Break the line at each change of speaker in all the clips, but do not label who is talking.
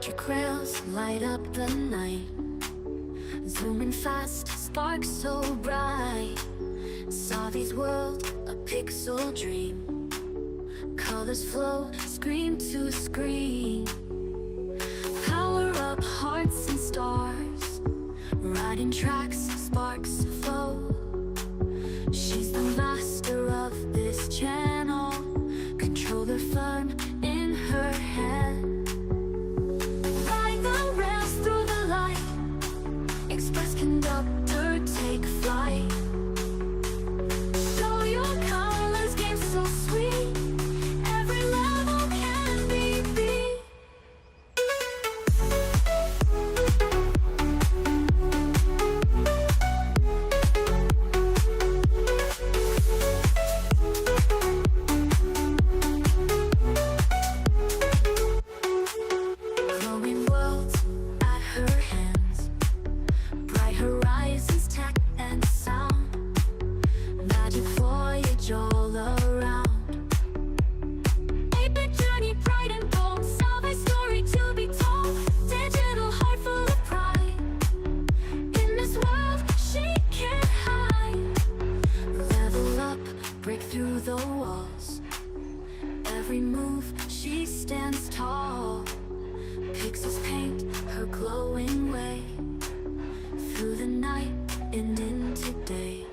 Electric rails light up the night, zooming fast, sparks so bright. Savy's world, a pixel dream. Colors flow, screen to screen. Power up hearts and stars, riding tracks, sparks flow. She's the master of this channel, controller firm in her hand. Ride the rails through the light, express conductor, take flight. Show your colors, game so sweet, every level can be beat. Glowing worlds at her hands, bright horizons, tech and sound. Magic voyage all around. 8-bit journey, pride and bold. Salve story to be told. Digital heart full of pride. In this world she can't hide. Level up, break through the walls. Every move she stands tall. Pixels paint her glowing way, through the night and into day.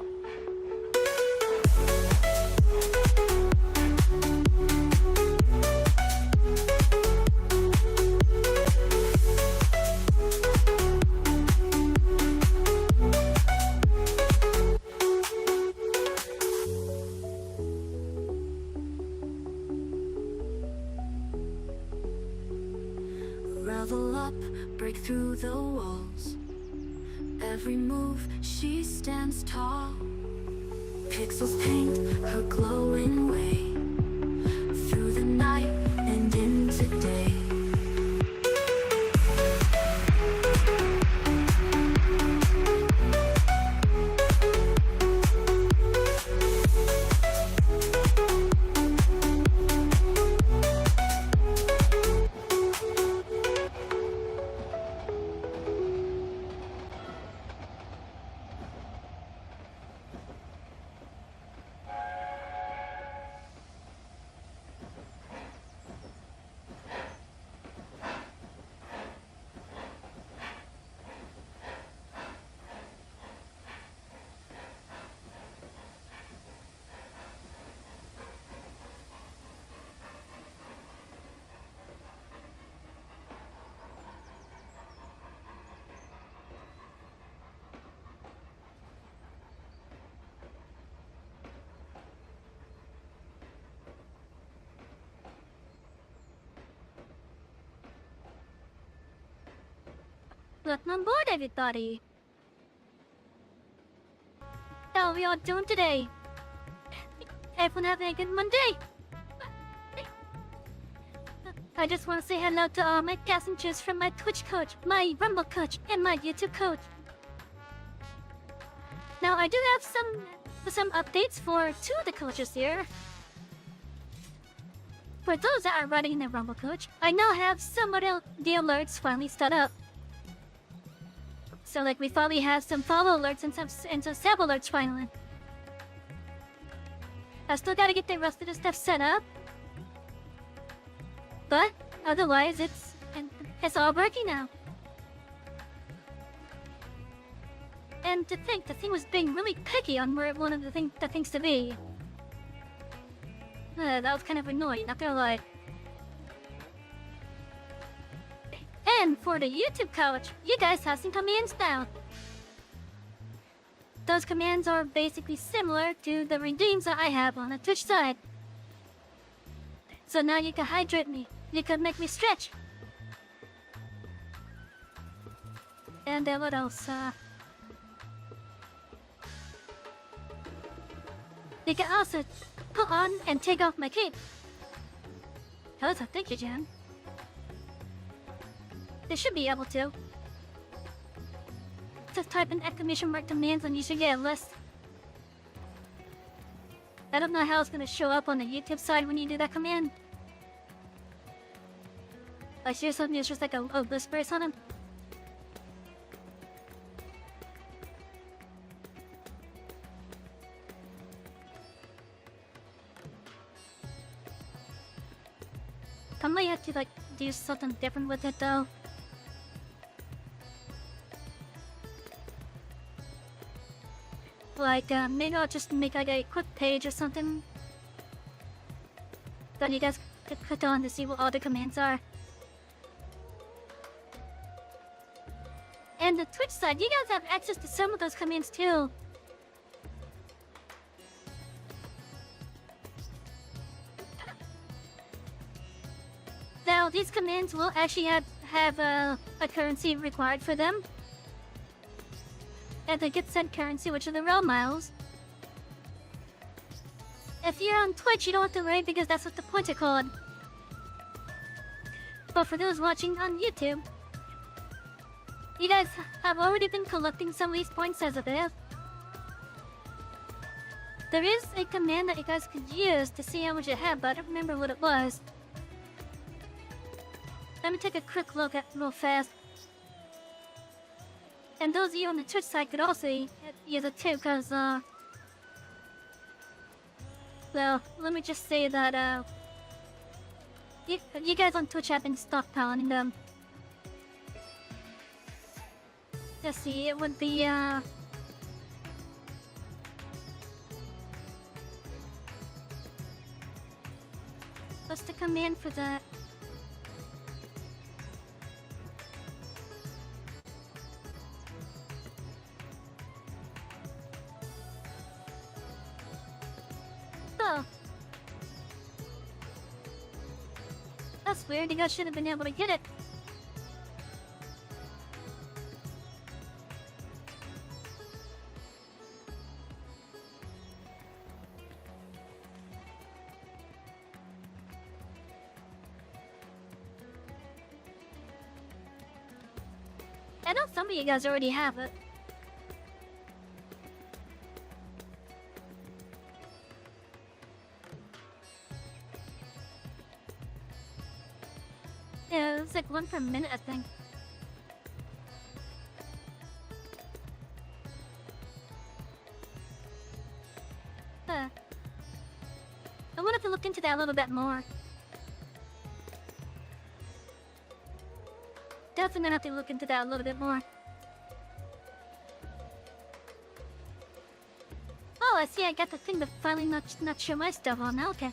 Revel up, break through the walls. Every move she stands tall. Pixels paint her glowing way, through the night and into day.
Welcome on board, everybody! How are we all doing today? Everyone having a good Monday? I just want to say hello to all my passengers from my Twitch coach, my Rumble coach, and my YouTube coach. Now, I do have some updates for two of the coaches here. For those that are running in the Rumble coach, I now have some of the alerts finally set up. So like we finally have some follow alerts and some sub alerts finally. I still gotta get the rest of the stuff set up. But otherwise it's all working now. And to think the thing was being really picky on where it wanted the things to be. That was kind of annoying, not gonna lie. And for the YouTube coach, you guys have some commands now. Those commands are basically similar to the redeems that I have on the Twitch side. So now you can hydrate me, you can make me stretch. And what else? You can also put on and take off my cape. How's that? Thank you, Jan. They should be able to. Just type in exclamation mark commands and you should get a list. I don't know how it's gonna show up on the YouTube side when you do that command. I hear something, it's just like a whisper or something. I might have to like do something different with it though. Like maybe I'll just make like a quick page or something that you guys could click on to see what all the commands are. And the Twitch side, you guys have access to some of those commands too. Now, these commands will actually have a currency required for them. And they get sent currency, which are the Revel miles. If you're on Twitch, you don't have to worry because that's what the points are called. But for those watching on YouTube, you guys have already been collecting some of these points as of this. There is a command that you guys could use to see how much you have, but I don't remember what it was. Let me take a quick look at real fast. And those of you on the Twitch side could also use it too, because, well, let me just say that, you guys on Twitch have been stockpiling them. Let's see, it would be, what's the command for that? Oh. That's weird, you guys should have been able to get it. I know some of you guys already have it. Yeah, it's like 1 per minute, I think. I wanted to look into that a little bit more. Definitely gonna have to look into that a little bit more. Oh, I see, I got the thing to finally not show my stuff on now, okay.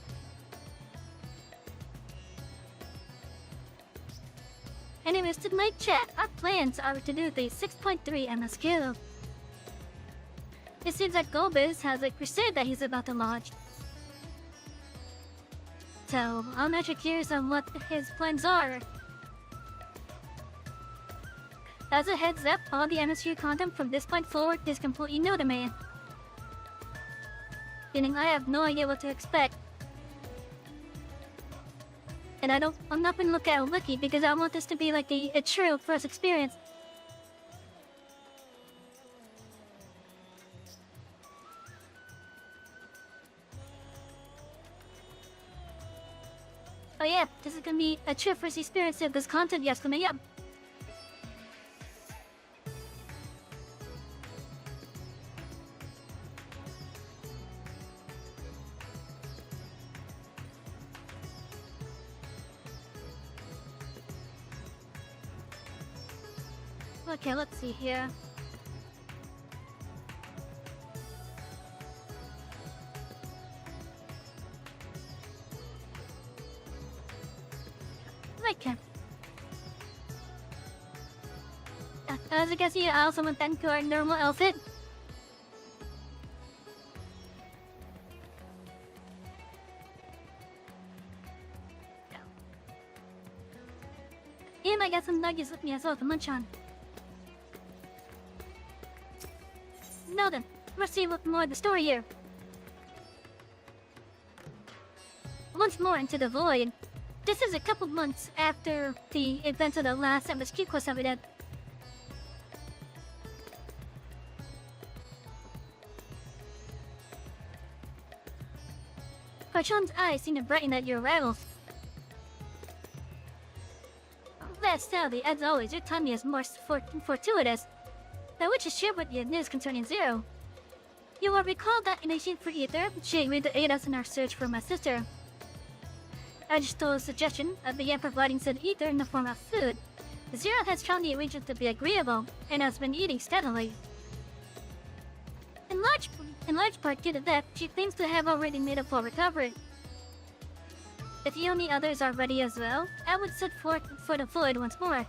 Anyways, to my chat, our plans are to do the 6.3 MSQ. It seems that Golbez has a crusade that he's about to launch. So, I'm actually curious on what his plans are. As a heads up, all the MSQ content from this point forward is completely new to me. Meaning I have no idea what to expect. And I'm not gonna look at a wiki because I want this to be like a true first experience. Oh yeah, this is gonna be a true first experience of this content, yes, coming up. Okay, let's see here. Okay. As you can see, I also went back to our normal outfit. And I got some nuggets with me as well to munch on. Now then, let's see what more of the story here. Once more into the void. This is a couple months after the events of the last MSQ quest that we did. Parchon's eyes seem to brighten at your arrival. But sadly, as always, your timing is more fortuitous. That which is shared with you news concerning Zero. You will recall that in exchange for Ether, she agreed to aid us in our search for my sister. I just stole a suggestion and began providing said Ether in the form of food. Zero has found the arrangement to be agreeable, and has been eating steadily. In large part due to that, she claims to have already made a full recovery. If you and the others are ready as well, I would set forth for the fluid once more.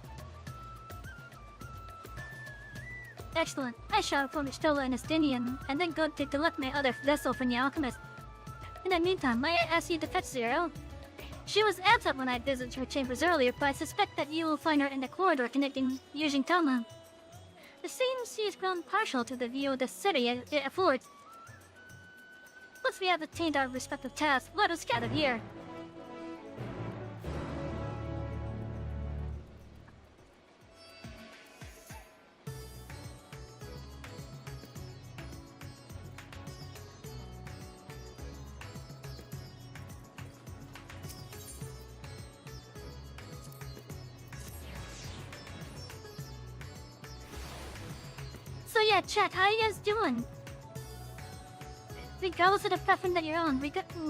Excellent. I shall inform Stola and Estinian, and then go to collect my other vessel from the alchemist. In the meantime, may I ask you to fetch Zero? She was absent when I visited her chambers earlier, but I suspect that you will find her in the corridor connecting Yujing Toma. It seems she has grown partial to the view of the city it affords. Once we have attained our respective tasks, let us gather here. So yeah, chat, how you guys doing? Regardless of the platform that you're on,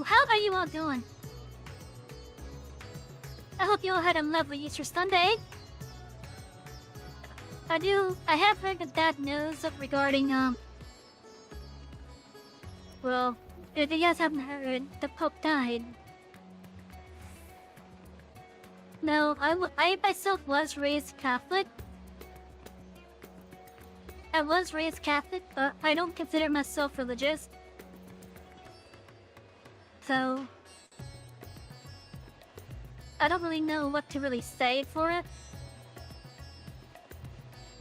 how are you all doing? I hope you all had a lovely Easter Sunday. I have heard the bad news regarding, well, if you guys haven't heard, the Pope died. No, I myself was raised Catholic. I was raised Catholic, but I don't consider myself religious. So, I don't really know what to really say for it.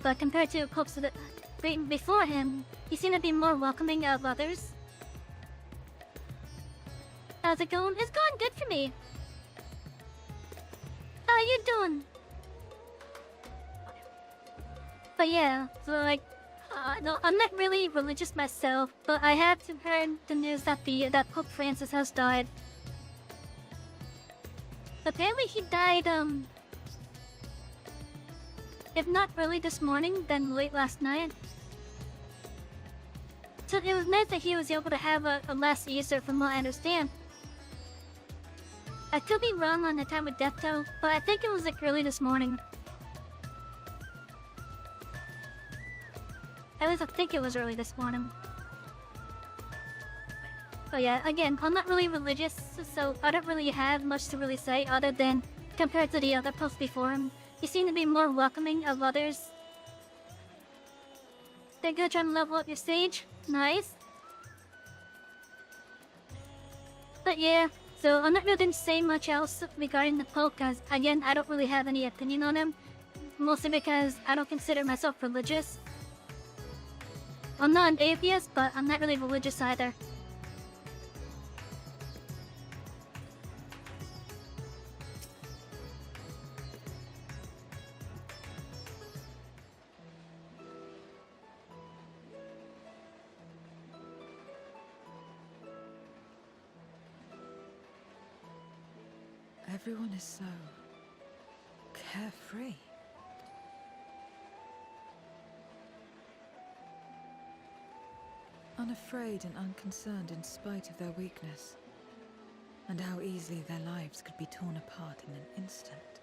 But compared to popes that before him, he seemed to be more welcoming of others. How's it going? It's going good for me. How are you doing? But yeah, so like, no, I'm not really religious myself, but I have heard the news that that Pope Francis has died. Apparently he died, if not early this morning, then late last night. So it was nice that he was able to have a last Easter from what I understand. I could be wrong on the time of death though, but I think it was like early this morning. I think it was early this morning. But yeah, again, I'm not really religious, so I don't really have much to really say other than, compared to the other popes before him, he seemed to be more welcoming of others. They're good trying to level up your stage. Nice. But yeah, so I'm not really going to say much else regarding the Pope, because again, I don't really have any opinion on him. Mostly because I don't consider myself religious. I'm not an atheist, but I'm not really religious either.
Everyone is so carefree. Unafraid and unconcerned in spite of their weakness, and how easily their lives could be torn apart in an instant.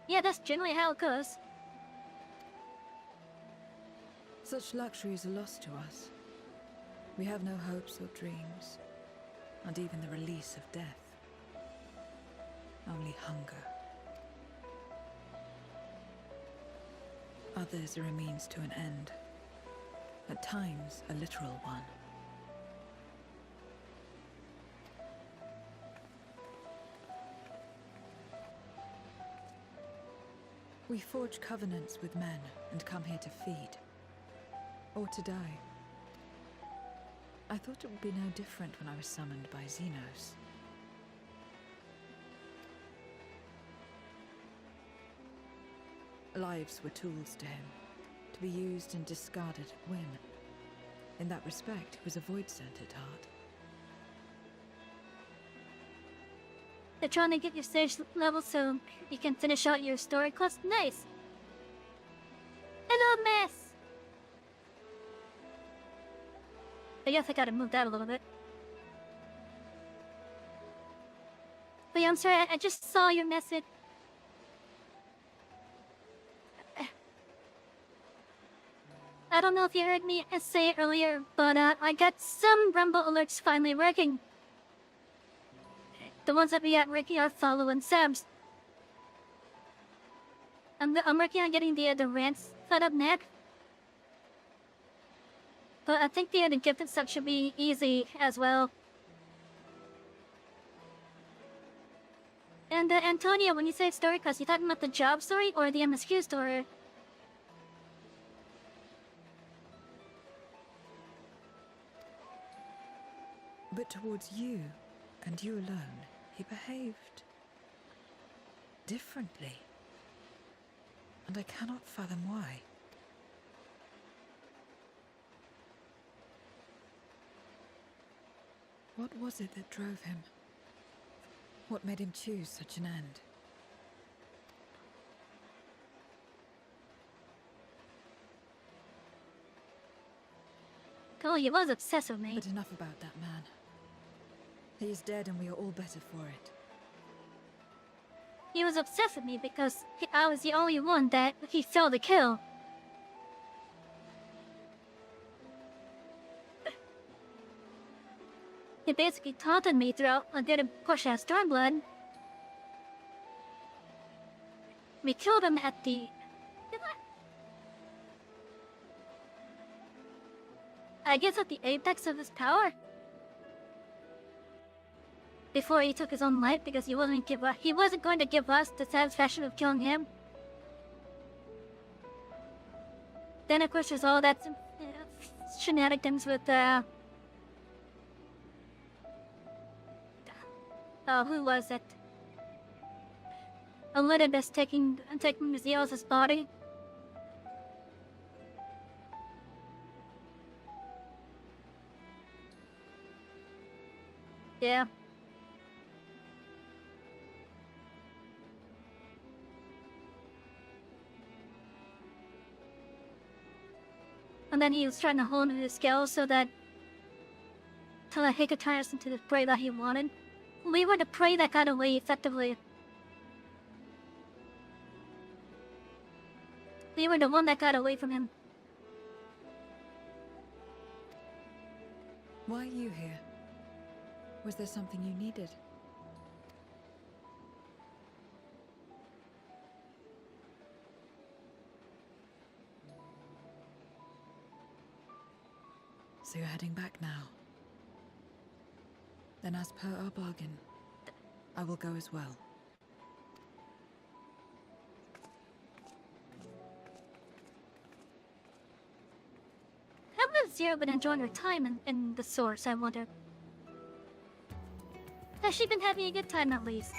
Yeah, that's generally how it goes.
Such luxuries are lost to us. We have no hopes or dreams, not even the release of death. Only hunger. Others are a means to an end. At times, a literal one. We forge covenants with men and come here to feed. Or to die. I thought it would be no different when I was summoned by Xenos. Lives were tools to him, to be used and discarded at whim. In that respect, he was a void-sent at heart.
They're trying to get your stage level so you can finish out your story quest. Nice. Hello, miss. I guess I gotta move that a little bit. But yeah, I'm sorry, I just saw your message. I don't know if you heard me say it earlier, but I got some Rumble alerts finally working. The ones that we got working are Follow and Sabs. I'm working on getting the rants set up next. But I think the gifted stuff should be easy as well. And Antonio, when you say story quest, you talking about the job story or the MSQ story?
But towards you, and you alone, he behaved differently. And I cannot fathom why. What was it that drove him? What made him choose such an end?
Oh, he was obsessed with me.
But enough about that man. He is dead and we are all better for it.
He was obsessed with me because I was the only one that he failed to kill. He basically taunted me throughout a good push at Stormblood. We killed him at the... I guess at the apex of his power. Before he took his own life because he wasn't going to give us the satisfaction of killing him. Then of course there's all that shenanigans with who was it? Elizabeth taking Zeus's body. Yeah. And then he was trying to hone his skills so that he could turn us into the prey that he wanted. We were the prey that got away effectively. We were the one that got away from him.
Why are you here? Was there something you needed? So you're heading back now? Then as per our bargain, I will go as well.
How has Zero been enjoying her time in the source, I wonder? Has she been having a good time at least?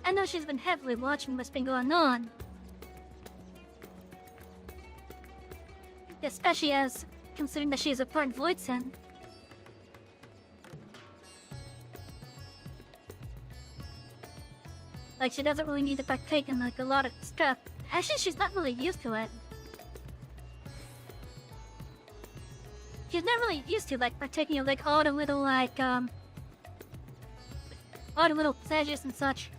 I know she's been heavily watching what's been going on. Especially as considering that she is a part Void Sen. Like, she doesn't really need to partake in like a lot of stuff. Actually, she's not really used to it. She's not really used to like partaking of like all the little pleasures and such.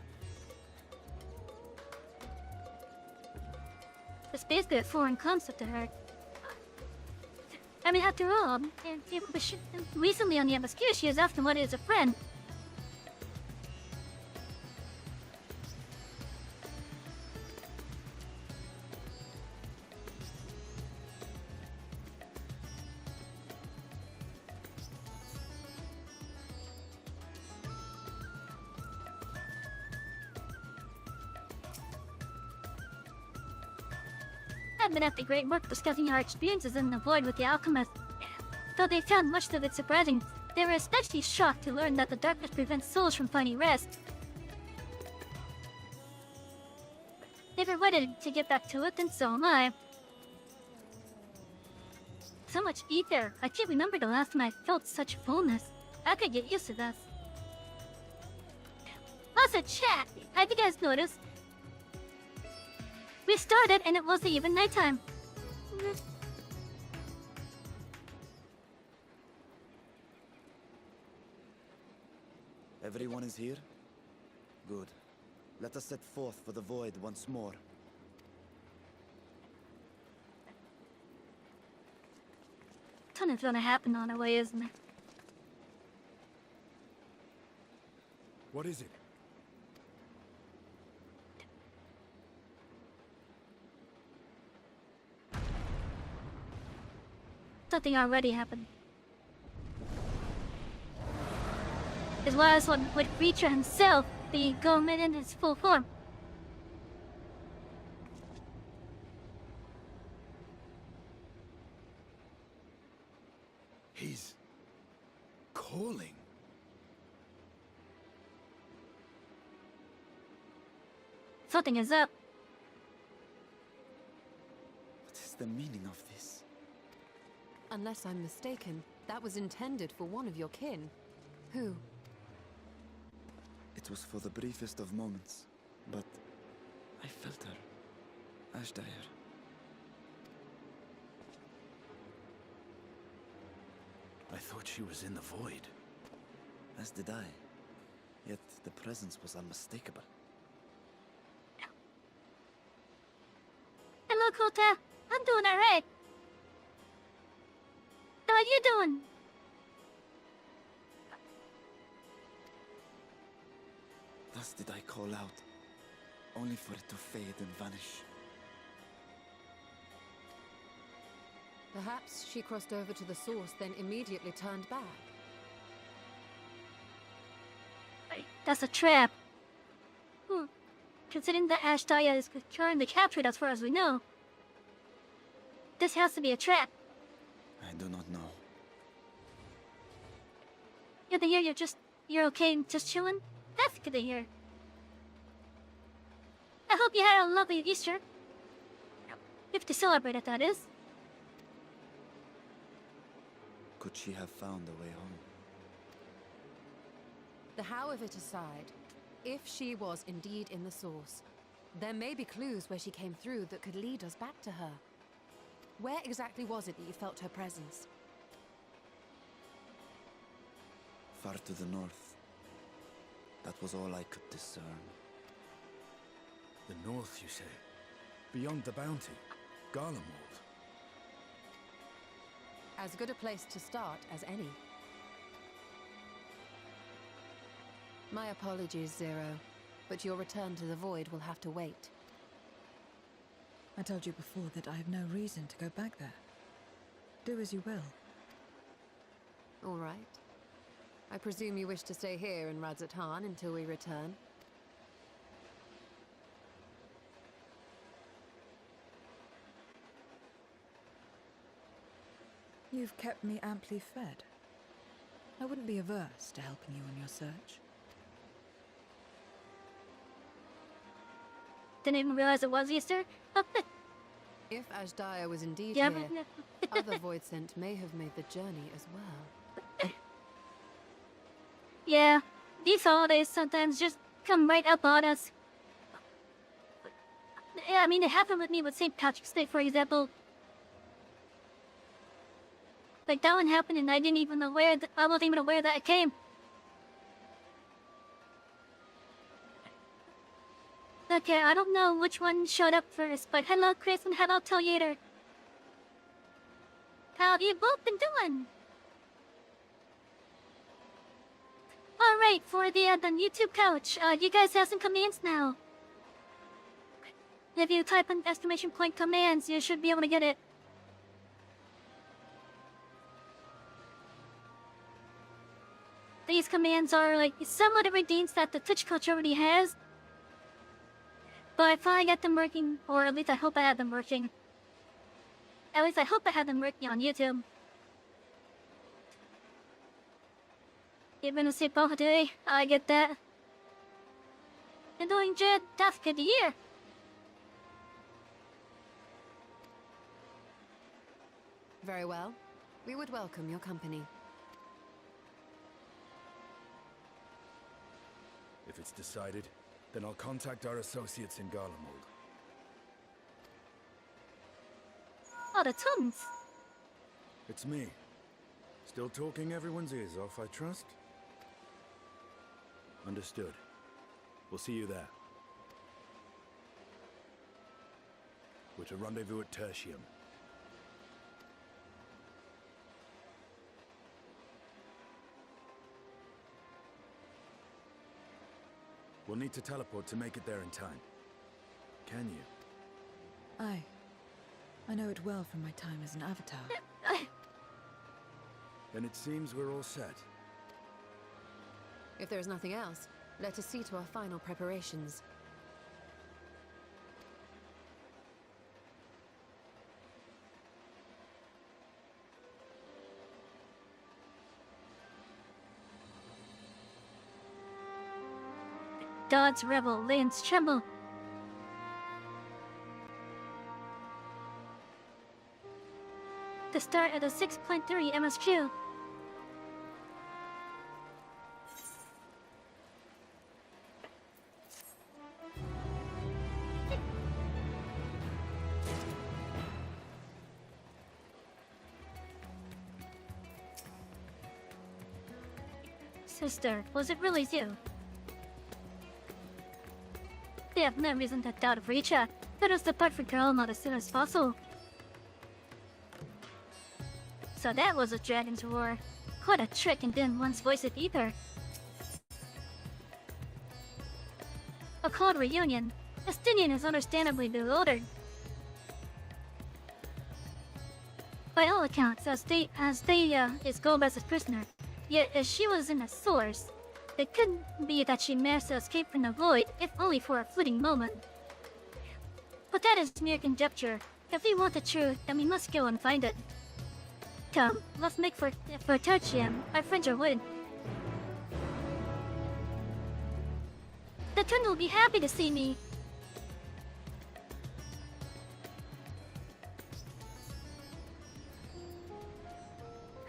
It's basically a foreign concept to her. I mean, after all, recently on the MSQ, she was asking what is a friend. I've been at the great work discussing our experiences in the void with the alchemist. Though they found much of it surprising, they were especially shocked to learn that the darkness prevents souls from finding rest. They were ready to get back to it, and so am I. So much ether. I can't remember the last time I felt such fullness. I could get used to this. Also, chat, have you guys noticed? We started and it wasn't even nighttime.
Everyone is here? Good. Let us set forth for the void once more.
Something's gonna happen on our way, isn't it?
What is it?
Something already happened. As well as one with Reacher himself being Gorman in his full form.
He's calling.
Something is up.
What is the meaning of this?
Unless I'm mistaken, that was intended for one of your kin. Who?
It was for the briefest of moments, but I felt her. Ashdire.
I thought she was in the void.
As did I. Yet the presence was unmistakable.
Hello, Kota. I'm doing alright. How are you doing?
Thus did I call out, only for it to fade and vanish.
Perhaps she crossed over to the source, then immediately turned back.
That's a trap. Considering that Ashdaya is currently captured as far as we know, this has to be a trap.
I do not know.
Good to hear you're okay and just chilling. That's good to hear. I hope you had a lovely Easter. If to celebrate it, that is.
Could she have found a way home?
The how of it aside, if she was indeed in the source, there may be clues where she came through that could lead us back to her. Where exactly was it that you felt her presence?
Far to the north. That was all I could discern.
The north, you say? Beyond the bounty? Garlemald?
As good a place to start as any. My apologies, Zero, but your return to the void will have to wait.
I told you before that I have no reason to go back there. Do as you will.
All right. I presume you wish to stay here in Radzatan until we return.
You've kept me amply fed. I wouldn't be averse to helping you on your search.
Didn't even realize it was Easter.
If Ashdaya was indeed
Yeah,
here,
but
other void scent may have made the journey as well.
yeah, these holidays sometimes just come right up on us. Yeah, I mean, it happened with me with St. Patrick's Day, for example. Like, that one happened and I wasn't even aware that it came. Okay, I don't know which one showed up first, but hello Chris and hello Telyator. How have you both been doing? Alright, for the YouTube couch, you guys have some commands now. If you type in ! commands, you should be able to get it. These commands are like somewhat of redeems that the Twitch coach already has. But I finally got them working, or at least I hope I had them working. At least I hope I had them working on YouTube. Even a simple day, I get that. And doing good, that's good to hear.
Very well. We would welcome your company.
If it's decided, then I'll contact our associates in Garlemald.
Oh, the tons.
It's me. Still talking everyone's ears off, I trust? Understood. We'll see you there. We're to rendezvous at Tertium. We'll need to teleport to make it there in time. Can you?
Aye. I know it well from my time as an avatar.
Then it seems we're all set.
If there is nothing else, let us see to our final preparations.
Dodds, Revel, Lance, Tremble. The start of the 6.3 MSQ. Sister, was it really you? They have no reason to doubt Reacher. Let us depart for Garlemald as soon as possible. So that was a dragon's roar. Quite a trick and then one's voice of ether. A cold reunion. Estinian is understandably bewildered. By all accounts, as they is Gomez's prisoner. Yet as she was in a source, it could be that she managed to escape from the void, if only for a fleeting moment. But that is mere conjecture. If we want the truth, then we must go and find it. Come, let's make for Tertium. Our friends are waiting. The Tun will be happy to see me.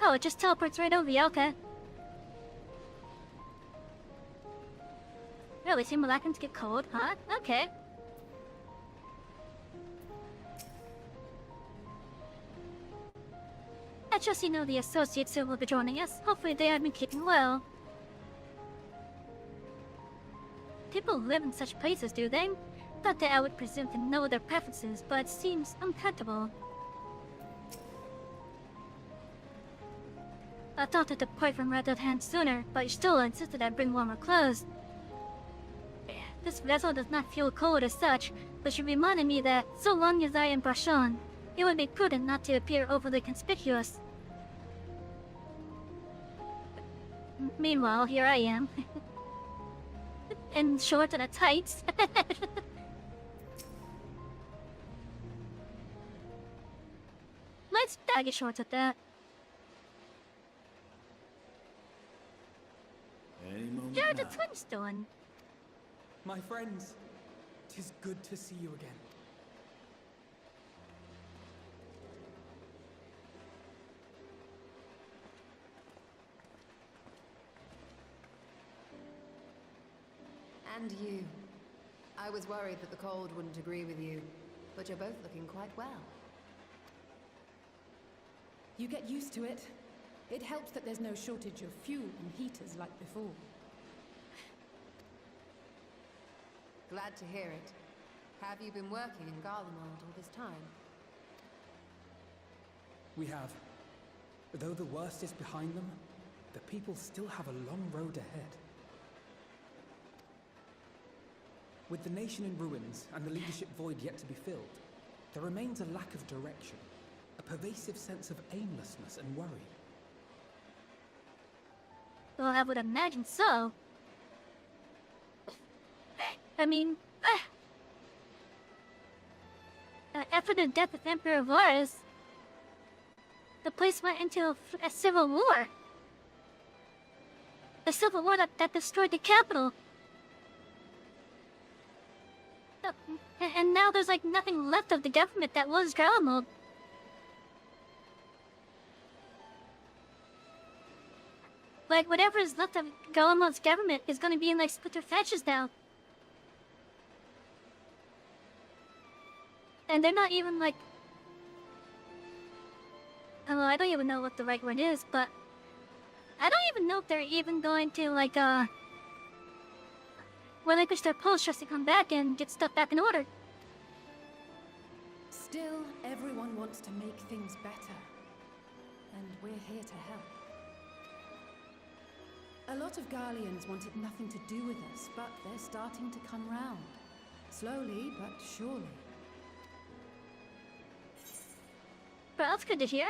Oh, it just teleports right over Yelka. Really, simulacrums get cold, huh? Okay. I trust you know the associates who will be joining us. Hopefully they have been keeping well. People live in such places, do they? Not that I would presume to know their preferences, but it seems uncomfortable. I thought to depart from Red Dead Hand sooner, but you still insisted I bring warmer clothes. This vessel does not feel cold as such, but she reminded me that, so long as I am Brashon, it would be prudent not to appear overly conspicuous. Meanwhile, here I am. In shorts and a tights. Let's baggy shorts at that.
Any moment
Here are the
now.
twins doing.
My friends, 'tis good to see you again.
And you. I was worried that the cold wouldn't agree with you, but you're both looking quite well.
You get used to it. It helps that there's no shortage of fuel and heaters like before.
Glad to hear it. Have you been working in Garlemald all this time?
We have. Though the worst is behind them, the people still have a long road ahead. With the nation in ruins and the leadership void yet to be filled, there remains a lack of direction, a pervasive sense of aimlessness and worry.
Well, I would imagine so. I mean, after the death of Emperor Varus, the place went into a civil war. A civil war that destroyed the capital. And now there's like nothing left of the government that was Garlemald. like whatever is left of Galamod's government is gonna be in like splinter fascists now. And they're not even like, I don't even know what the right word is, but I don't even know if they're even going to like relinquish their post just to come back and get stuff back in order.
Still, everyone wants to make things better. And we're here to help. A lot of Garleans wanted nothing to do with us, but they're starting to come round. Slowly, but surely.
But that's good to hear.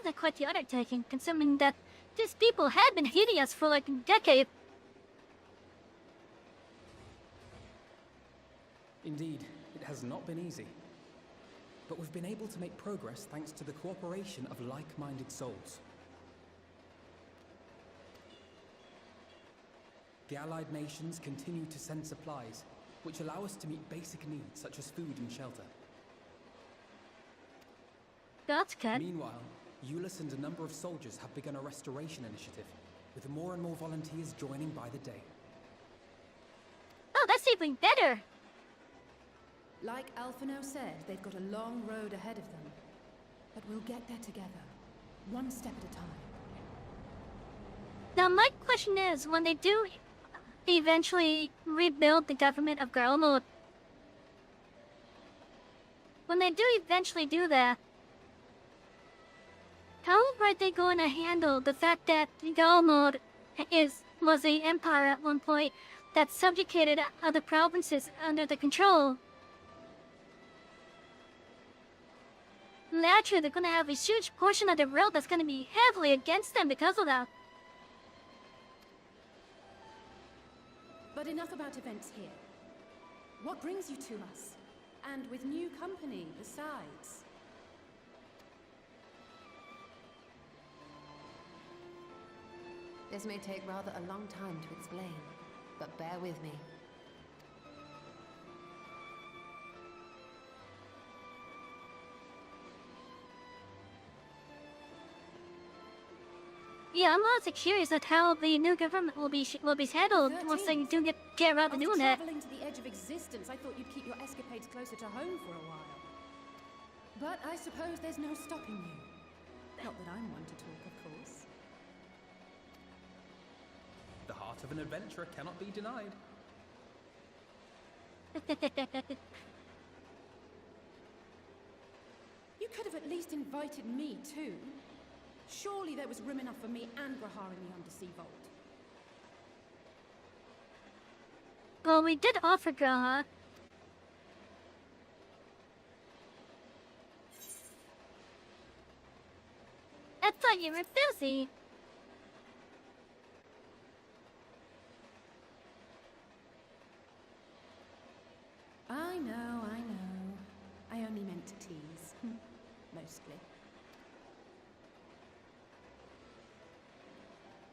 Not quite the undertaking, considering that these people had been hating us for like a decade.
Indeed, it has not been easy. But we've been able to make progress thanks to the cooperation of like-minded souls. The allied nations continue to send supplies, which allow us to meet basic needs such as food and shelter.
That's good.
Meanwhile, Euless and a number of soldiers have begun a restoration initiative, with more and more volunteers joining by the day.
Oh, that's even better.
Like Alphino said, they've got a long road ahead of them. But we'll get there together, one step at a time.
Now my question is, when they do eventually rebuild the government of Galamod, when they do eventually do that, how are they going to handle the fact that Galamod was the empire at one point that subjugated other provinces under the control? Naturally, they're going to have a huge portion of the world that's going to be heavily against them because of that.
But enough about events here. What brings you to us? And with new company, besides.
This may take rather a long time to explain, but bear with me.
Yeah, I'm also curious at how the new government will be handled once they do get around to doing that.
Traveling to the edge of existence, I thought you'd keep your escapades closer to home for a while. But I suppose there's no stopping you. Not that I'm one to talk, of course.
The heart of an adventurer cannot be denied.
You could have at least invited me too. Surely there was room enough for me and Grahar in the Undersea Vault.
Well, we did offer Graha. I thought you were busy.
I know. I only meant to tease. Mostly.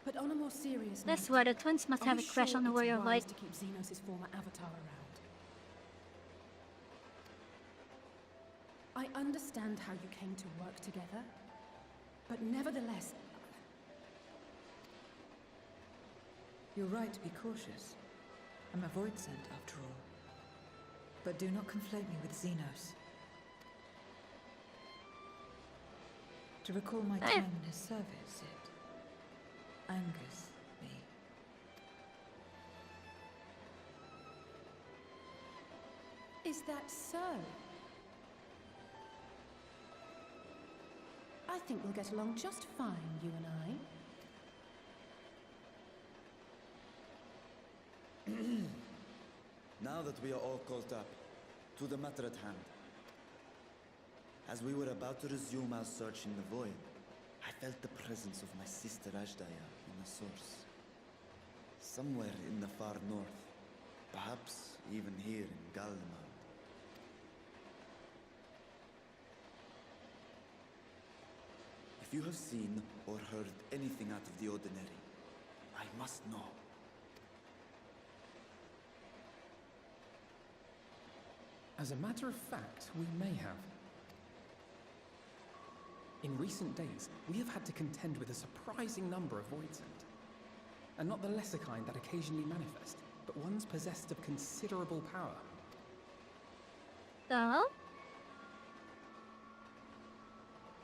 But on a more serious note,
That's why the twins must
are
have a
you
crush
sure
on the
it's
Warrior of
wise
Light.
to keep Xenos' former avatar around? I understand how you came to work together, but nevertheless...
You're right to be cautious. I'm a void sent, after all. But do not conflate me with Xenos. To recall my time in his service, it angers me.
Is that so? I think we'll get along just fine, you and I.
Now that we are all caught up, to the matter at hand. As we were about to resume our search in the void, I felt the presence of my sister Ajdaya in the source. Somewhere in the far north, perhaps even here in Gallimard. If you have seen or heard anything out of the ordinary, I must know.
As a matter of fact, we may have. In recent days, we have had to contend with a surprising number of void sent. And not the lesser kind that occasionally manifest, but ones possessed of considerable power.
So?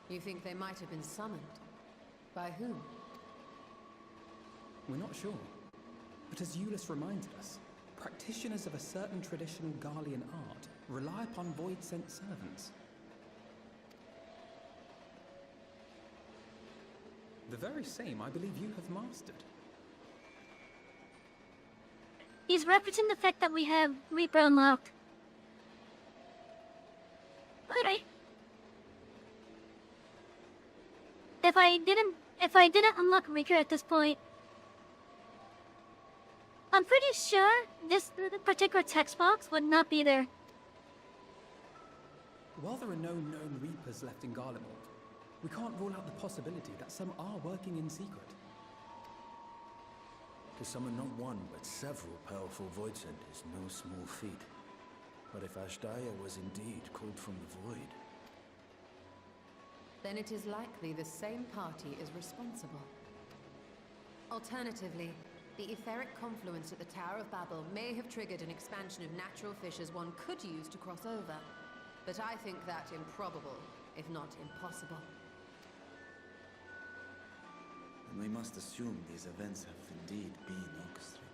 You think they might have been summoned? By whom?
We're not sure. But as Euless reminded us, practitioners of a certain traditional Garlean art rely upon void-sent servants. The very same I believe you have mastered.
He's referencing the fact that we have Reaper unlocked. Alright. If I didn't unlock Reaper at this point, I'm pretty sure this particular text box would not be there.
While there are no known Reapers left in Garlemald, we can't rule out the possibility that some are working in secret.
To summon not one, but several powerful void sent is no small feat. But if Ashdaya was indeed called from the void,
then it is likely the same party is responsible. Alternatively, the etheric confluence at the Tower of Babel may have triggered an expansion of natural fissures one could use to cross over. But I think that improbable, if not impossible.
And we must assume these events have indeed been orchestrated.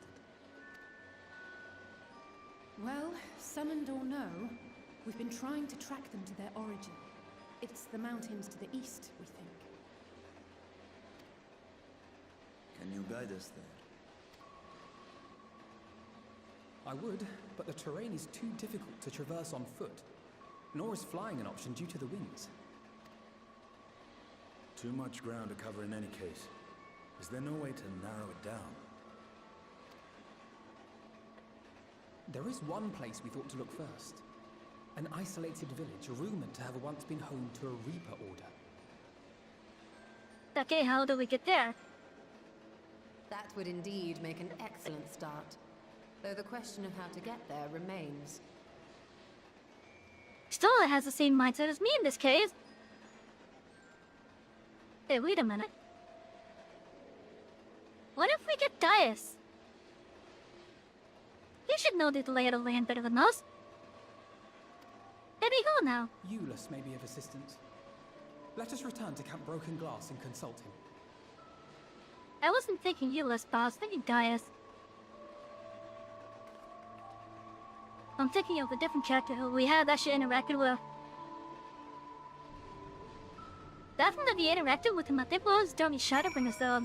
Well, summoned or no, we've been trying to track them to their origin. It's the mountains to the east, we think.
Can you guide us there?
I would, but the terrain is too difficult to traverse on foot. Nor is flying an option due to the winds.
too much ground to cover in any case. Is there no way to narrow it down?
There is one place we thought to look first. An isolated village rumored to have once been home to a Reaper order.
Okay, how do we get there?
That would indeed make an excellent start. Though the question of how to get there remains.
Stola has the same mindset as me in this case. Hey, wait a minute. What if we get Dias? He should know the lay of the land better than us. There we go now.
Euless may be of assistance. Let us return to Camp Broken Glass and consult him.
I wasn't thinking Euless, but I was thinking Dias. I'm thinking of a different character who we had actually interacted with. That one that we interacted with him, I think, was Dormy Shadowbringer's though.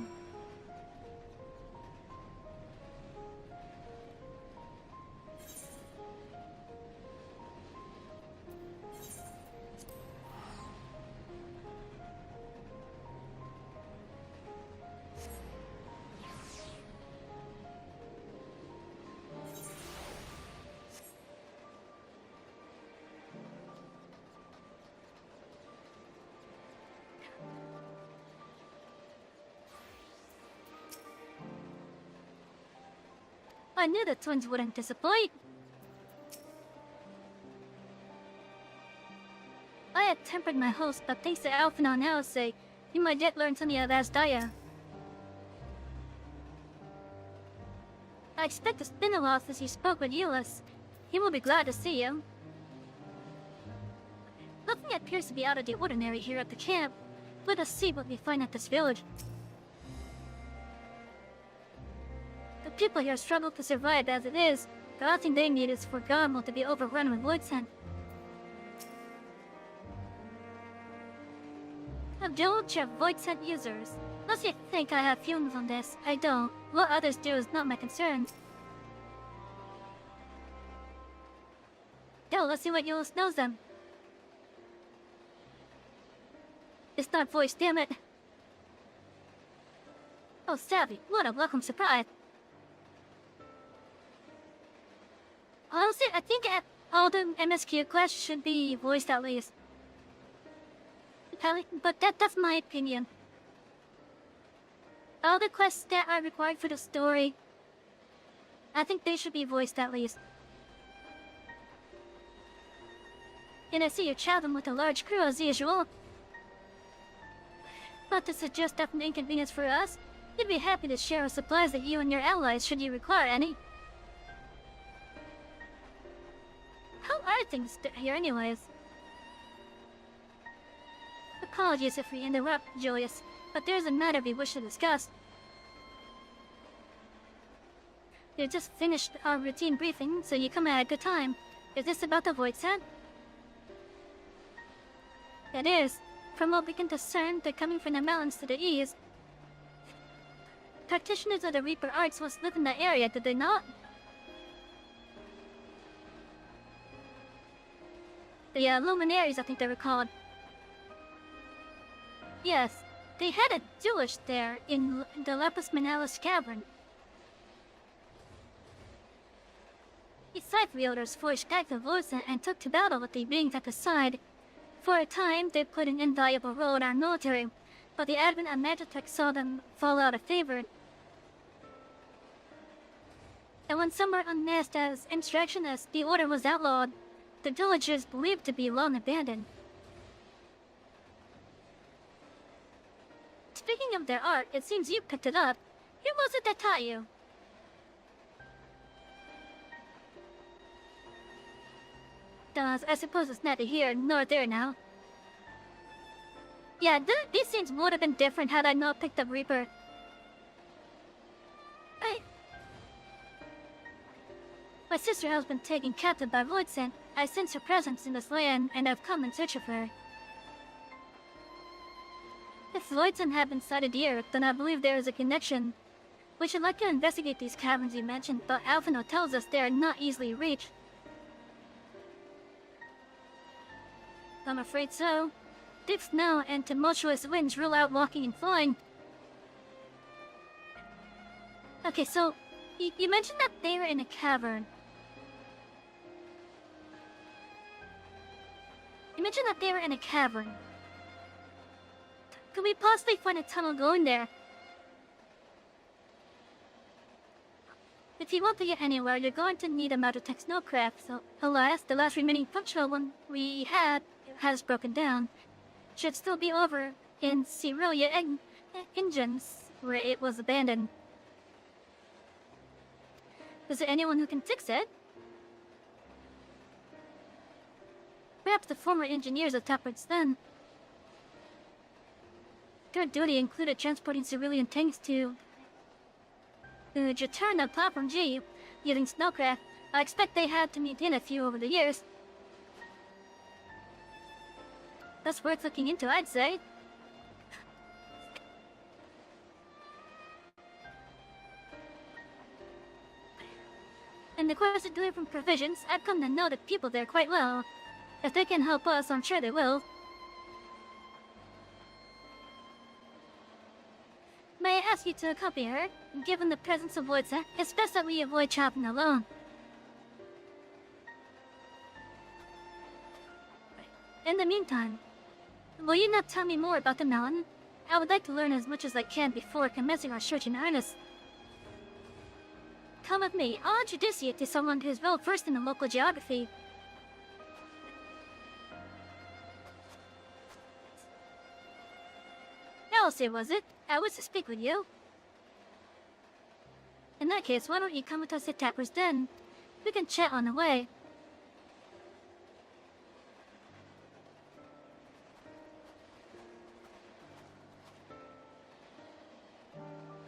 I knew the twins wouldn't disappoint. I had tempered my host, but thanks to Alpha on Al's sake, he might yet learn something of Asdaya. I expect it's been a while since you spoke with Euless. He will be glad to see you. Nothing appears to be out of the ordinary here at the camp. Let us see what we find at this village. The people here struggle to survive as it is. The last thing they need is for Garlemald to be overrun with Voidsent. A village of Voidsent users. Unless you think I have feelings on this, I don't. What others do is not my concern. Yo, let's see what Euless knows then. It's not voice, damn it. Oh, Savy, what a welcome surprise. Honestly, I think all the MSQ quests should be voiced at least. But that's my opinion. All the quests that are required for the story, I think they should be voiced at least. And I see you're traveling with a large crew as usual. about to suggest an inconvenience for us. We'd be happy to share our supplies with you and your allies should you require any. How are things here anyways? Apologies if we interrupt, Julius, but there's a matter we wish to discuss. We just finished our routine briefing, so you come at a good time. Is this about the Void Set? It is. From what we can discern, they're coming from the mountains to the east. Practitioners of the Reaper arts once lived in that area, did they not? The Luminaries, I think they were called. Yes, they had a duelish there in the Lapis Manalis cavern. The scythe wielders forged back the voice and took to battle with the beings at the side. For a time, they played an invaluable role in our military, but the advent of Magitech saw them fall out of favor. And when some were unmasked as insurrectionists, the order was outlawed. The village is believed to be long abandoned. Speaking of their art, it seems you picked it up. Who was it that taught you? I suppose it's neither here nor there now. Yeah, these scenes would have been different had I not picked up Reaper. My sister has been taken captive by Voidsent. I sense her presence in this land and have come in search of her. If Voidsent have been sighted here, then I believe there is a connection. We should like to investigate these caverns you mentioned, but Alphino tells us they are not easily reached. I'm afraid so. Deep snow and tumultuous winds rule out walking and flying. Okay, so you mentioned that they were in a cavern. Could we possibly find a tunnel going there? If you want to get anywhere, you're going to need a Magitech snowcraft, so alas, the last remaining functional one we had has broken down. Should still be over in Cerelia Engines, where it was abandoned. Is there anyone who can fix it? Perhaps the former engineers of Tuppert's then. Their duty included transporting civilian tanks to Jaturna Platform G using snowcraft. I expect they had to maintain a few over the years. That's worth looking into, I'd say. In the course of delivering provisions, I've come to know the people there quite well. If they can help us, I'm sure they will. May I ask you to accompany her? Given the presence of Voidsa, it's best that we avoid traveling alone. In the meantime, will you not tell me more about the mountain? I would like to learn as much as I can before commencing our search in earnest. Come with me. I'll introduce you to someone who's well versed in the local geography. Elsie, was it? I was to speak with you. In that case, why don't you come with us to Tapper's Den? We can chat on the way.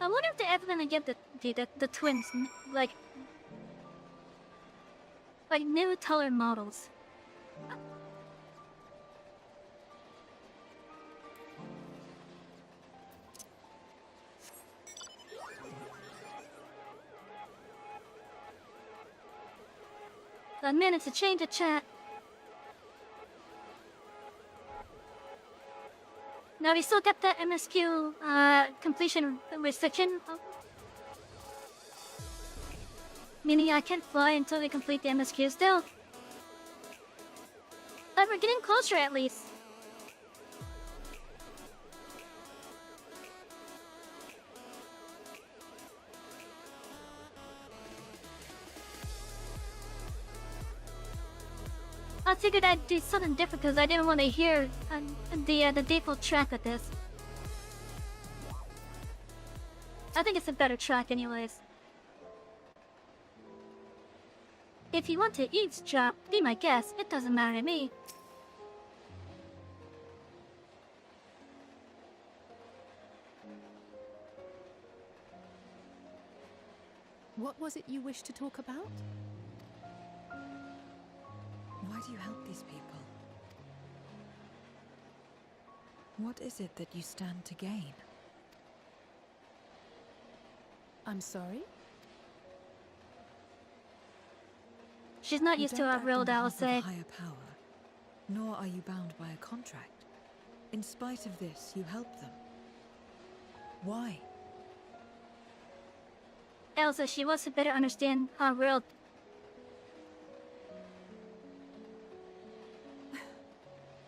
I wonder if they're ever gonna get the twins, like new taller models. A minute to change the chat. Now we still got that MSQ completion restriction. Meaning I can't fly until we complete the MSQ still. But we're getting closer at least. I figured I'd do something different because I didn't want to hear the default track of this. I think it's a better track anyways. If you want to eavesdrop, be my guest. It doesn't matter to me.
What was it you wished to talk about?
Why do you help these people? What is it that you stand to gain?
I'm sorry?
She's not
You
used to
don't
our
act
real
on behalf of a
say.
higher power, nor are you bound by a contract. In spite of this, you help them. Why?
Elsa, she wants to better understand our world.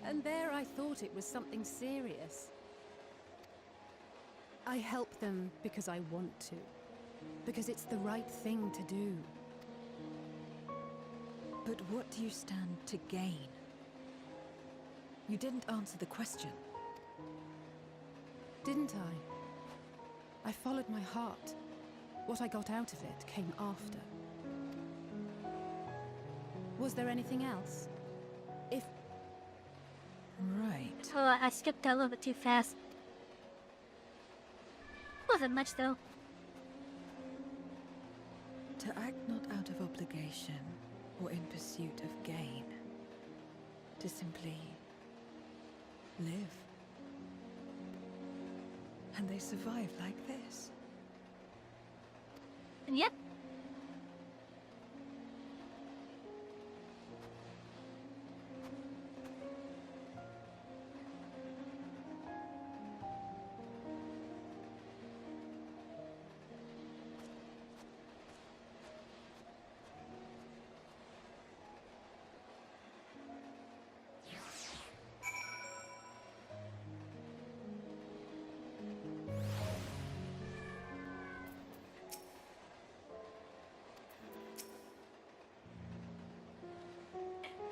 And there I thought it was something serious. I help them because I want to. Because it's the right thing to do.
But what do you stand to gain? You didn't answer the question.
Didn't I? I followed my heart. What I got out of it came after. Was there anything else? If...
Right.
Oh, I skipped that a little bit too fast. Wasn't much though.
To act not out of obligation or in pursuit of gain. To simply live. And they survive like this.
And yep.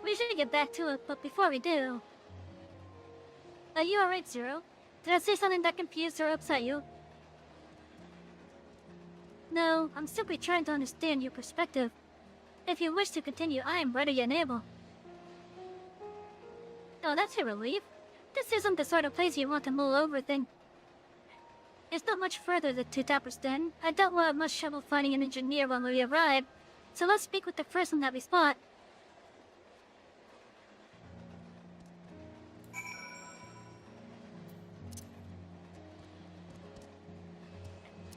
We should get back to it, but before we do... Are you alright, Zero? Did I say something that confused or upset you? No, I'm simply trying to understand your perspective. If you wish to continue, I am ready and able. Oh, that's a relief. This isn't the sort of place you want to mull over thing. It's not much further to Dappersden. I doubt we'll have much trouble finding an engineer when we arrive. So let's speak with the first one that we spot.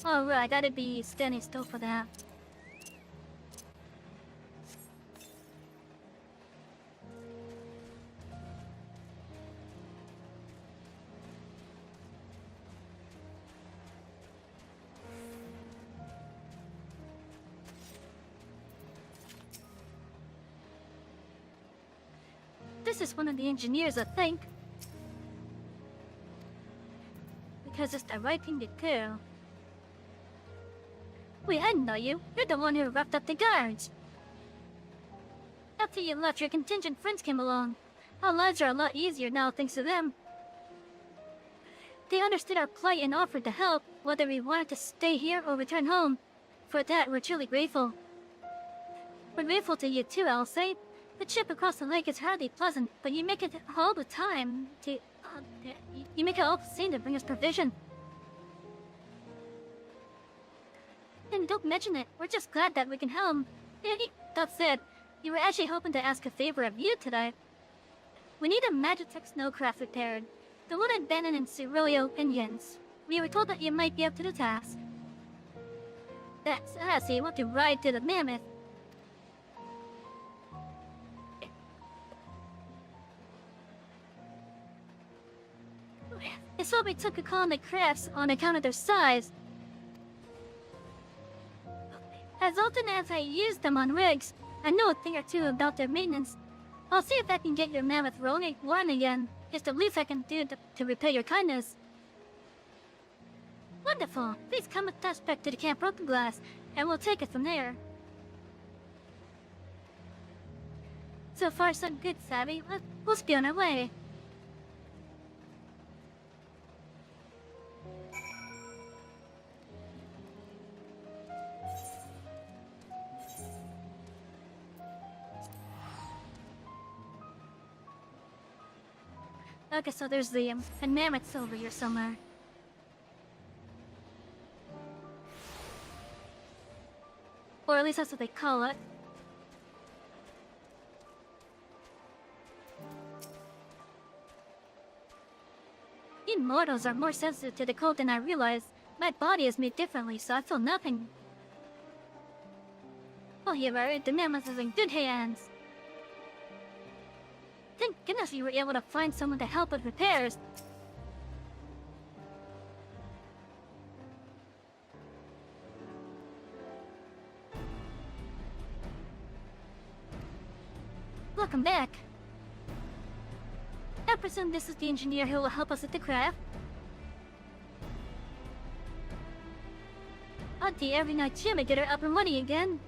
Alright, that'd be standing still for that. This is one of the engineers, I think. Because it's the right thing to do. Wait, I didn't know you. You're the one who roughed up the guards. After you left, your contingent friends came along. Our lives are a lot easier now thanks to them. They understood our plight and offered to help, whether we wanted to stay here or return home. For that, we're truly grateful. We're grateful to you too, I'll say. The trip across the lake is hardly pleasant, but you make it all the time to... you make it all the same to bring us provision. And don't mention it. We're just glad that we can help. That said, you were actually hoping to ask a favor of you today. We need a Magitech snowcraft repaired. The one abandoned in Cerilio Indians. We were told that you might be up to the task. That's so you want to ride to the mammoth. It's what we took a call on the crafts on account of their size. As often as I use them on rigs, I know a thing or two about their maintenance. I'll see if I can get your mammoth rolling again. It's the least I can do to repay your kindness. Wonderful. Please come with us back to the Camp Broken Glass, and we'll take it from there. So far, so good, Savy. We'll be on our way. Okay, so there's the mammoths over here somewhere. Or at least that's what they call it. You mortals are more sensitive to the cold than I realized. My body is made differently, so I feel nothing. Well, here are the mammoth is in good hands. Thank goodness you were able to find someone to help with repairs. Welcome back. I presume this is the engineer who will help us with the craft. I'd be every night gym to get her up and running again.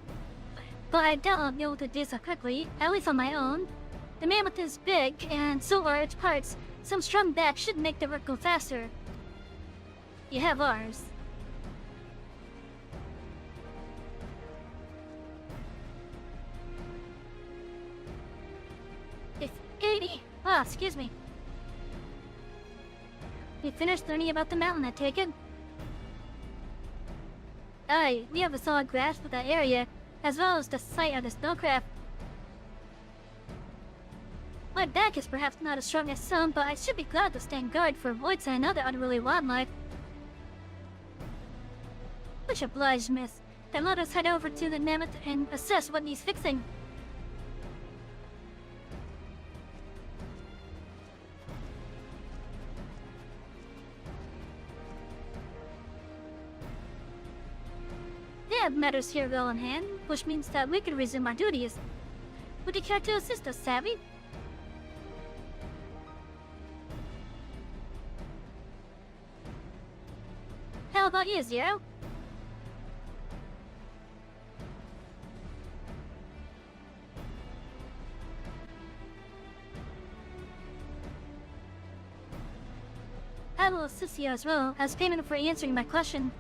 But I doubt I'll be able to do so quickly, at least on my own. The mammoth is big, and so are its parts. Some strung back should make the work go faster. You have ours. It's 80. Ah, excuse me. You finished learning about the mountain, I take it? Aye, we have a solid grasp of that area, as well as the site of the snowcraft. My back is perhaps not as strong as some, but I should be glad to stand guard for voids and other unruly wildlife. Much obliged, miss. Then let us head over to the mammoth and assess what needs fixing. They have matters here well in hand, which means that we can resume our duties. Would you care to assist us, Savy? How about you, Zero? I will assist you as well, as payment for answering my question.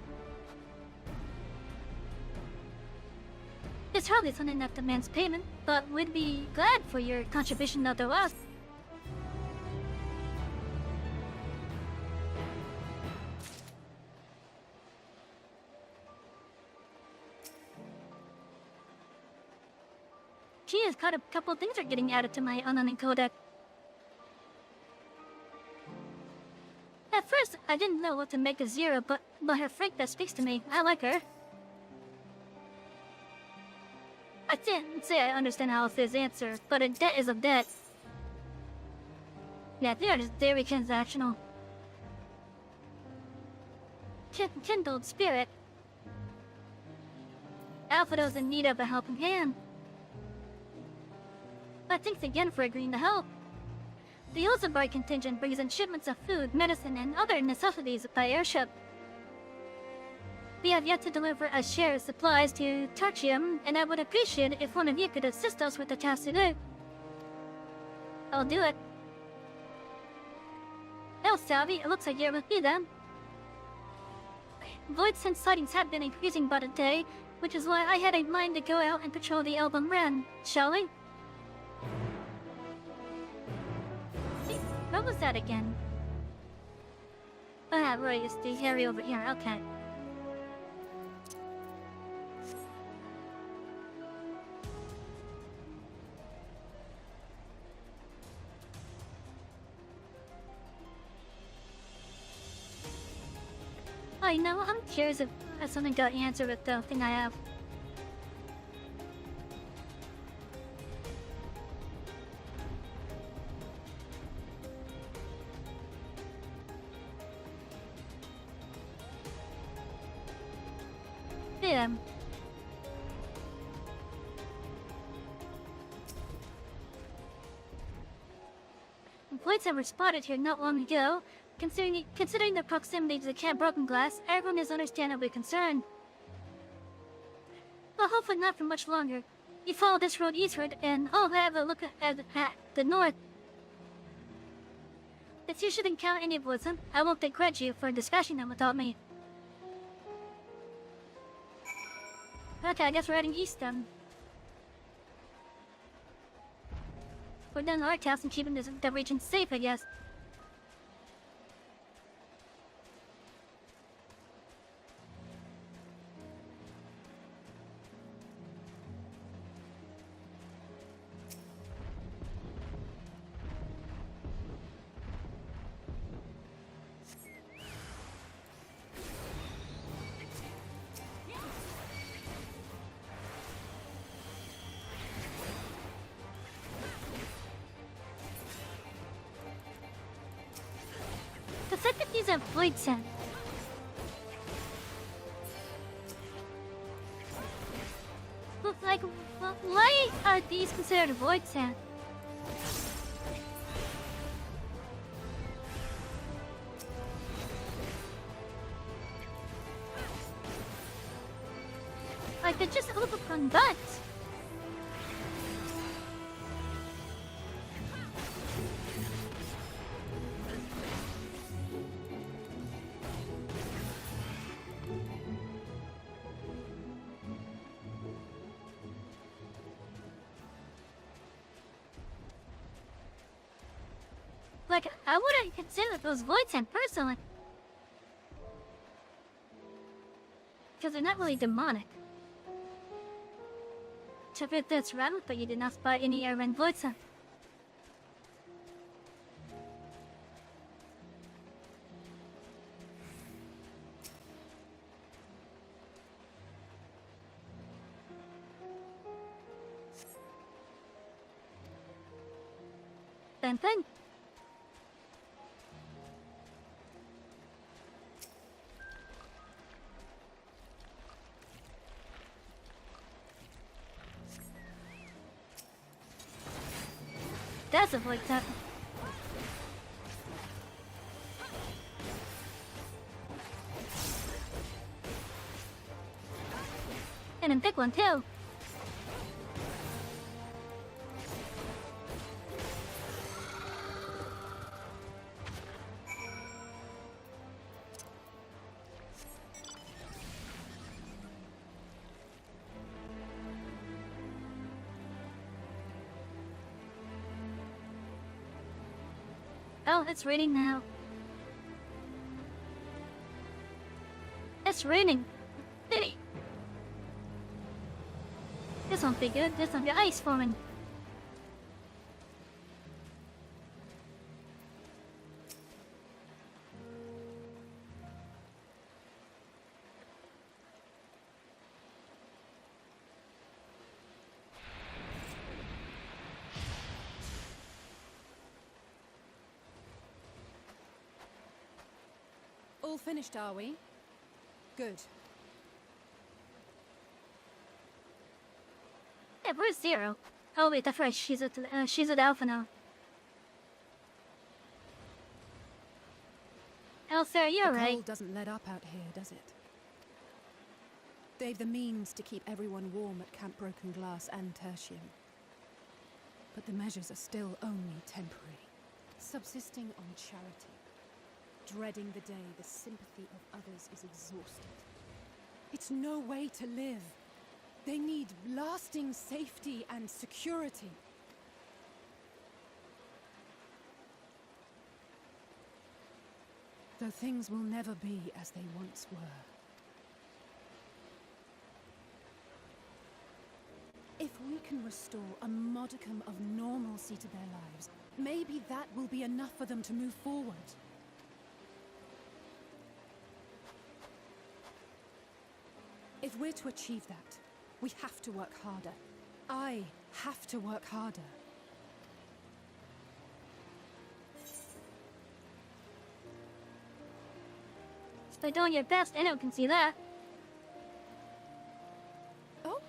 It's hardly something that demands payment, but we'd be glad for your contribution nonetheless. Geez, quite a couple things are getting added to my unlearning codec. At first, I didn't know what to make of Zero, but her freak that speaks to me, I like her. I didn't say I understand Alice's answer, but a debt is a debt. Yeah, they are just very transactional. Kindled spirit. Alphado's in need of a helping hand. But thanks again for agreeing to help. The Ozenbar contingent brings in shipments of food, medicine, and other necessities by airship. We have yet to deliver a share of supplies to Tarchium, and I would appreciate it if one of you could assist us with the task to do. I'll do it. Well, Savy, it looks like you're with me then. Void sense sightings have been increasing by the day, which is why I had in mind to go out and patrol the Elbum Ren, shall we? What was that again? Ah, right, it's the area over here, okay. I know, I'm curious if something got answered with the thing I have. Yeah. Voids that were spotted here not long ago. Considering the proximity to the Camp Broken Glass, everyone is understandably concerned. But hopefully not for much longer. You follow this road eastward, and I'll have a look at the north. If you should encounter any of them, I won't begrudge you for discussing them without me. Okay, I guess we're heading east then. We're done our task in keeping the region safe, I guess. These are void sand. But like, why are these considered void sand? Like, they're just overgrown buds. Like, I wouldn't consider those void sand personally. Because they're not really demonic. To fit this Revel, but you did not spot any airborne void sand. Then. That's a void sand. And a big one too. Oh, it's raining now. It's raining. Pity. This won't be good. This won't be ice forming.
All finished, are we? Good.
Yeah, where's Zero? Oh wait, that's right. She's at Alpha now. Elsa, you're
The
right.
cold doesn't let up out here, does it? They've the means to keep everyone warm at Camp Broken Glass and Tertium. But the measures are still only temporary. Subsisting on charity. Dreading the day the sympathy of others is exhausted. It's no way to live. They need lasting safety and security. Though things will never be as they once were. If we can restore a modicum of normalcy to their lives, maybe that will be enough for them to move forward. If we're to achieve that, we have to work harder. I have to work harder.
By doing your best, anyone can see that.
Oh?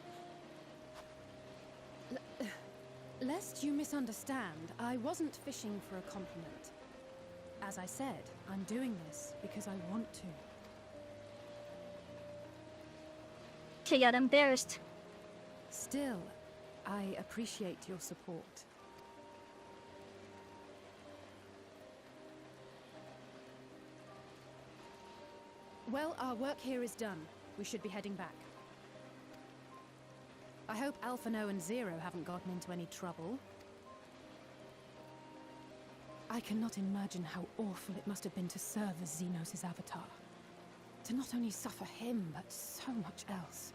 Lest you misunderstand, I wasn't fishing for a compliment. As I said, I'm doing this because I want to.
She got embarrassed.
Still, I appreciate your support. Well, our work here is done. We should be heading back. I hope Alphano and Zero haven't gotten into any trouble. I cannot imagine how awful it must have been to serve as Xenos' avatar. To not only suffer him, but so much else.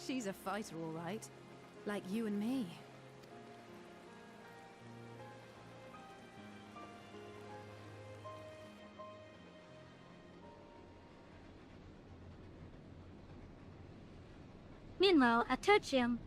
She's a fighter, all right. Like you and me.
Meanwhile, at Tertium,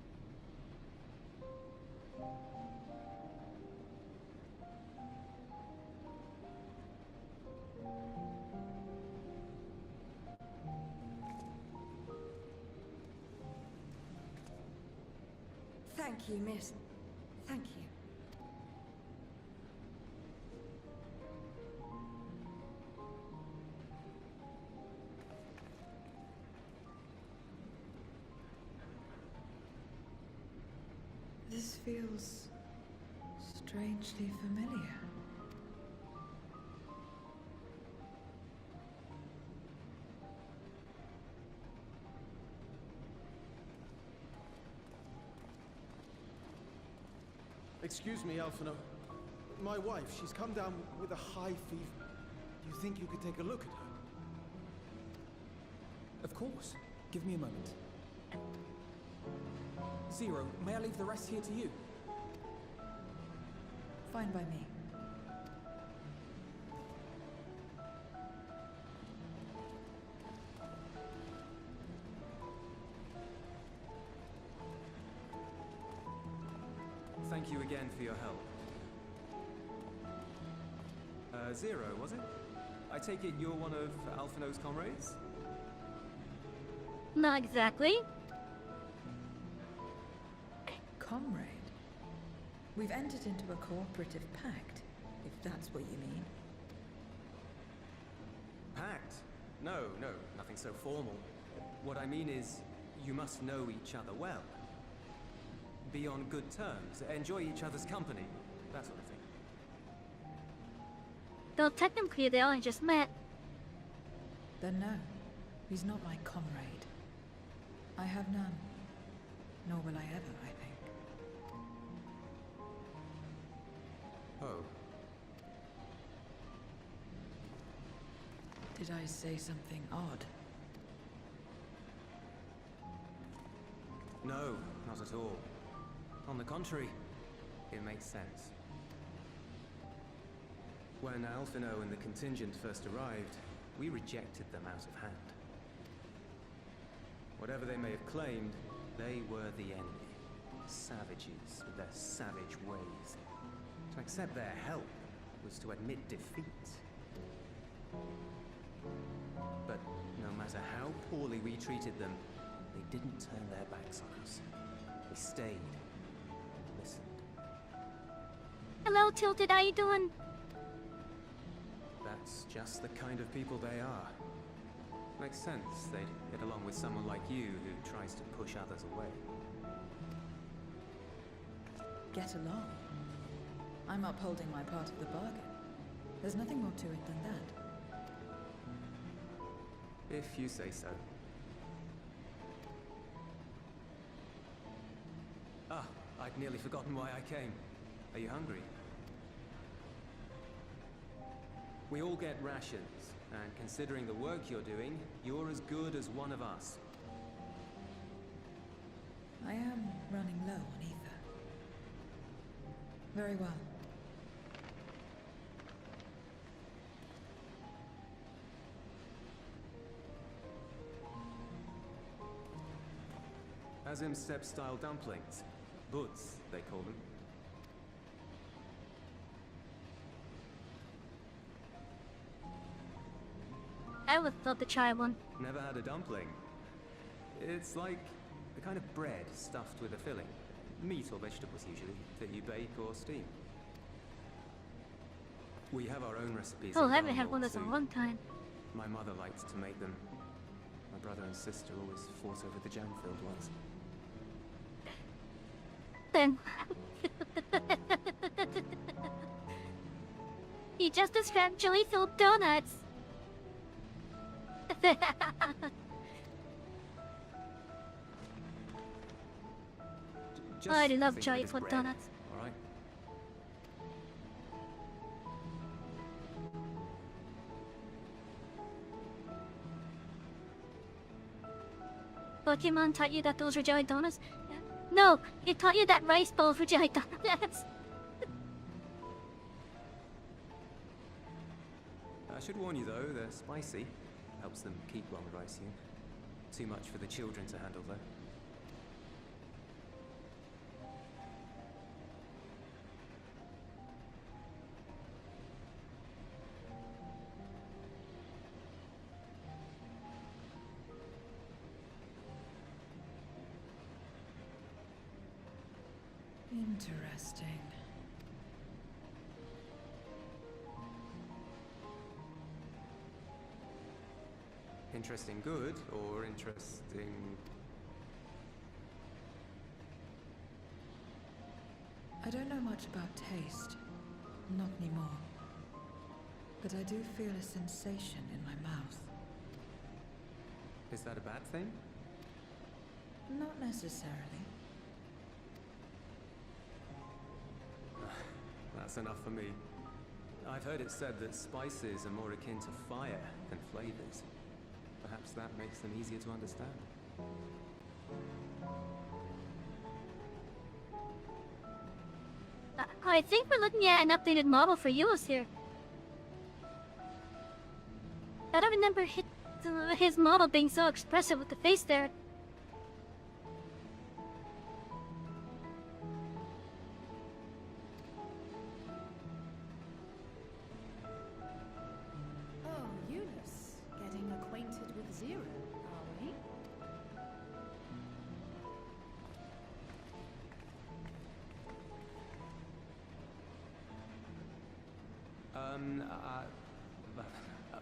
Thank you, miss. Thank you. This feels strangely familiar.
Excuse me, Alphino. My wife, she's come down with a high fever. Do you think you could take a look at her?
Of course. Give me a moment. Zero, may I leave the rest here to you?
Fine by me.
Thank you again for your help. Zero, was it? I take it you're one of Alphino's comrades?
Not exactly.
Comrade? We've entered into a cooperative pact, if that's what you mean.
Pact? No, nothing so formal. What I mean is, you must know each other well. Be on good terms, enjoy each other's company, that sort of thing.
Though technically they only just met.
Then no, he's not my comrade. I have none. Nor will I ever, I think.
Oh.
Did I say something odd?
No, not at all. On the contrary, it makes sense. When Alphino and the contingent first arrived, we rejected them out of hand. Whatever they may have claimed, they were the enemy. Savages with their savage ways. To accept their help was to admit defeat. But no matter how poorly we treated them, they didn't turn their backs on us. They stayed and listened.
Hello, Tilted, how you doing?
That's just the kind of people they are. Makes sense they'd get along with someone like you who tries to push others away.
Get along. I'm upholding my part of the bargain. There's nothing more to it than that.
If you say so. Ah, I'd nearly forgotten why I came. Are you hungry? We all get rations, and considering the work you're doing, you're as good as one of us.
I am running low on ether. Very well.
Azim step-style dumplings. Buds, they call them.
I would love to try one.
Never had a dumpling. It's like a kind of bread stuffed with a filling. Meat or vegetables usually, that you bake or steam. We have our own recipes.
Oh,
in
I haven't had
Garnwall,
one of those in a
too.
long time.
My mother liked to make them. My brother and sister always fought over the jam-filled ones.
Then. He just described jelly-filled donuts.
Just
I love
think of it as
jelly-filled
bread,
donuts.
all right?
Pokemon taught you that those were jelly donuts? No, it taught you that rice balls were jelly donuts.
I should warn you though, they're spicy. Helps them keep longer, I assume. Too much for the children to handle though.
Interesting.
Interesting good, or interesting...
I don't know much about taste. Not anymore. But I do feel a sensation in my mouth.
Is that a bad thing?
Not necessarily.
That's enough for me. I've heard it said that spices are more akin to fire than flavors. Perhaps that makes them easier to understand.
I think we're looking at an updated model for Euless here. I don't remember his model being so expressive with the face there.
Oh, Euless. Getting acquainted with Zero, are we?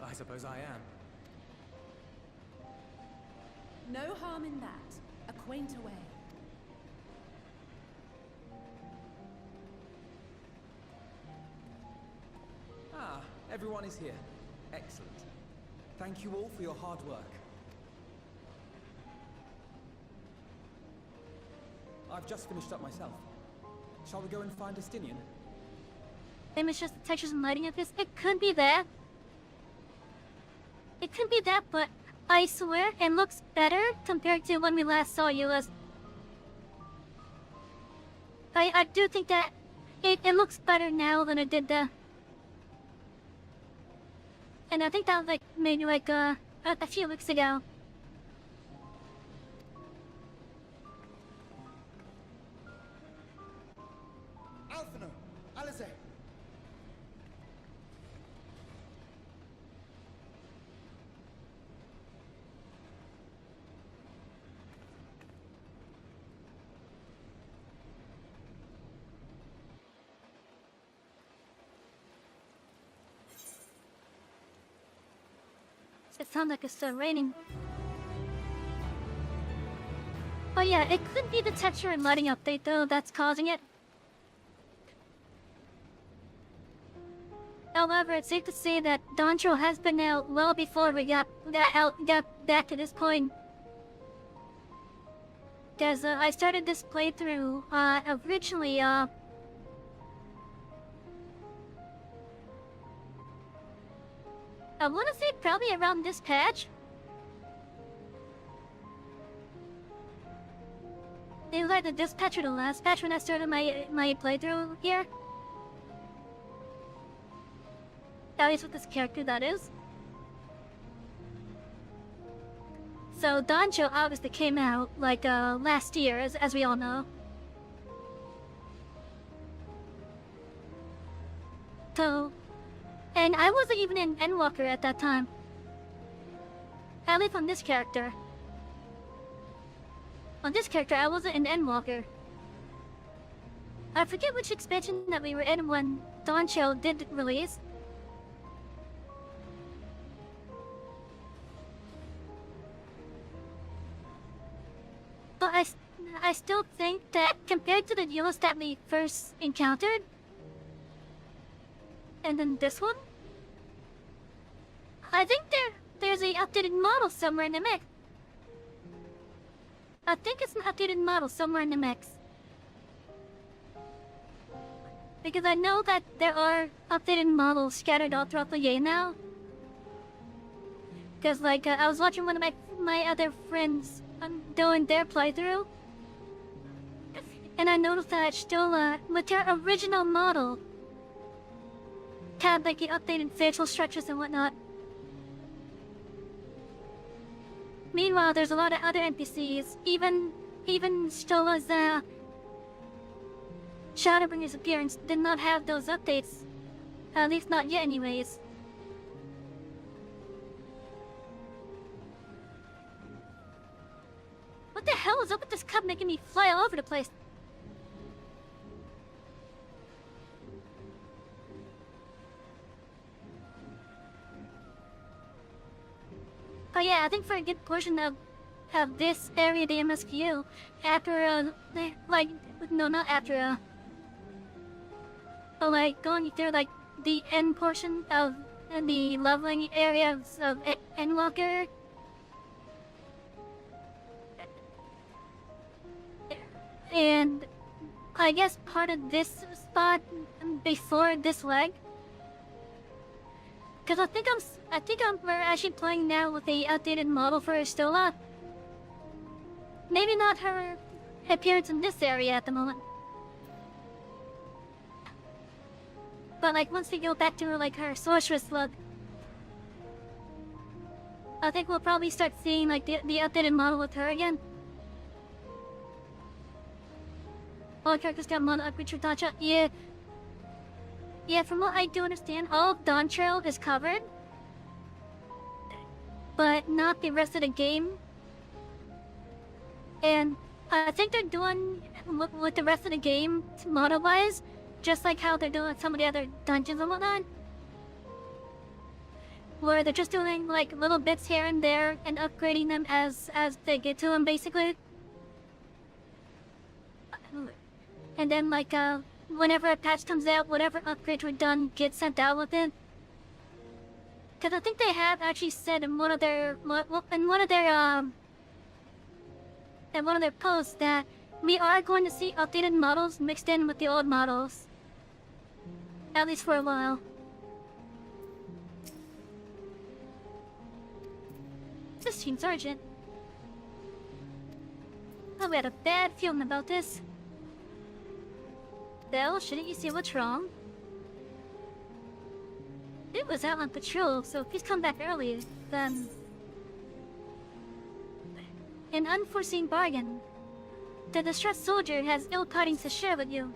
I suppose I am.
No harm in that. Acquaint away.
Ah, everyone is here. Excellent. Thank you all for your hard work. I've just finished up myself. Shall we go and find Estinian?
Maybe it's just the textures and lighting of this. It could be that. It could be that, but I swear it looks better compared to when we last saw you as... I do think that it looks better now than it did then. And I think that was like maybe like a few weeks ago.
Alphino! Alice!
It sounds like it's still raining. Oh yeah, it could be the texture and lighting update though that's causing it. However, it's safe to say that Doncho has been out well before we got back to this point. Because I started this playthrough originally I want to say probably around this patch. It was either this patch or the last patch when I started my playthrough here. At least with this character, that is. So Doncho obviously came out like last year, as we all know. So, and I wasn't even in Endwalker at that time. At least on this character. On this character, I wasn't in Endwalker. I forget which expansion that we were in when Doncho did release. But I still think that compared to the Euless that we first encountered, and then this one, I think there's a updated model somewhere in the mix. I think it's an updated model somewhere in the mix. Because I know that there are updated models scattered all throughout the game now. Because like I was watching one of my other friends doing their playthrough, and I noticed that still with their original model had like the updated facial structures and whatnot. Meanwhile, there's a lot of other NPCs, even Stola's Shadowbringer's appearance did not have those updates. At least not yet anyways. What the hell is up with this cup making me fly all over the place? Oh yeah, I think for a good portion of this area, the MSQ, after like no, not after but like going through like the end portion of the leveling areas of Endwalker. And I guess part of this spot before this leg, because I think we're actually playing now with the outdated model for Estola. Maybe not her appearance in this area at the moment, but like once we go back to like her sorceress look, I think we'll probably start seeing like the updated model with her again. All characters got model upgrade for Dacha. Yeah. Yeah, from what I do understand, all of Dawn Trail is covered, but not the rest of the game. And I think they're doing with the rest of the game model-wise, just like how they're doing with some of the other dungeons and whatnot, where they're just doing like little bits here and there and upgrading them as they get to them, basically. And then like whenever a patch comes out, whatever upgrades were done get sent out with it. Cause I think they have actually said in one of their posts that we are going to see updated models mixed in with the old models, at least for a while. This seems urgent. Oh, we had a bad feeling about this. Belle, shouldn't you see what's wrong? It was out on patrol, so if he's come back early, then... An unforeseen bargain. The distressed soldier has ill tidings to share with you.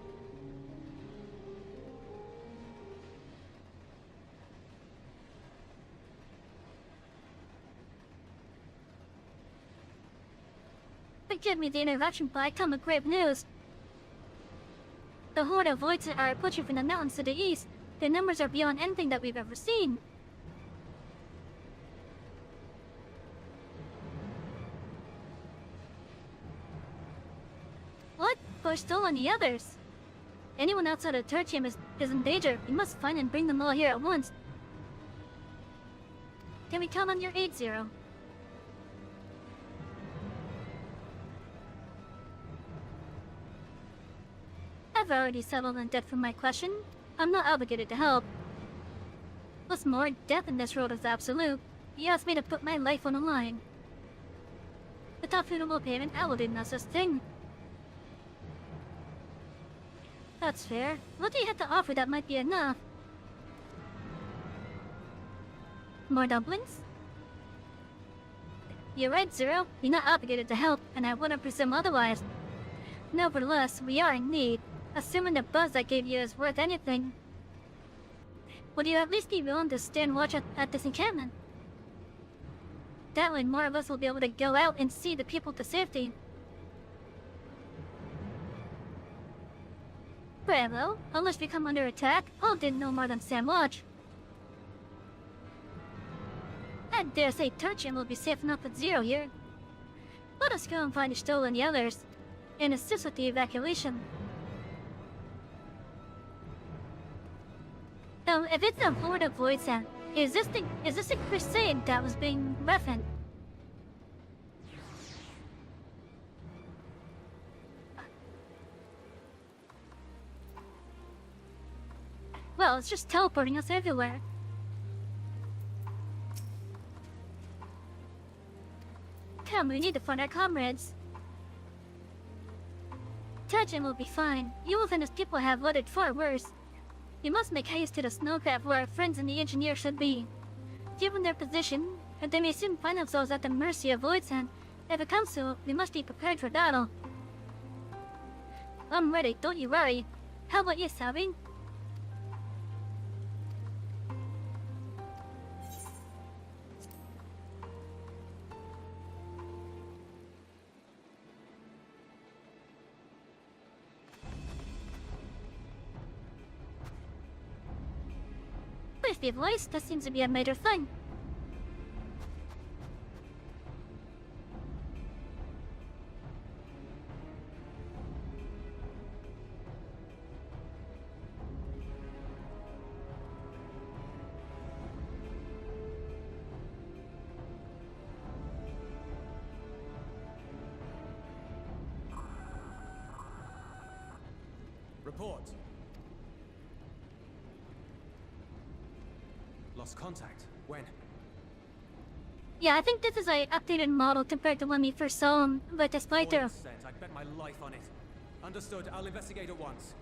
Forgive me the interruption, but I come with grave news. The horde of voids are approaching from the mountains to the east. Their numbers are beyond anything that we've ever seen. What? But still on the others. Anyone outside of Tertium is in danger. We must find and bring them all here at once. Can we count on your aid, Zero? I've already settled on death for my question. I'm not obligated to help. What's more, death in this world is absolute. You asked me to put my life on the line. Without suitable payment, I will do no such thing. That's fair. What do you have to offer that might be enough? More dumplings? You're right, Zero. You're not obligated to help, and I wouldn't presume otherwise. Nevertheless, we are in need. Assuming the buzz I gave you is worth anything, would you at least be willing to stand watch at this encampment? That way more of us will be able to go out and see the people to safety. Bravo, unless we come under attack, all did no more than stand watch. I dare say Tertium will be safe enough with Zero here. Let us go and find Estola and the others, and assist with the evacuation. So, if it's a horde of voids, is this a crusade that was being referenced? Well, it's just teleporting us everywhere. Come, we need to find our comrades. Tajin will be fine. Yules and his people have voted far worse. We must make haste to the snowcraft where our friends and the engineer should be. Given their position, they may soon find themselves at the mercy of Voidsand. If it comes to it, we must be prepared for battle. I'm ready, don't you worry. How about you, Savy? With the voice, that seems to be a major thing.
Report. Lost contact. When?
Yeah, I think this is an updated model compared to when we first saw him, but despite the...
I'd bet my life on it. Understood. I'll investigate at once.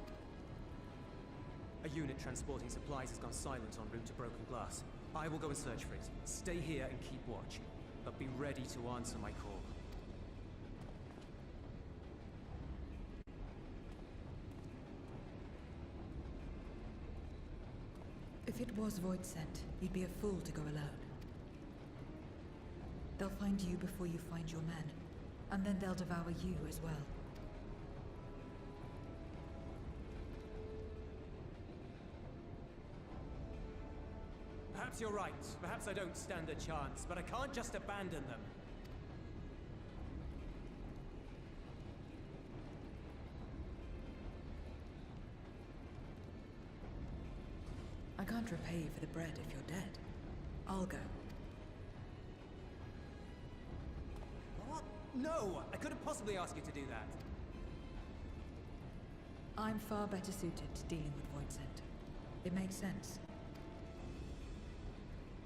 A unit transporting supplies has gone silent en route to Broken Glass. I will go and search for it. Stay here and keep watch, but be ready to answer my call.
If it was Void sent, you'd be a fool to go alone. They'll find you before you find your men, and then they'll devour you as well.
Perhaps you're right. Perhaps I don't stand a chance, but I can't just abandon them.
I can't repay you for the bread if you're dead. I'll go.
What? No! I couldn't possibly ask you to do that.
I'm far better suited to dealing with Void sent. It makes sense.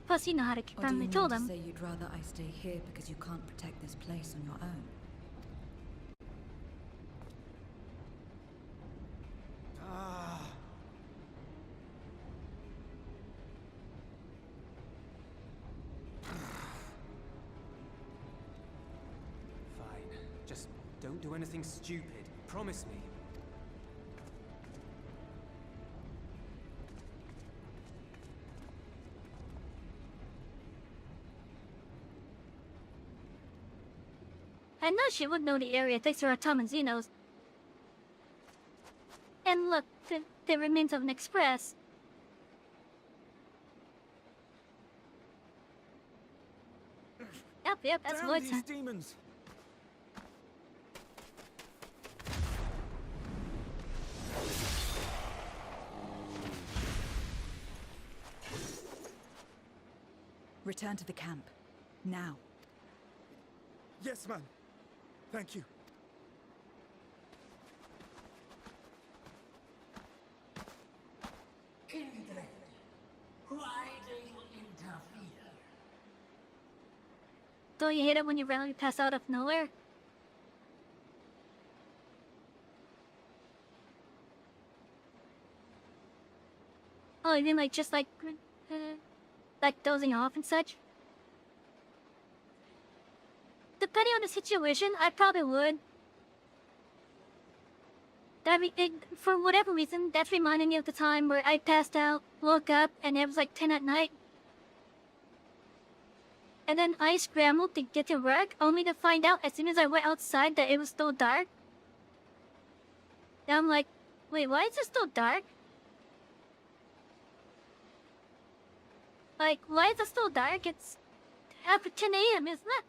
Plus, you know how to
Or do you
confirm. I
mean
told
to
him.
say you'd rather I stay here because you can't protect this place on your own?
Fine. Just don't do anything stupid. Promise me.
I know she would know the area thanks to her Tom and Xenos. And look, the remains of an express. Yep, that's
Damn
Void's.
these demons!
Return to the camp. Now.
Yes, ma'am. Thank you.
Why do you interfere?
Don't you hate it when you randomly pass out of nowhere? Oh, you mean like just like dozing off and such? Depending on the situation, I probably would. For whatever reason, that's reminding me of the time where I passed out, woke up, and it was like 10 at night. And then I scrambled to get to work, only to find out as soon as I went outside that it was still dark. And I'm like, wait, why is it still dark? Like, why is it still dark? It's after 10 a.m., isn't it?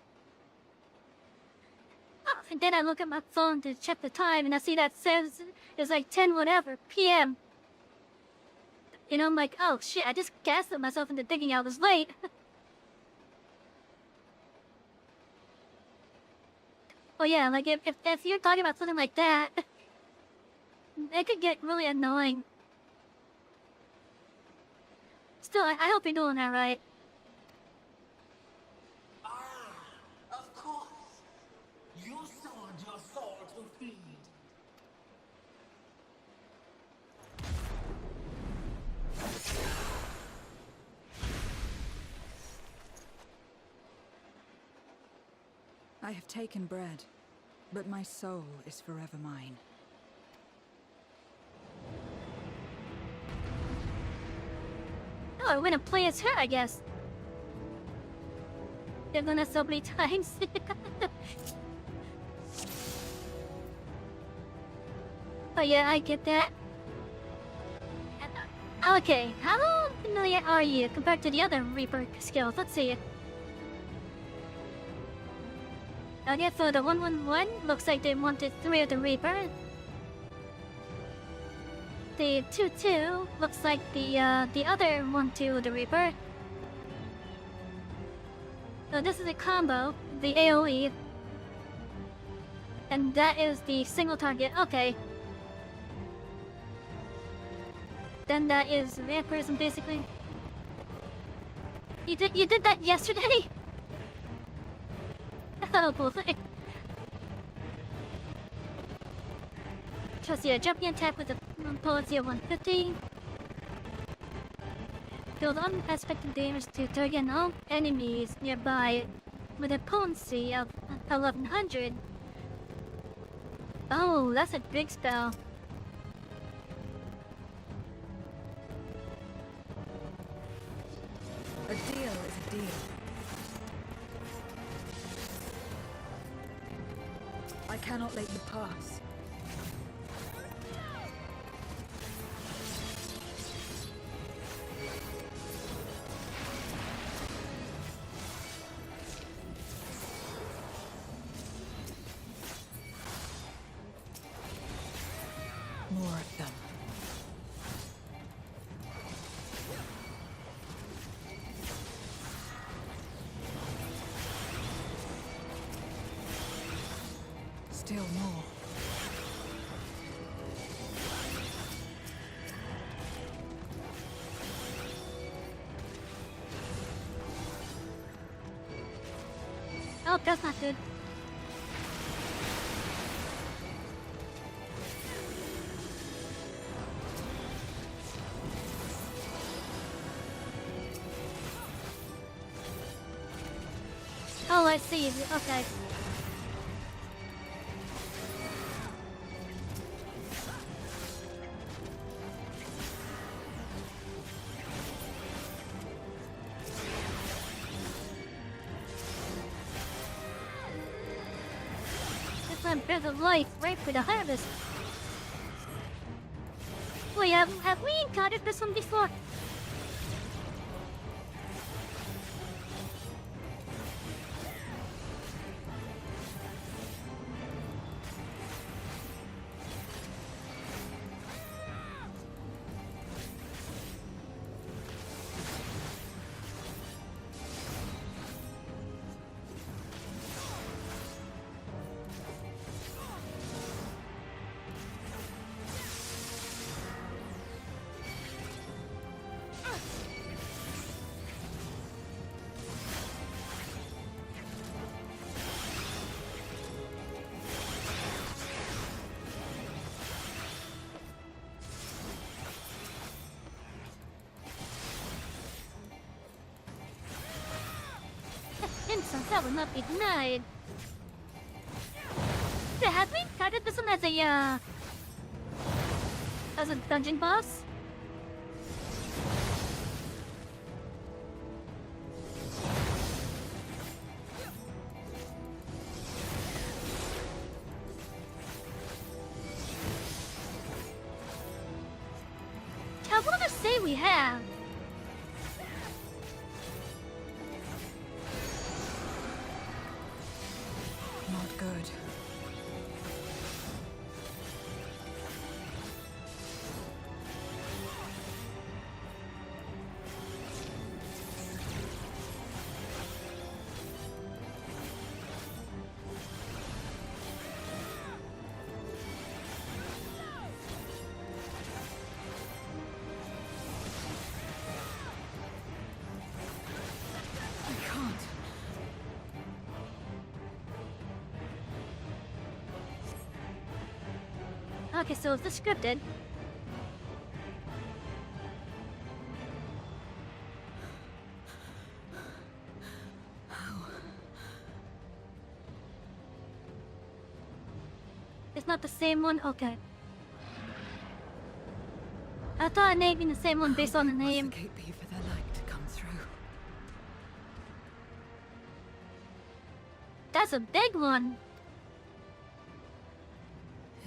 Oh, and then I look at my phone to check the time, and I see that says it's like 10 whatever p.m. You know, I'm like, oh shit, I just gaslit myself into thinking I was late. Oh yeah, like if you're talking about something like that, it could get really annoying. Still, I hope you're doing that right.
Of course. You sold your soul to feed.
I have taken bread, but my soul is forever mine.
Oh, I went and play as her, I guess. They've done that so many times. Oh yeah, I get that. Okay, how familiar are you compared to the other Reaper skills? Let's see. Okay, so the 111 looks like they wanted 3 of the Reaper. The 2-2 looks like the other 1-2 of the Reaper. So this is a combo, the AoE. And that is the single target. Okay. then that is vampirism, basically. You did that yesterday? Oh boy. Trust your jumping attack with a potency of 150. Deal unexpected damage to target and all enemies nearby with a potency of 1100. Oh, that's a big spell.
A deal is a deal. I cannot let you pass. More of them. Still more.
Oh, that's not good. Oh, I see. Okay. This one breath of life right for the harvest. Wait, have we encountered this one before? Instance that will not be denied. Have we encountered this one as a dungeon boss? I want to say we have.
Not good. I can't.
Okay, so it's the scripted. It's not the same one? Okay. I thought it may be the same one based on the name.
What's the gate be for their light to come through?
That's a big one.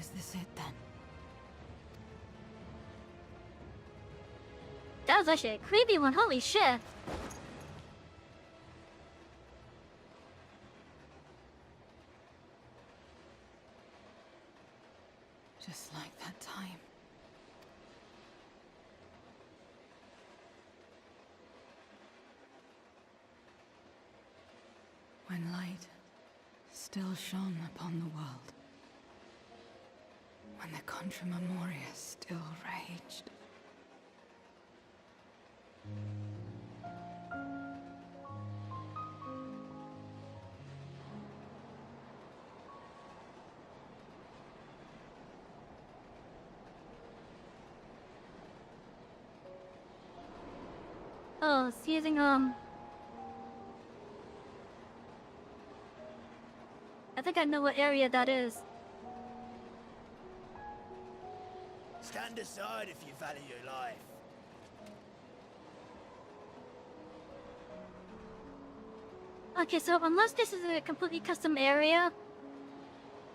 Is this it then?
That was actually a creepy one, holy shit.
Just like that time. When light still shone upon the world. When the Contra Memoria still raged.
Oh, it's using, I think I know what area that is.
Stand aside if you value your life.
Okay, so unless this is a completely custom area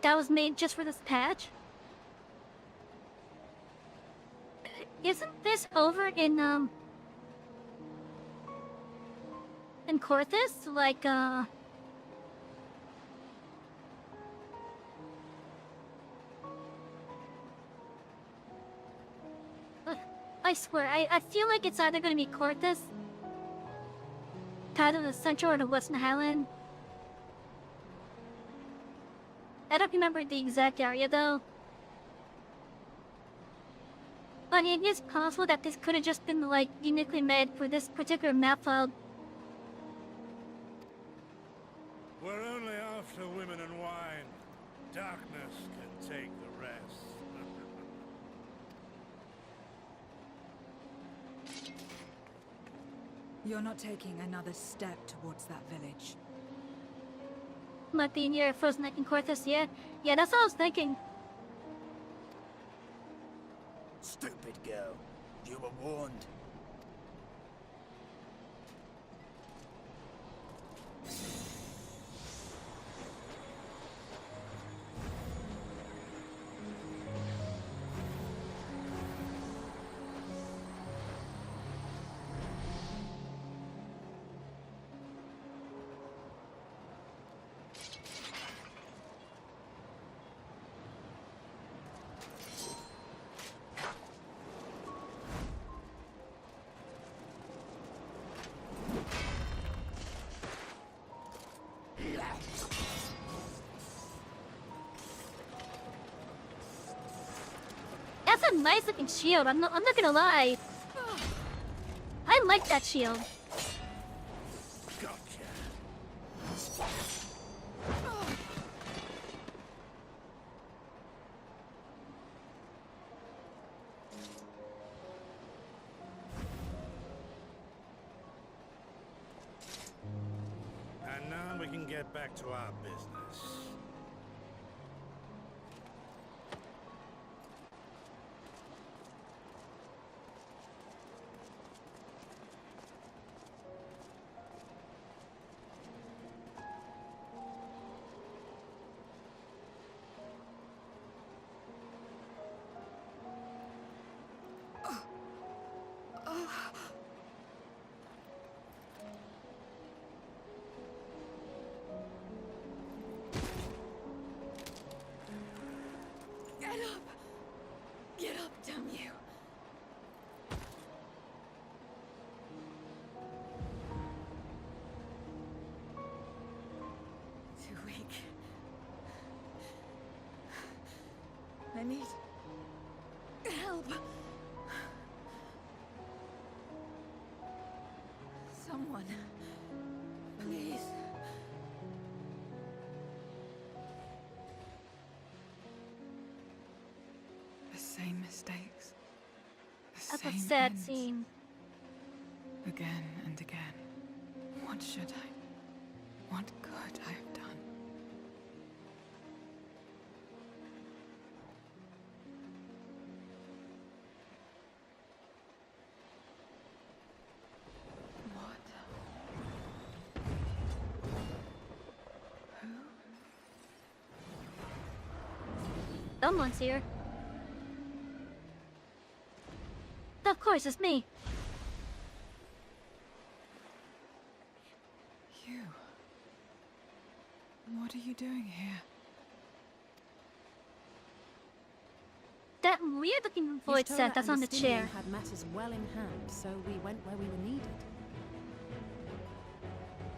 that was made just for this patch, isn't this over in Corthus? Like, I swear, I feel like it's either gonna be Corthus, kind of the central or the western highland. I don't remember the exact area though. But it is possible that this could have just been like uniquely made for this particular map file.
We're only after women and wine. Darkness can take the rest.
You're not taking another step towards that village.
Might be near Frozen Lake in Corthus, yeah? Yeah, that's what I was thinking.
Stupid girl. You were warned.
That's a nice looking shield, I'm not gonna lie. I like that shield.
Gotcha. And now we can get back to our business.
Get up, damn you! Too weak. I need help. Someone, please. The same mistakes. The
That's
same
a sad
ends.
scene.
Again and again. What should I? What could I have done? What? Who?
Someone's here. Of course, it's me.
You. What are you doing here?
That weird looking void set that's on the chair.
Had matters well in hand, so we went where we were needed.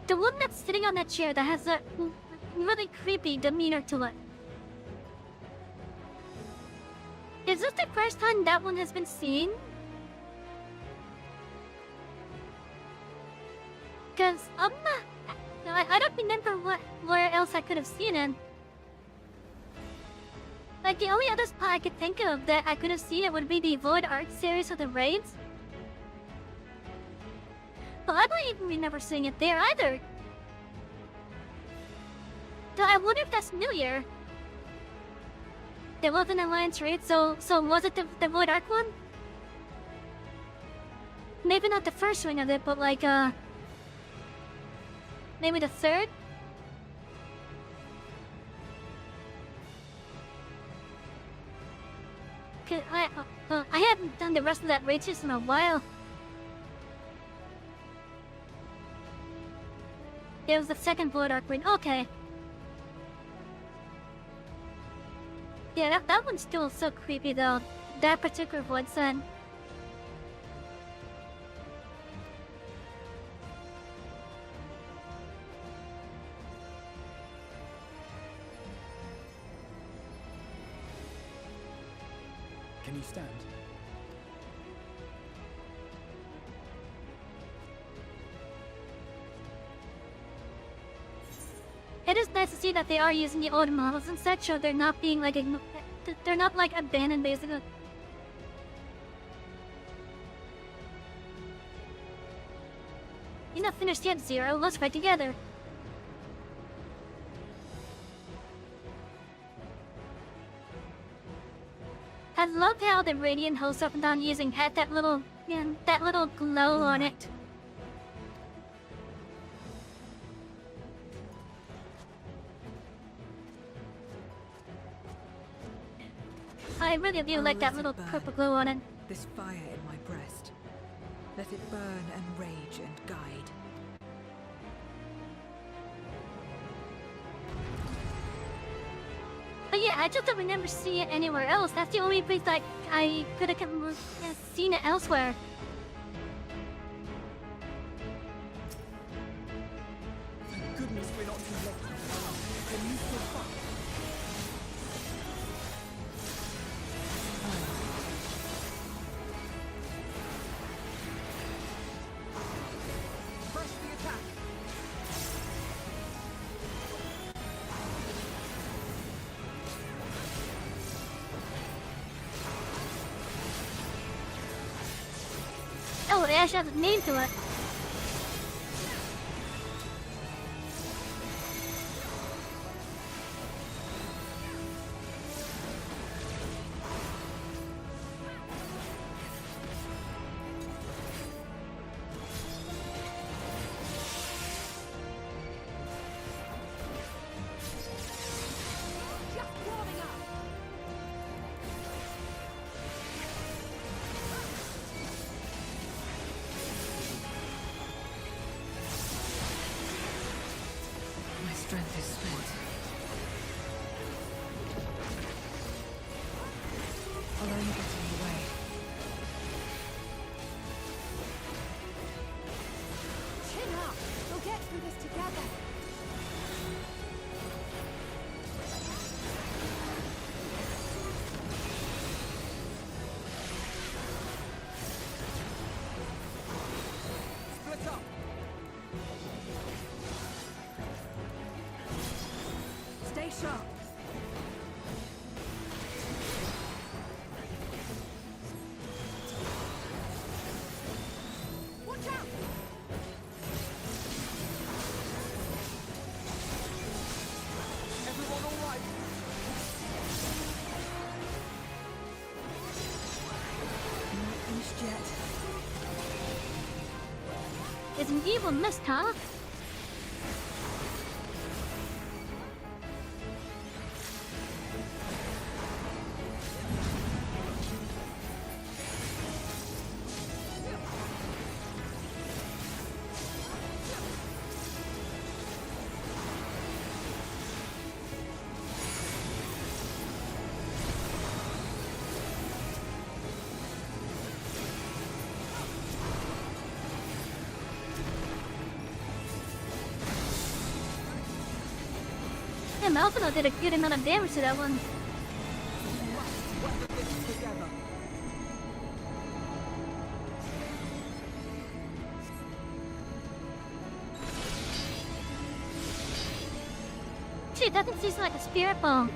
The one that's sitting on that chair that has a really creepy demeanor to it. Is this the first time that one has been seen? Because I don't remember where else I could have seen it. Like, the only other spot I could think of that I could have seen it would be the Void Art series of the raids. But I don't even remember seeing it there either. Though I wonder if that's New Year. There was an alliance raid, so was it the Void Ark one? Maybe not the first ring of it, but like maybe the third? I haven't done the rest of that raid just in a while. It was the second Void Ark raid. Okay. Yeah, that one's still so creepy though. That particular Void Sun.
Can you stand?
It is nice to see that they are using the old models and such, so they're not being like they're not like abandoned basically. You're not finished yet, Zero. Let's fight together. I love how the radiant host up and down using had that little glow on it. I really do like that little purple glow on it.
This fire in my breast. Let it burn and rage and guide.
But yeah, I just don't remember seeing it anywhere else. That's the only place like I could have seen it elsewhere.
Thank goodness we're not too late. Can you still fight? Press the attack.
Oh, it actually has a name to it.
My strength is spent. I'll only get in the way.
Chin up! We'll get through this together!
Split up.
Stay sharp! Watch out!
Everyone all right?
Not finished yet.
It's an evil mist, huh? Yeah, Malphino did a good amount of damage to that one.
Weather this together.
Gee, that thing seems like a spirit bomb.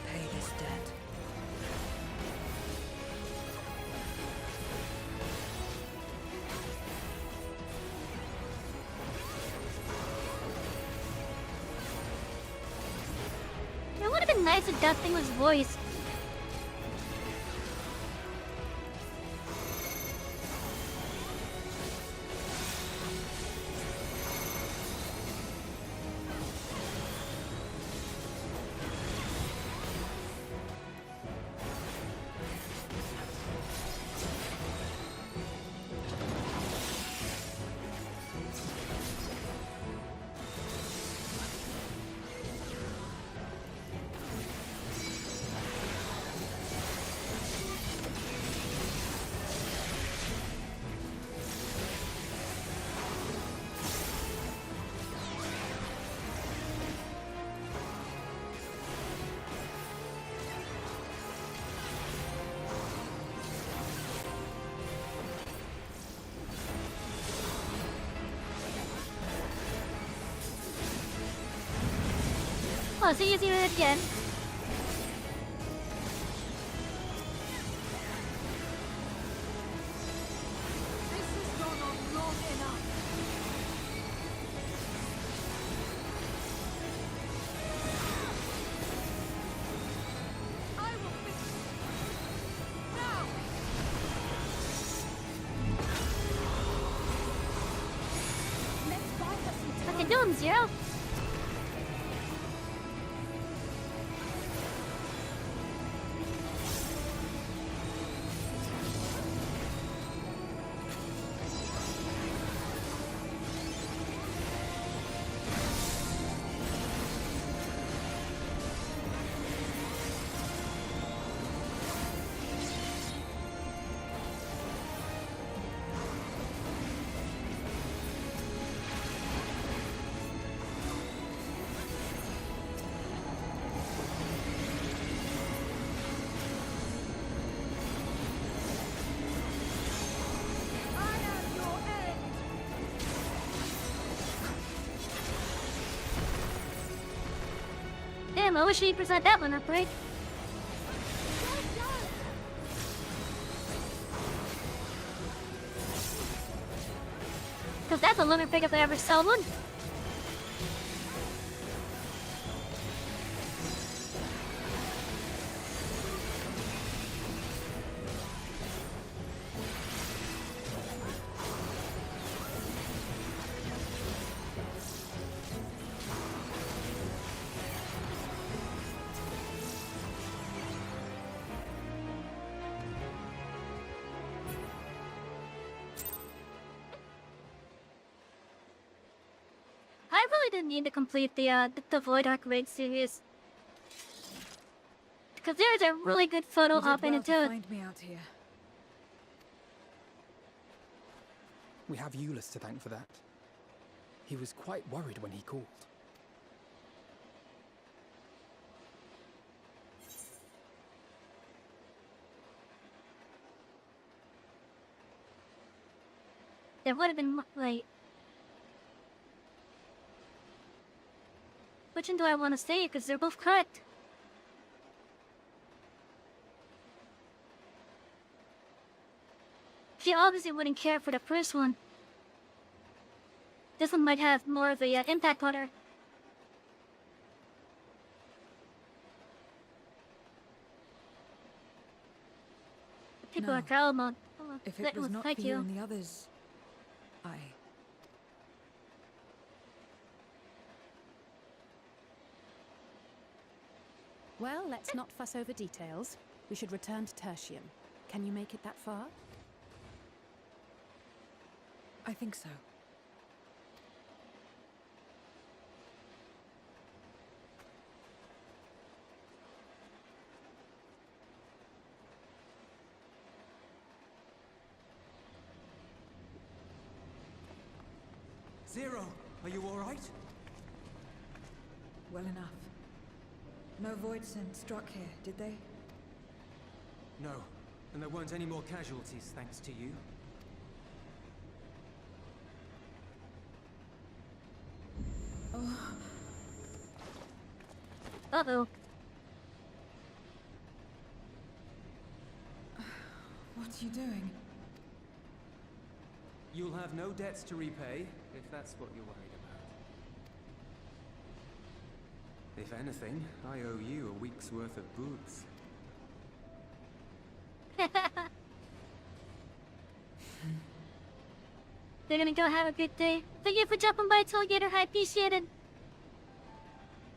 pay this debt.
It would have been nice if that thing was voiced. Oh, so you do it again.
This has gone on long enough. I will fix it. Now! Let's buy her some time.
I can do him, Zero. Damn, I wish he'd present that one up, right? Because that's a lunar pick if I ever saw one. I really didn't need to complete the Void Arc Raid series. Because there's a really good photo
You did
op in
well
it
to
too.
find me out here.
We have Euless to thank for that. He was quite worried when he called.
There would have been like, which one do I want to say? Because they're both correct. She obviously wouldn't care for the first one. This one might have more of a impact on her. People
No.
are proud mode. Oh,
If
that
it was not
fight
for you and the others,
Well, let's not fuss over details. We should return to Tertium. Can you make it that far?
I think so.
Zero, are you all right?
Well enough. No Voidsent struck here, did they?
No, and there weren't any more casualties thanks to you.
Oh,
Uh-oh.
What are you doing?
You'll have no debts to repay, if that's what you're worried about. If anything, I owe you a week's worth of boobs.
They're gonna go have a good day. Thank you for dropping by, Tollgator. I appreciate it.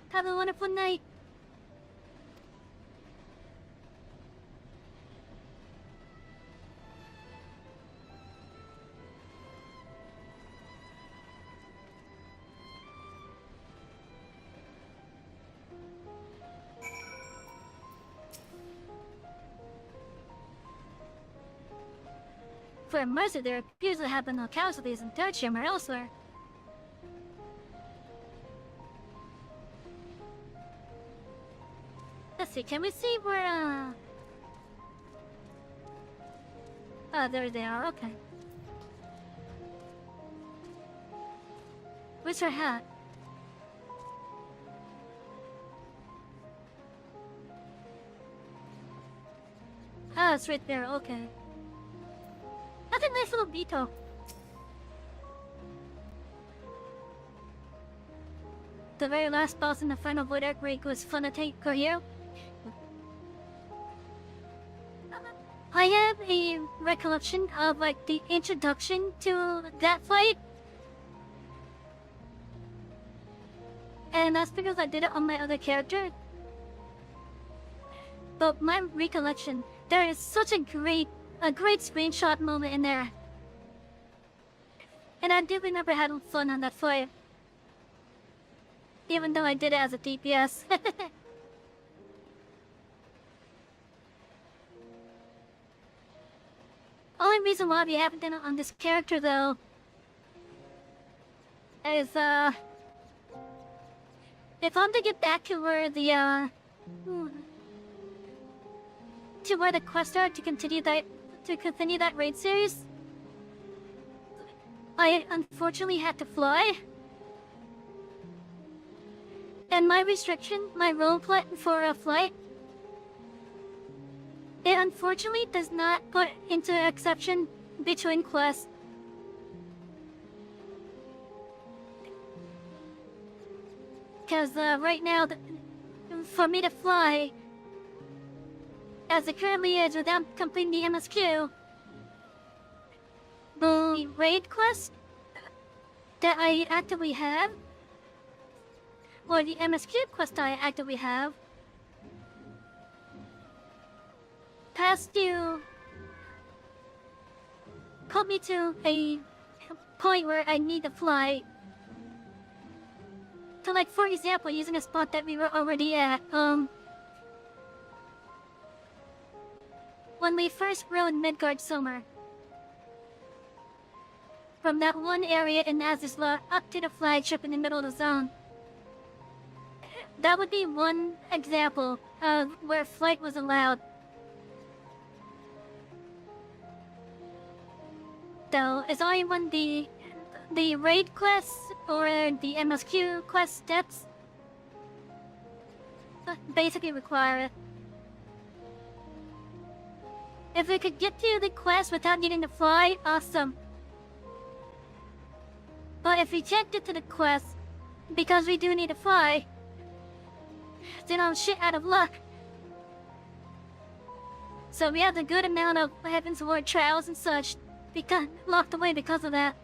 Have a wonderful night. For Mercer, there appears to have been no casualties in Tertium or elsewhere. Let's see, can we see where, Oh, there they are, okay. Where's her hat? Ah, it's right there, okay. That's a nice little detail. The very last boss in the final Void Arc raid was fun to take Corio. I have a recollection of like the introduction to that fight. And that's because I did it on my other character. But my recollection, there is such a great screenshot moment in there. And I do remember having fun on that fight. Even though I did it as a DPS. Only reason why we haven't done it on this character though is if I'm to get back to where the quests are to continue that raid series, I unfortunately had to fly. And my restriction, my roleplay for a flight, it unfortunately does not put into exception between quests. Because right now, for me to fly, as it currently is without completing the MSQ, the raid quest that I actively have, or the MSQ quest I actively have, has to put me to a point where I need to fly. So like, for example, using a spot that we were already at, when we first rode Midgard Summer, from that one area in Azizla up to the flagship in the middle of the zone. That would be one example of where flight was allowed. Though, it's only when the raid quests or the MSQ quest steps basically require it. If we could get to the quest without needing to fly, awesome. But if we can't get to the quest because we do need to fly, then I'm shit out of luck. So we have a good amount of Heaven's Ward trials and such locked away because of that.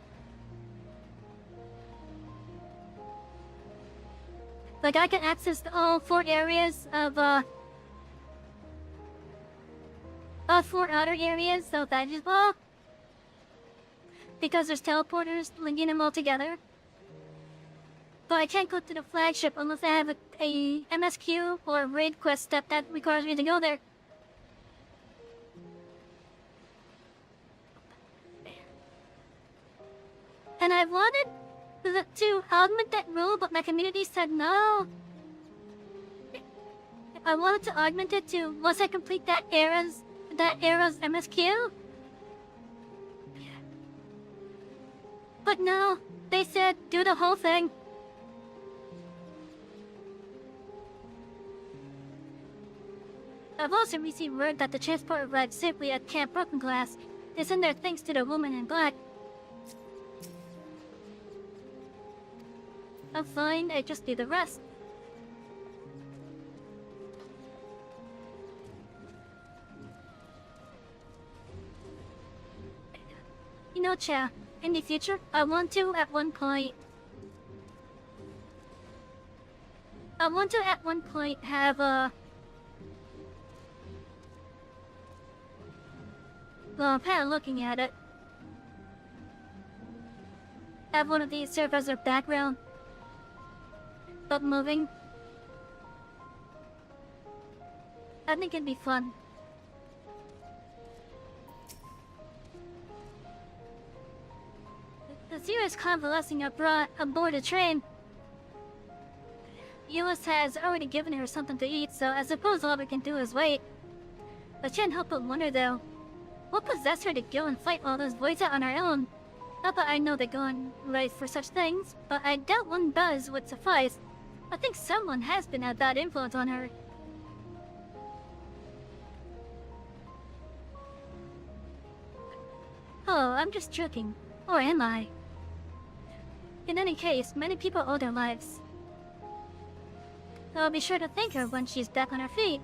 Like, I can access all 4 areas of 4 outer areas of Vagisball, because there's teleporters linking them all together. But I can't go to the flagship unless I have a MSQ or a raid quest step that requires me to go there. And I wanted to augment that rule, but my community said no. I wanted to augment it to once I complete that era's MSQ. But no, they said do the whole thing. I've also received word that the transport arrived safely at Camp Broken Glass. It's in there thanks to the woman in black. I'm fine, I just need the rest. You know, Cha, in the future, I want to at one point have a... Well, I'm kind of looking at it. Have one of these serve as their background. But moving. I think it'd be fun. The serious convalescing are brought aboard a train. US has already given her something to eat, so I suppose all we can do is wait. I can't help but wonder though, what possessed her to go and fight all those voids out on her own? Not that I know they're going right for such things, but I doubt one buzz would suffice. I think someone has been a bad influence on her. Oh, I'm just joking. Or am I? In any case, many people owe their lives. I'll be sure to thank her when she's back on her feet.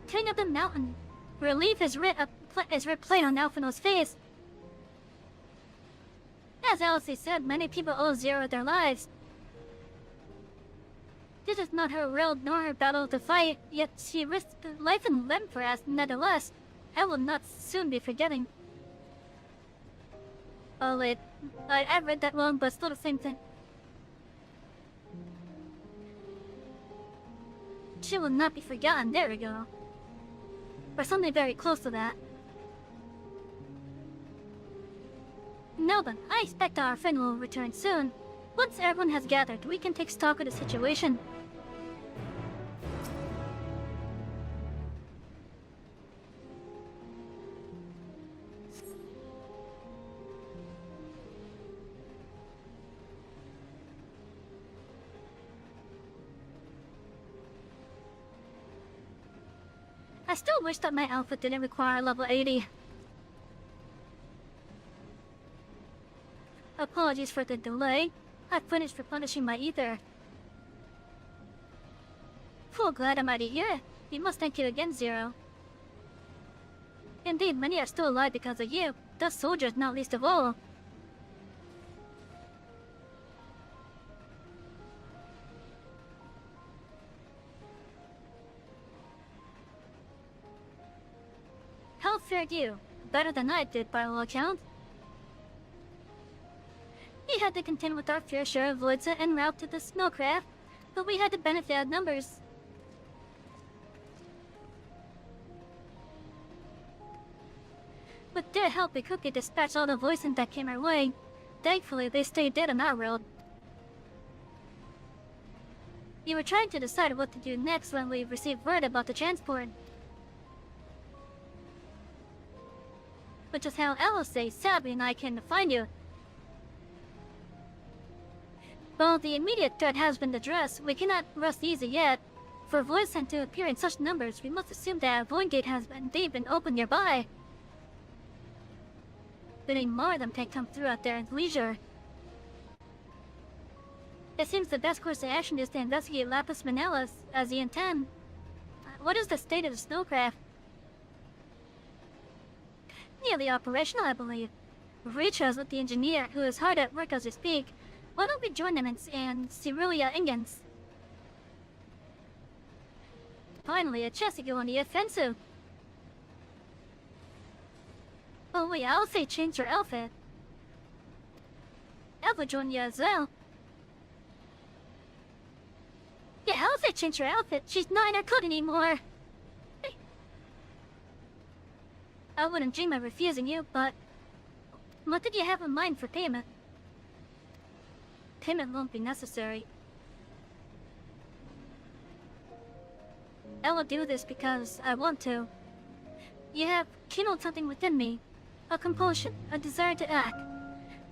King of the mountain. Relief is writ played on Alphino's face. As Alice said, many people owe Zero their lives. This is not her world nor her battle to fight, yet she risked life and limb for us nevertheless. I will not soon be forgetting. Oh wait, I read that wrong, but still the same thing. She will not be forgotten, there we go. Or something very close to that. Now then, I expect our friend will return soon. Once everyone has gathered, we can take stock of the situation. I still wish that my outfit didn't require level 80. Apologies for the delay. I finished replenishing my ether. Full glad I'm already here. We must thank you again, Zero. Indeed, many are still alive because of you. The soldiers not least of all. How fared you? Better than I did by all accounts. We had to contend with our fair share of voids en route to the snowcraft, but we had to benefit of numbers. With their help, we quickly dispatched all the voices that came our way. Thankfully, they stayed dead on our world. We were trying to decide what to do next when we received word about the transport. Which is how Alice says Savy and I came to find you. While the immediate threat has been addressed, we cannot rest easy yet. For voids sent to appear in such numbers, we must assume that a void gate has indeed been opened nearby. Many more of them can come through at their leisure. It seems the best course of action is to investigate Lapis Manilis, as you intend. What is the state of the snowcraft? Nearly operational, I believe. Reach us with the engineer, who is hard at work as we speak. Why don't we join them in Cerulean Ingens? Finally, a chance to go on the offensive. Oh wait, I'll say change her outfit. Elle will join you as well. Yeah, I'll say change her outfit. She's not in her coat anymore. I wouldn't dream of refusing you, but... what did you have in mind for payment? Payment won't be necessary. I will do this because I want to. You have kindled something within me. A compulsion, a desire to act.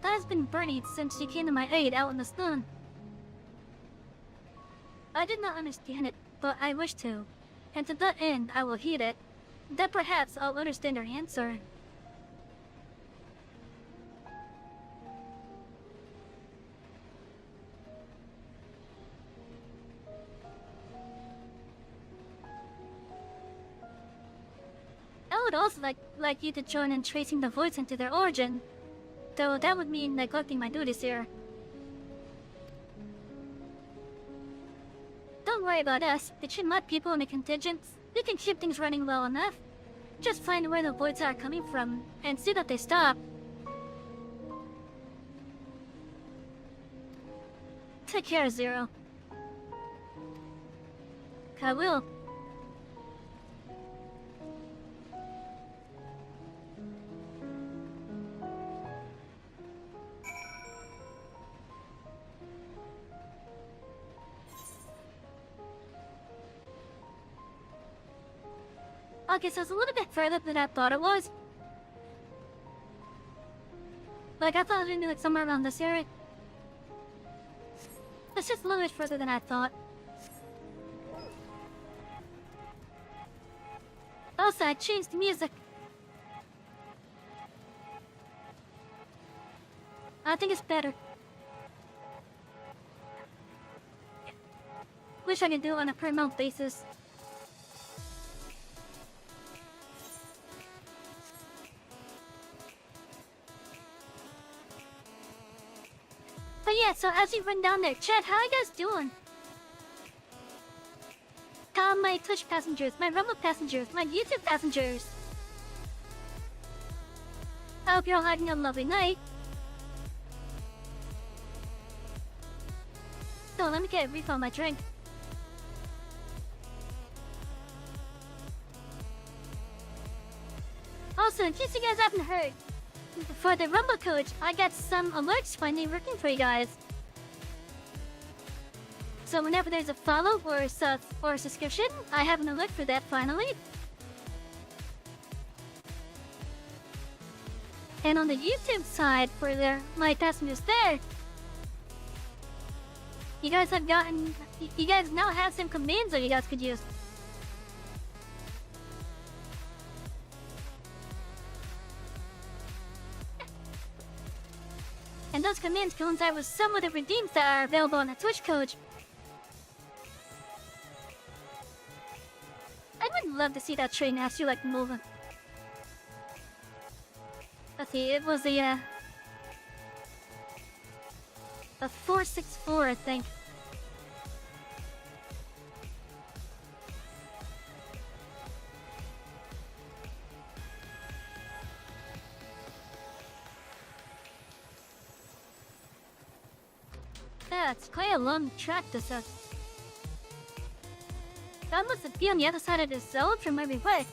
That has been burning since you came to my aid out in the sun. I did not understand it, but I wish to. And to that end, I will heed it. Then perhaps I'll understand your answer. I would also like you to join in tracing the voids into their origin. Though that would mean neglecting my duties here. Don't worry about us. They should let people in the contingents. We can keep things running well enough. Just find where the voids are coming from, and see that they stop. Take care, Zero. I will. Okay, so it's a little bit further than I thought it was. Like, I thought it would be like somewhere around this area. It's just a little bit further than I thought. Also, I changed the music. I think it's better. Wish I could do it on a per month basis. But yeah, so as you run down there, chat, how you guys doing? My Twitch passengers, my Revel passengers, my YouTube passengers. I hope you're all having a lovely night. So let me get a refill on my drink. Also, in case you guys haven't heard, for the Rumble Coach, I got some alerts finally working for you guys. So whenever there's a follow or a sub or a subscription, I have an alert for that finally. And on the YouTube side, for my passengers there, you guys now have some commands that you guys could use. And those commands coincide with some of the redeems that are available on the Twitch coach. I would love to see that train actually like moving. Let's see, it was a 464, I think. That's quite a long track to set. That must be on the other side of this zone from where we were.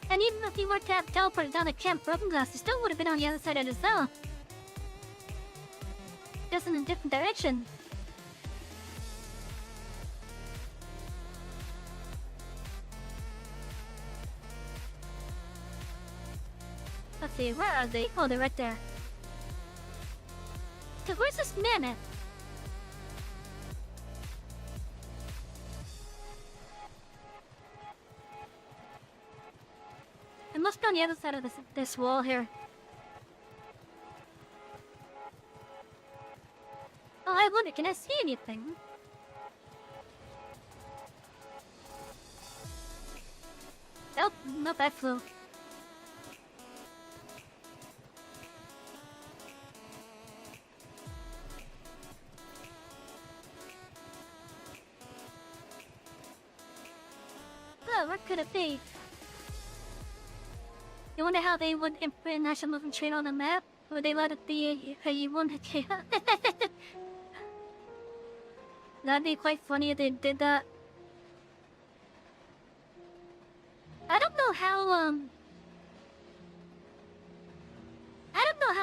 And even if you were to have teleported down to Camp Broken Glass, you still would have been on the other side of the zone. Just in a different direction. Let's see, where are they? Oh, they're right there. So where's this man at? It must be on the other side of this wall here. Oh, I wonder, can I see anything? Nope, nope, I flew. Oh, where could it be? You wonder how they would imprint National Moving Train on the map? Would they let it be a wanted to? That'd be quite funny if they did that. I don't know how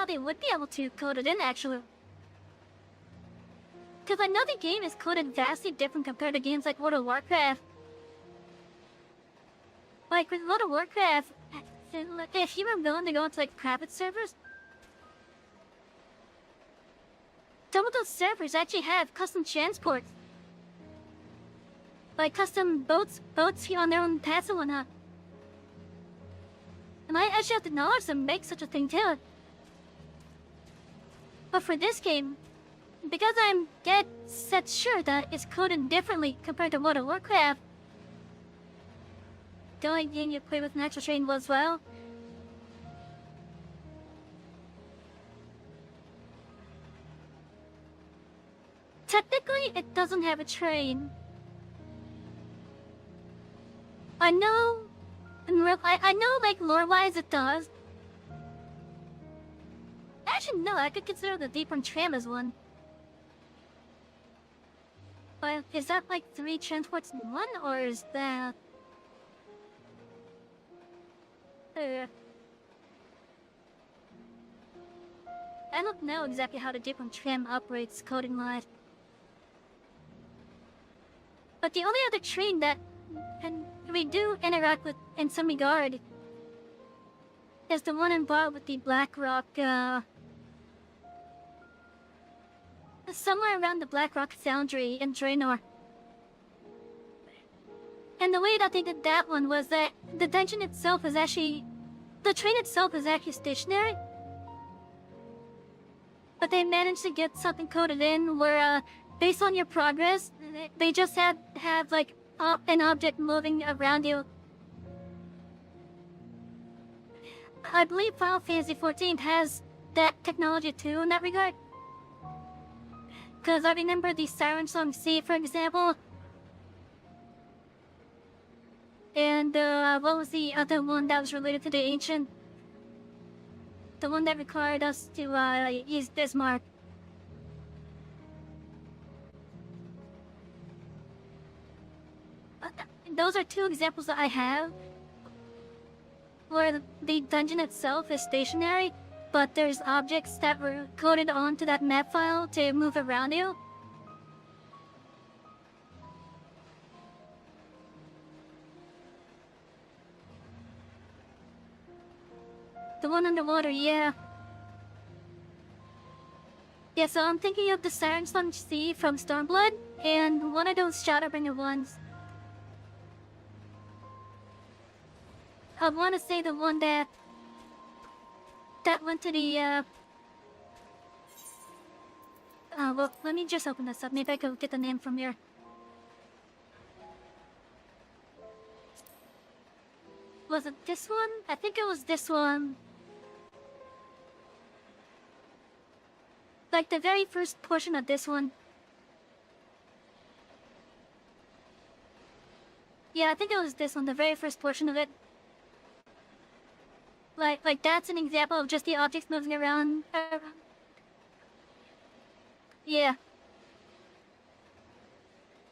they would be able to code it in actually. Because I know the game is coded vastly different compared to games like World of Warcraft. Like with World of Warcraft, if you were willing to go into like private servers, some of those servers actually have custom transports. Like custom boats on their own paths and whatnot. And I actually have the knowledge to make such a thing too. But for this game, because I'm dead set sure that it's coded differently compared to World of Warcraft, the only game you play with an actual train was well. Technically, it doesn't have a train. I know, I know, like lore-wise, it does. Actually, no, I could consider the Deep Run Tram as one. But is that like 3 transports in one, or is that? I don't know exactly how the Deep Run Tram operates coding-wise. But the only other train that we do interact with in some regard is the one involved with the Blackrock, somewhere around the Blackrock Foundry in Draenor. And the way that they did that one was that the dungeon itself is actually... the train itself is actually stationary. But they managed to get something coded in where, based on your progress, they just have like, an object moving around you. I believe Final Fantasy XIV has that technology too in that regard. Because I remember the Siren Song C, for example. And what was the other one that was related to the Ancient? The one that required us to use Bismarck. Those are 2 examples that I have where the dungeon itself is stationary, but there's objects that were coded onto that map file to move around you. The one underwater, yeah. Yeah, so I'm thinking of the Siren Song C from Stormblood, and one of those Shadowbringer ones. I want to say the one that went to the, well, let me just open this up. Maybe I could get the name from here. Was it this one? I think it was this one. Like the very first portion of this one. Yeah, I think it was this one, the very first portion of it. Like that's an example of just the objects moving around. Yeah.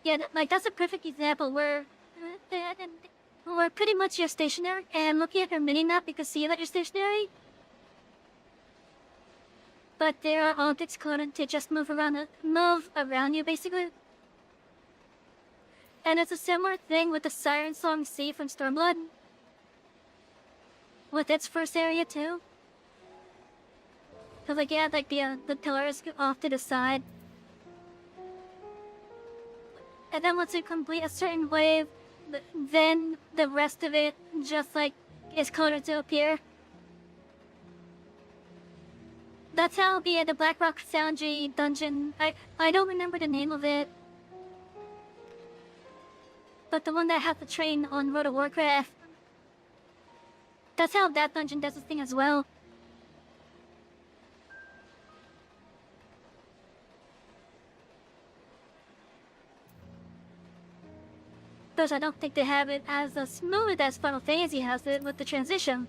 Yeah, like that's a perfect example where pretty much you're stationary, and looking at your mini-map you can see that you're stationary. But there are objects coded to just move around you, basically. And it's a similar thing with the Siren Song C from Stormblood. With its first area too. Cause like yeah, like the pillars go off to the side. And then once you complete a certain wave, then the rest of it just like is coded to appear. That's how the Blackrock Foundry dungeon, I don't remember the name of it. But the one that had the train on World of Warcraft. That's how that dungeon does the thing as well. Because I don't think they have it as smooth as Final Fantasy has it with the transition.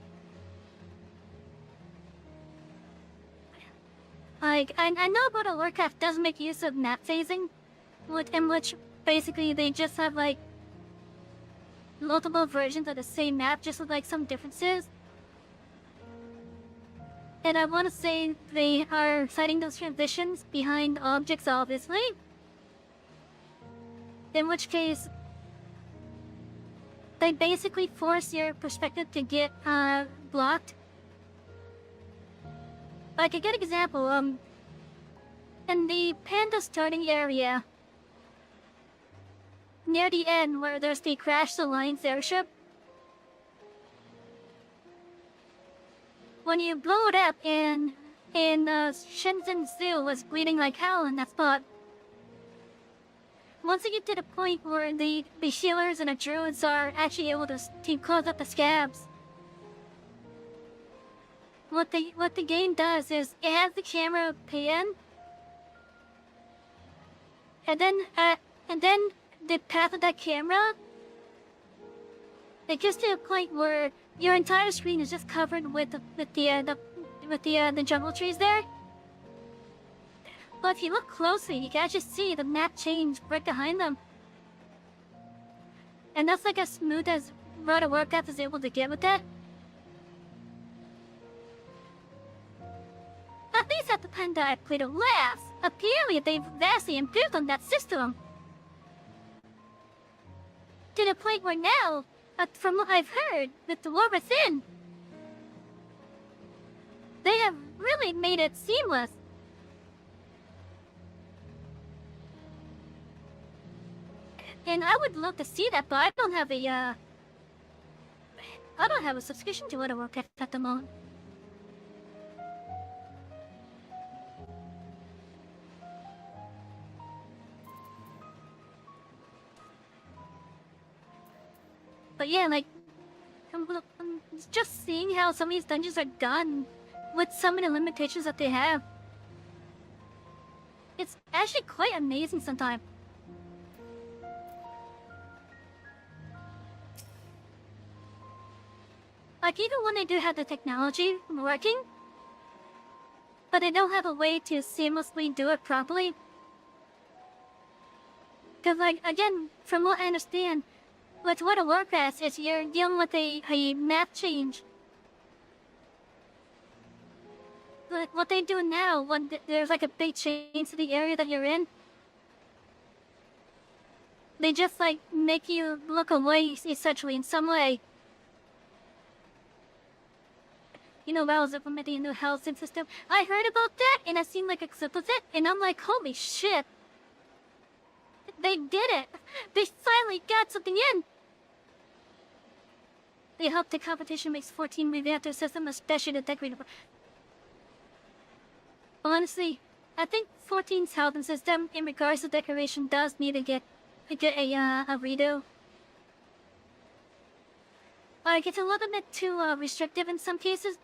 Like, I know World of Warcraft does make use of map phasing, in which basically they just have like multiple versions of the same map, just with like some differences. And I want to say they are citing those transitions behind objects, obviously. In which case, they basically force your perspective to get blocked. Like a good example, in the panda starting area, near the end where there's the Crash the Lions airship, when you blow it up and Shenzhen Zoo was bleeding like hell in that spot. Once you get to the point where the healers and the druids are actually able to close up the scabs, what the game does is it has the camera pan, and then the path of that camera, it gets to a point where your entire screen is just covered with the jungle trees there. But if you look closely, you can actually see the map change right behind them. And that's like as smooth as World of Warcraft is able to get with that. At least at the time that I played it last, apparently they've vastly improved on that system. To the point where now, from what I've heard, with the War Within, they have really made it seamless. And I would love to see that, but I don't have a subscription to World of Warcraft at the moment. But yeah, like, just seeing how some of these dungeons are done with some of the limitations that they have, it's actually quite amazing sometimes. Like, even when they do have the technology working, but they don't have a way to seamlessly do it properly. Because, like, again, from what I understand, with World of Warcraft, is you're dealing with a map change. Like, what they do now, when there's like a big change to the area that you're in, they just, like, make you look away, essentially, in some way. You know, Valve's implementing a new housing system. I heard about that, and I seen like a clip of it, and I'm like, holy shit. They did it! They finally got something in! They hope the competition makes 14 revamp their system, especially the decorative. Honestly, I think 14's housing system, in regards to decoration, does need to get a redo. Like, it's a little bit too restrictive in some cases.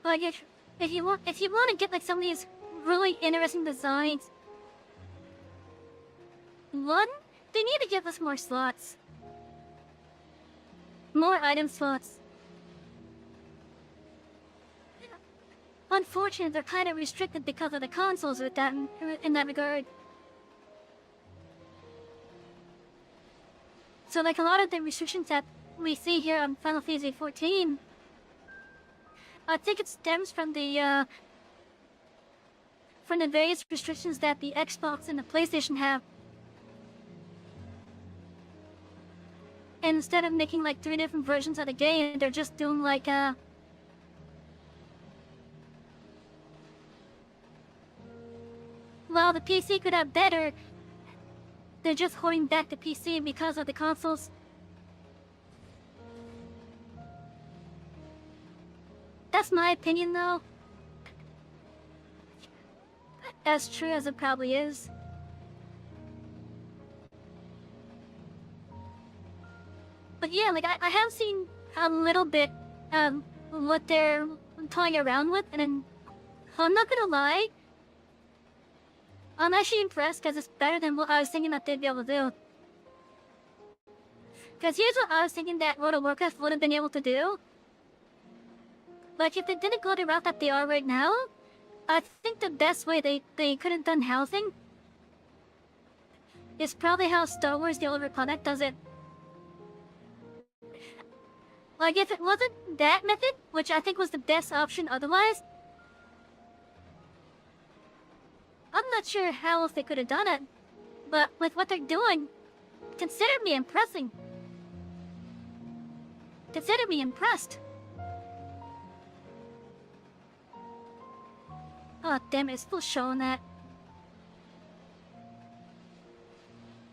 Like, if you want to get like some of these really interesting designs, one, they need to give us more slots, more item slots. Unfortunately, they're kind of restricted because of the consoles with that in that regard. So, like, a lot of the restrictions that we see here on Final Fantasy XIV, I think it stems from the various restrictions that the Xbox and the PlayStation have. And instead of making like 3 different versions of the game, they're just doing like while the PC could have better, they're just holding back the PC because of the consoles. That's my opinion, though. As true as it probably is. But yeah, like, I have seen a little bit what they're toying around with, and then, I'm not gonna lie, I'm actually impressed because it's better than what I was thinking that they'd be able to do. Because here's what I was thinking that World of Warcraft would have been able to do. Like, if they didn't go the route that they are right now, I think the best way they could have done housing is probably how Star Wars The Old Republic does it. Like, if it wasn't that method, which I think was the best option otherwise, I'm not sure how else they could have done it. But with what they're doing, consider me impressing. Consider me impressed. Oh damn it, it's still showing that.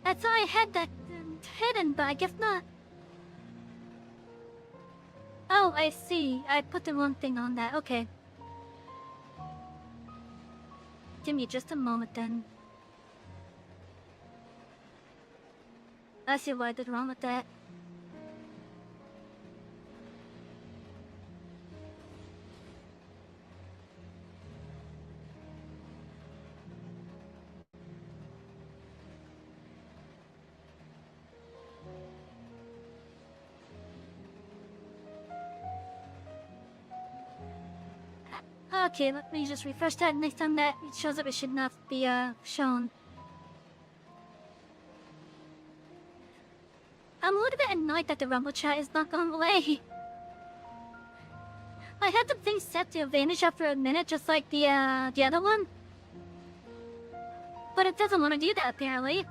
I thought I had that hidden, but I guess not. Oh, I see. I put the wrong thing on that. Okay. Give me just a moment then. I see what I did wrong with that. Okay, let me just refresh that. Next time that it shows up, it should not be shown. I'm a little bit annoyed that the Rumble chat is not going away. I had the thing set to vanish after a minute, just like the other one. But it doesn't want to do that, apparently.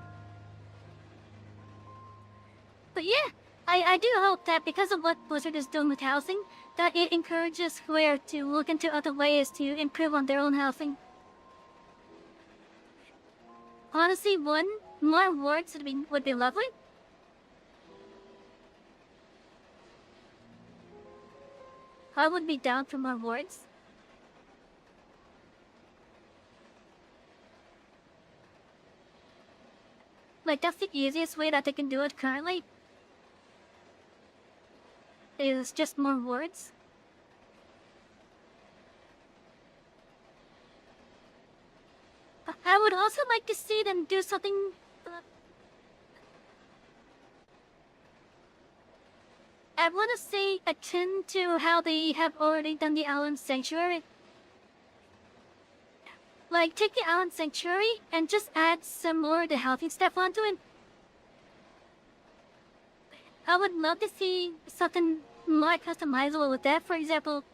But yeah, I do hope that because of what Blizzard is doing with housing, that it encourages Square to look into other ways to improve on their own housing. Honestly, more words would be lovely. I would be down for more words. Like, that's the easiest way that they can do it currently. Is just more words. I would also like to see them do something. I want to say akin to how they have already done the Island Sanctuary. Like, take the Island Sanctuary and just add some more of the housing stuff onto it. I would love to see something more customizable with that. For example,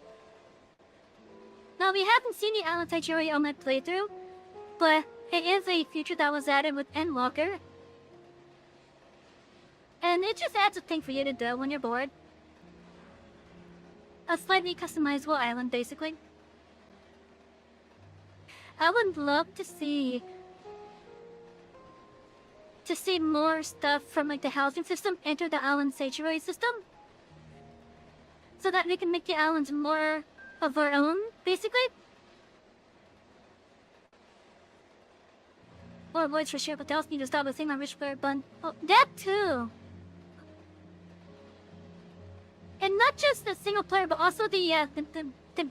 now we haven't seen the Island Sanctuary on my playthrough, but it is a feature that was added with Endwalker. And it just adds a thing for you to do when you're bored. A slightly customizable island, basically. I would love to see more stuff from like the housing system enter the Island Sanctuary system, so that we can make the islands more of our own, basically. More voice for sure, but they also need to stop with saying my rich player bun. Oh, that too! And not just the single player, but also the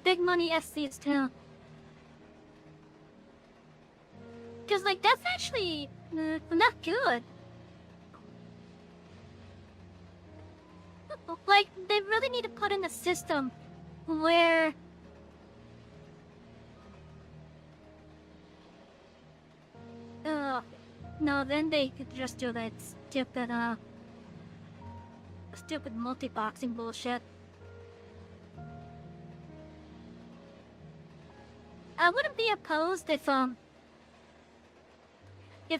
big money SCs too. Cause like, that's actually not good. Like, they really need to put in a system where no, then they could just do that stupid multi-boxing bullshit. I wouldn't be opposed if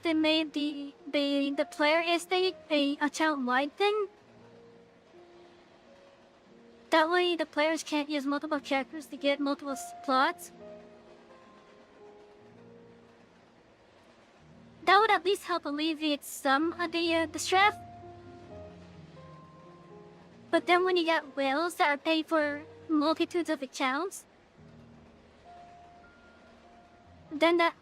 they made the player estate a town-wide thing. That way the players can't use multiple characters to get multiple plots. That would at least help alleviate some of the stress. But then when you get whales that are paid for multitudes of accounts, then that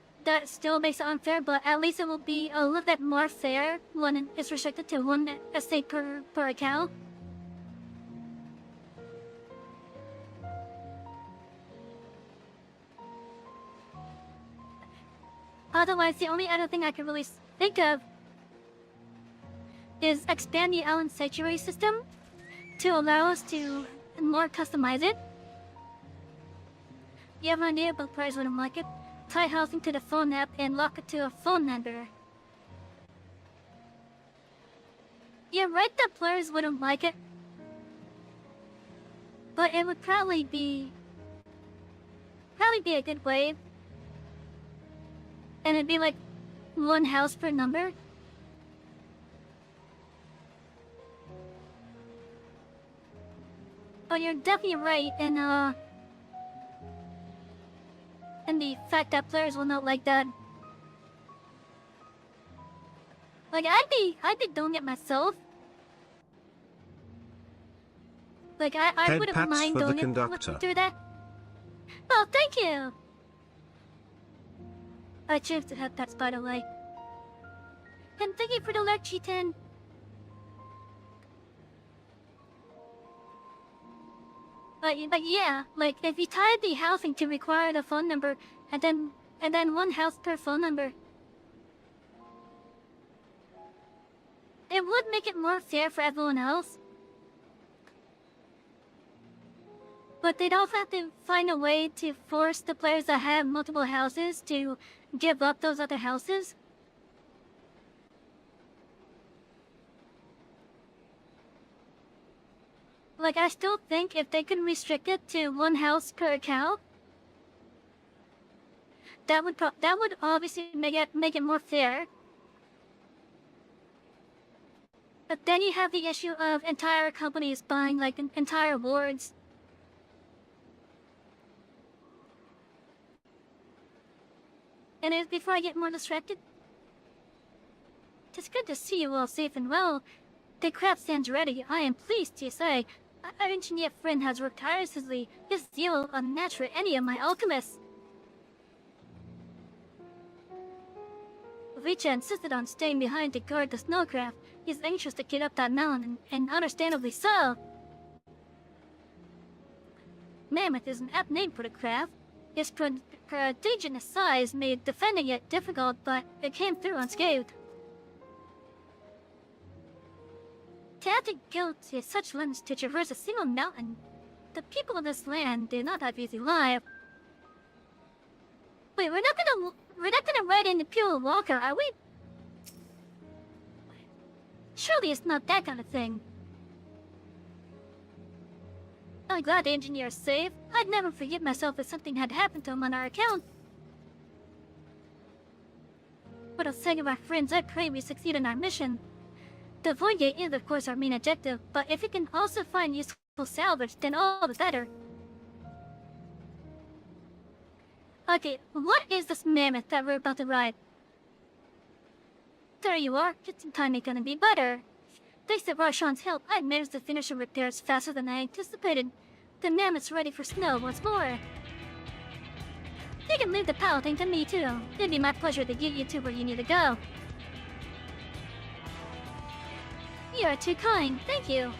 still makes it unfair, but at least it will be a little bit more fair when it's restricted to one estate per account. Otherwise, the only other thing I can really think of is expand the Island Sanctuary system to allow us to more customize it. You have an idea, but players wouldn't like it. Tie housing to the phone app and lock it to a phone number. You're right that players wouldn't like it, but it would probably be a good way. And it'd be like one house per number. Oh, you're definitely right, and the fact that players will not like that. Like, I'd be doing it myself. Like, I
Head
wouldn't
pats
mind
for the
doing it
conductor.
through that. Oh, thank you! I choose to have pets, by the way. And thank you for the alert, G10. But yeah, like, if you tie the housing to require the phone number, and then one house per phone number, it would make it more fair for everyone else. But they'd also have to find a way to force the players that have multiple houses to give up those other houses. Like, I still think if they could restrict it to one house per account, that would obviously make it more fair. But then you have the issue of entire companies buying, like, entire wards. And before I get more distracted, it's good to see you all safe and well. The craft stands ready. I am pleased to say our engineer friend has worked tirelessly. His zeal unmatched for any of my alchemists. Vicha insisted on staying behind to guard the snowcraft. He's anxious to get up that mountain, and understandably so. Mammoth is an apt name for the craft. Its prodigious size made defending it difficult, but it came through unscathed. To add to guilt to such lengths to traverse a single mountain, the people of this land did not have easy life. Wait, we're not gonna ride in the pure walker, are we? Surely it's not that kind of thing. I'm glad the engineer is safe. I'd never forgive myself if something had happened to him on our account. For the sake of our friends, I pray we succeed in our mission. The Void Gate is, of course, our main objective, but if we can also find useful salvage, then all the better. Okay, what is this mammoth that we're about to ride? There you are. Just in time, it's gonna be better. Thanks to Roshan's help, I managed to finish the repairs faster than I anticipated. The mammoth's ready for snow once more. You can leave the piloting to me too. It'd be my pleasure to get you to where you need to go. You are too kind, thank you.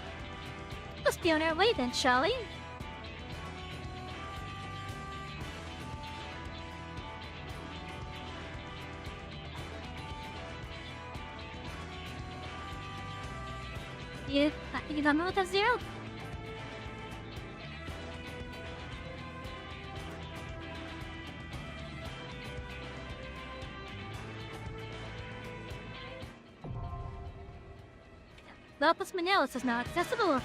Let's be on our way then, shall we? You got me with a zero? Lapis Minerals is not accessible.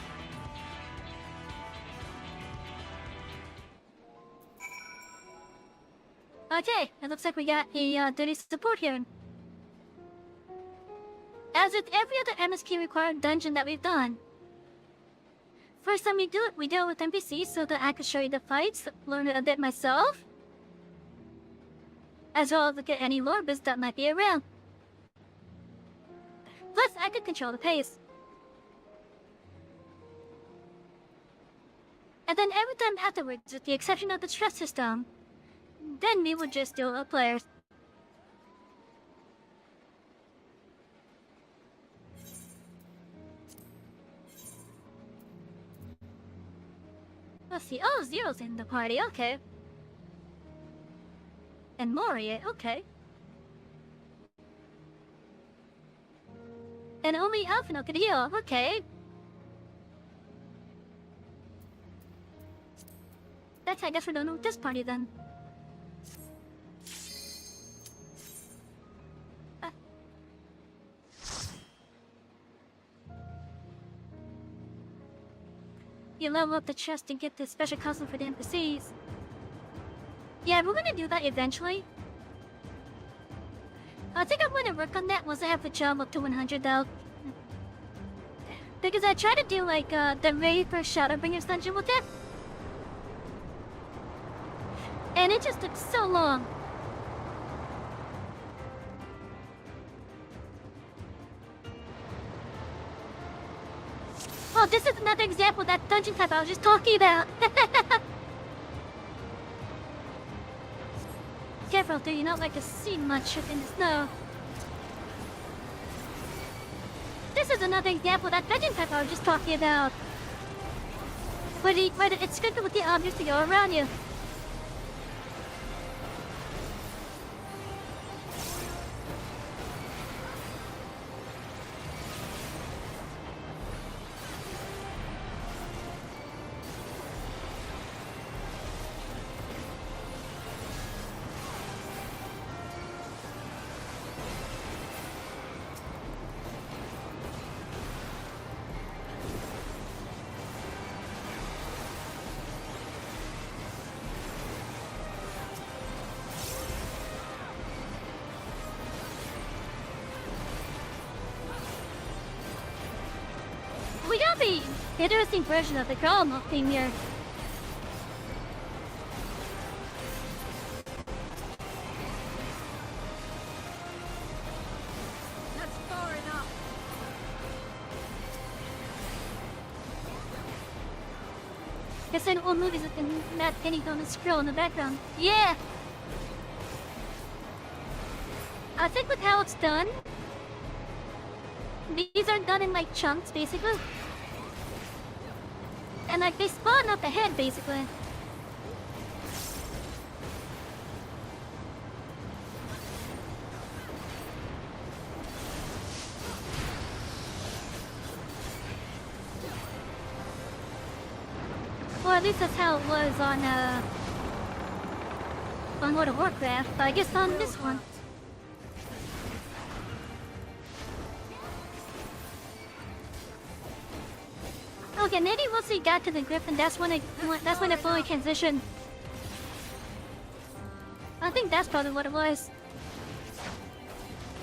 Okay, it looks like we got a dirty support here. As with every other MSQ required dungeon that we've done. First time we do it, we deal with NPCs so that I can show you the fights, learn a bit myself, as well as look at any lore bits that might be around. Plus, I could control the pace. And then every time afterwards, with the exception of the stress system, then we would just deal with players. Let's see. Oh, Zero's in the party. Okay. And Moria. Okay. And only Alphino could heal. Okay. That's, I guess, we're done with this party then. You level up the chest and get the special costume for the NPCs. Yeah, we're gonna do that eventually. I think I'm gonna work on that once I have the job up to 100 though. Because I tried to do like the very first Shadowbringers dungeon with it. And it just took so long. Oh, this is another example of that dungeon type I was just talking about. Careful, do you not like to see much in the snow? This is another example of that dungeon type I was just talking about. Where it's scripted with the objects to go around you. We got the interesting version of the Chrome thing here.
That's far enough.
Guess in old movies with Matt Pennington and Skrill in the background. Yeah! I think with how it's done, these are done in like chunks basically. And like they spawn up ahead basically. Or at least that's how it was on World of Warcraft, but I guess on this one. Okay, maybe once we got to the Griffin, that's when it fully transitioned. I think that's probably what it was.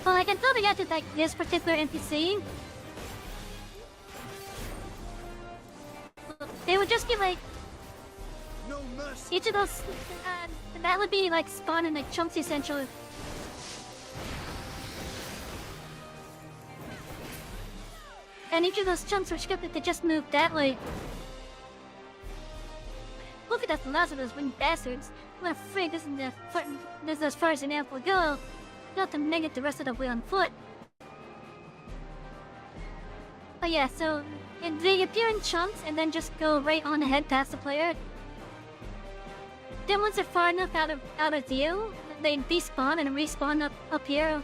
Well, I can tell we got to like this particular NPC. They would just give like each of those. That would be like spawn in like chunks essentially. And each of those chunks were scripted to just move that way. Look at that, the last of those winged bastards. I'm afraid this is as far as an amp will go. Not to make it the rest of the way on foot. But yeah, so they appear in chunks and then just go right on ahead past the player. Then once they're far enough out of view, they despawn and respawn up here.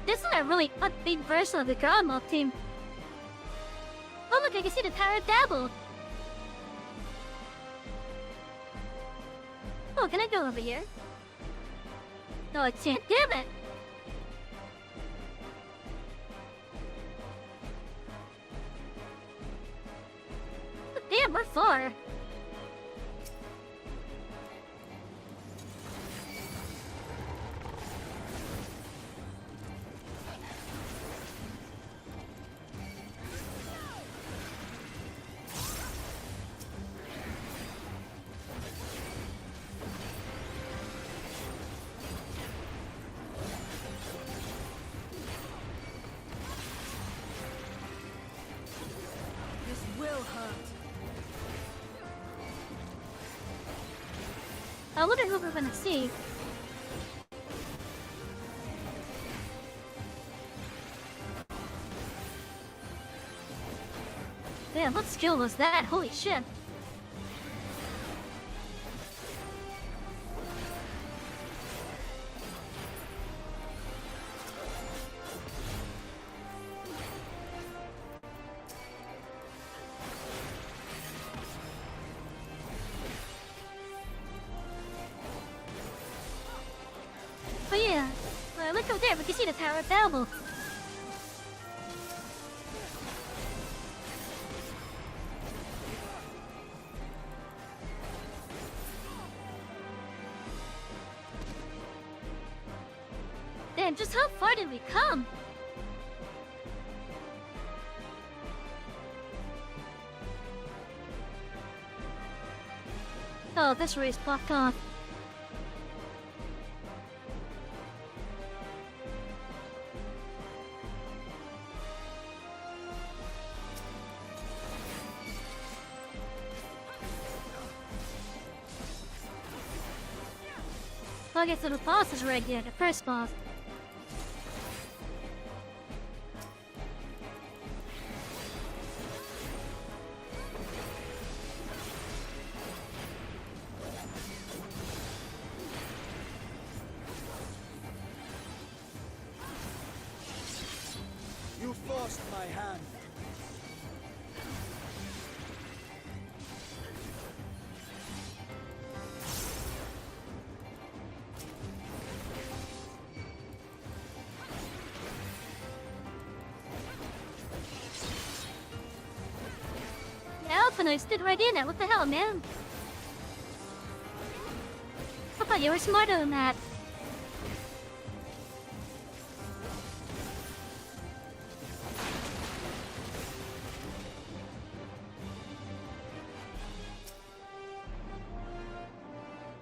This is a really upbeat version of the ground mob team. Oh look, I can see the tower dabble. Oh, can I go over here? No, I can't. Damn it! Damn, we're far. I wonder who we're gonna see. Damn, what skill was that? Holy shit. Oh yeah, look over there, we can see the Tower of Babel. Damn, just how far did we come? Oh, this race blocked off. I guess the boss is right here, the first boss.
You forced my hand.
I stood right in it. What the hell, man? I thought you were smarter than that.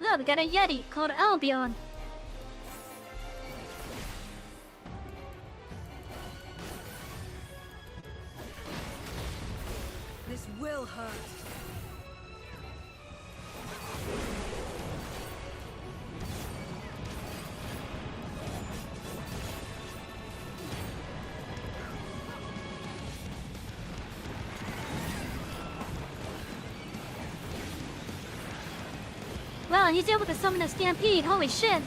Look, we got a Yeti called Albion.
This will hurt.
Wow, he's able to summon a stampede. Holy shit.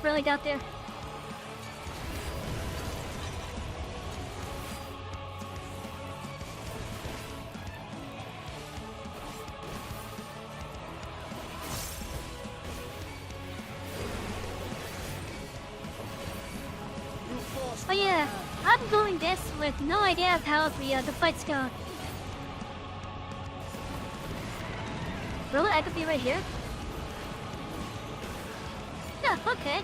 Really out there. Oh yeah, I'm doing this with no idea of how the fight's going. Really? I could be right here? Yeah, okay.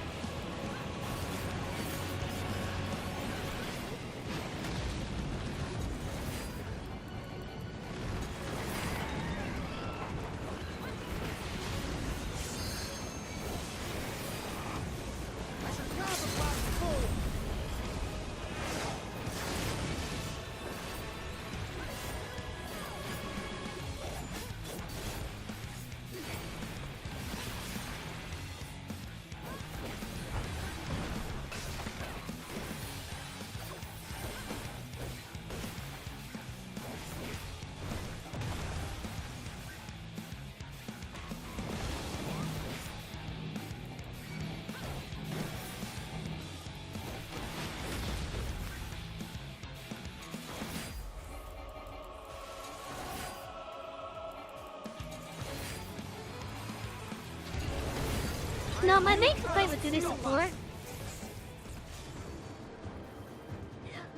No, my main complaint with duty support.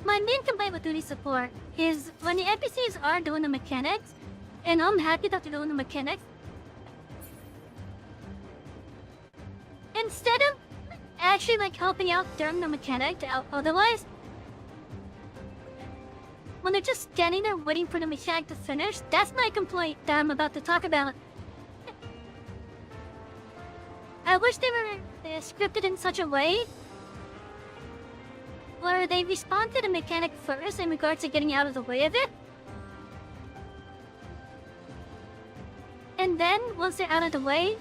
My main complaint with duty support is when the NPCs are doing the mechanics, and I'm happy that they're doing the mechanics. Instead of actually like helping out during the mechanic, otherwise, when they're just standing there waiting for the mechanic to finish, that's my complaint that I'm about to talk about. I wish they were scripted in such a way where they respond to the mechanic first in regards to getting out of the way of it. And then, once they're out of the way,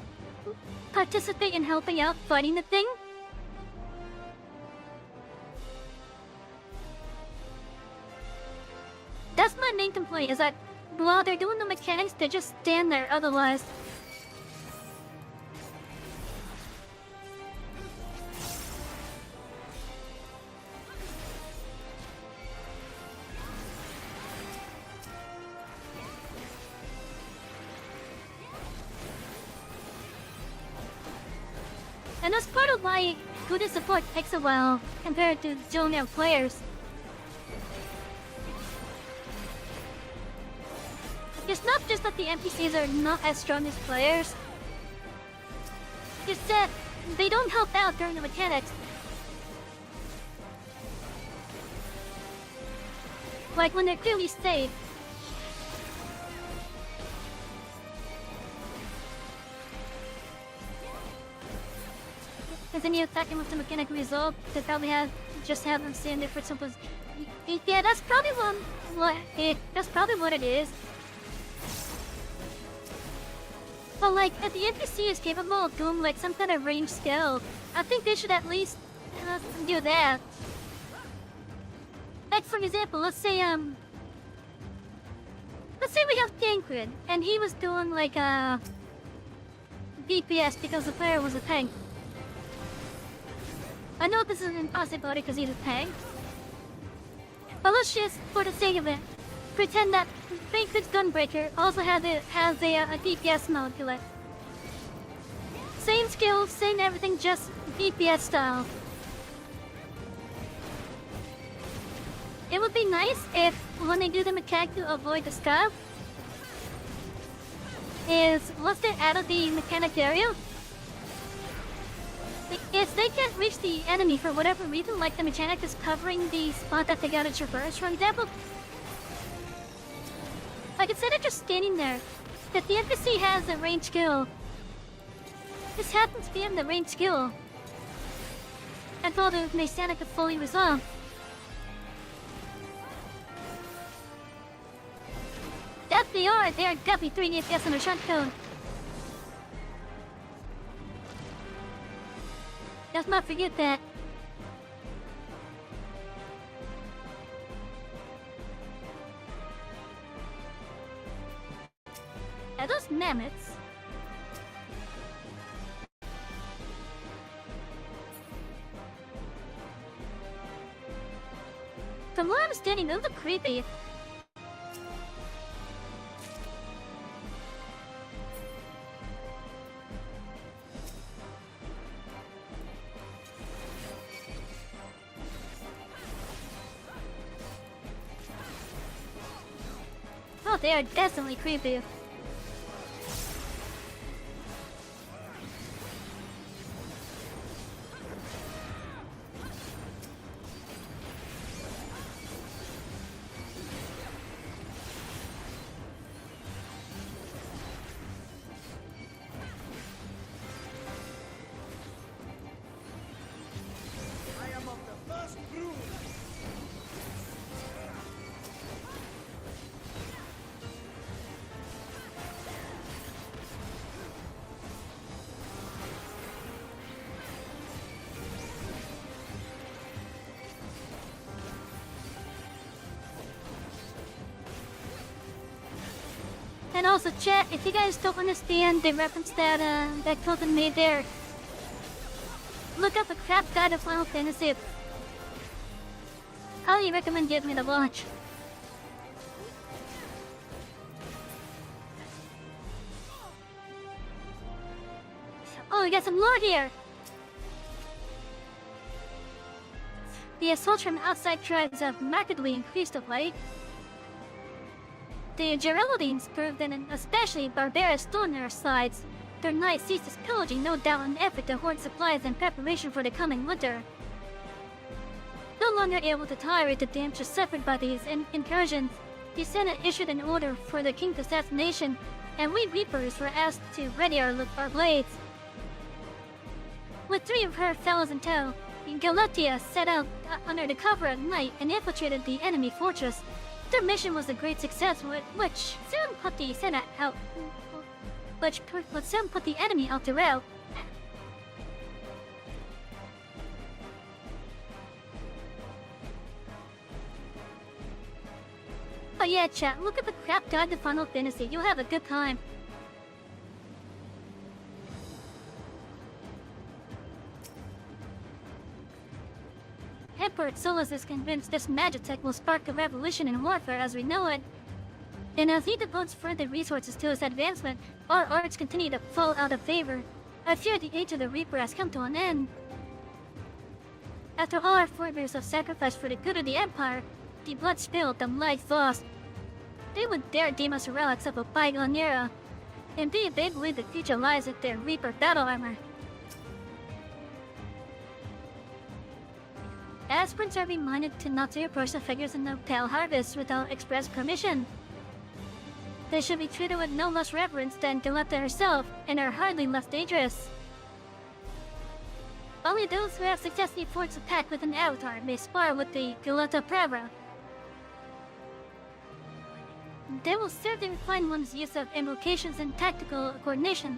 participate in helping out fighting the thing. That's my main complaint, is that while they're doing the mechanics, they just stand there otherwise. And that's part of why good support takes a while compared to junior players. It's not just that the NPCs are not as strong as players. It's that they don't help out during the mechanics. Like when they're clearly safe. Because then you attack him with the mechanic result, they probably just have them stand there for simple. Yeah, that's probably what it is. But like, if the NPC is capable of doing like some kind of range skill, I think they should at least do that. Like for example, let's say we have Tancred, and he was doing like DPS because the player was a tank. I know this is an impossibility because he's a tank. But let's just, for the sake of it, pretend that Tancred's Gunbreaker also has a DPS mode to it. Same skills, same everything, just DPS style. It would be nice if, when they do the mechanic to avoid the scav, is once they're out of the mechanic area, if they can't reach the enemy for whatever reason, like the mechanic is covering the spot that they gotta traverse, for example, like instead of just standing there, if the NPC has a range skill, this happens to be in the range skill, until the mechanic is fully resolved. If they are definitely 3 DPS on a shot code. Let's not forget that. Are those mammoths? From where I'm standing, those look creepy. Oh, they are definitely creepy. And also, chat, if you guys don't understand the reference that that Colton made there, look up the crap guide of Final Fantasy. Highly recommend giving it a watch. Oh, we got some lore here! The assaults from outside tribes have markedly increased of late. The Geraldines proved an especially barbarous on their sides. Their knights ceased pillaging, no doubt an effort to hoard supplies in preparation for the coming winter. No longer able to tolerate the damage suffered by these incursions, the Senate issued an order for the king's assassination, and we Reapers were asked to ready our blades. With 3 of her fellows in tow, Galatea set out under the cover of night and infiltrated the enemy fortress. Their mission was a great success, which soon put the enemy out to rout. Oh yeah, chat, look at the crap guide to Final Fantasy. You'll have a good time. Emperor Solus is convinced this magitech will spark a revolution in warfare as we know it. And as he devotes further resources to its advancement, our arts continue to fall out of favor. I fear the age of the Reaper has come to an end. After all our forebears have sacrificed for the good of the Empire, the blood spilled, the life lost. They would dare deem us relics of a bygone era. Indeed, they believe the future lies with their Reaper battle armor. Aspirants are reminded to not to approach the figures in the Pale Harvest without express permission. They should be treated with no less reverence than Galata herself, and are hardly less dangerous. Only those who have successfully forged a pact with an avatar may spar with the Galata Pravra. They will serve to refine one's use of invocations and tactical coordination.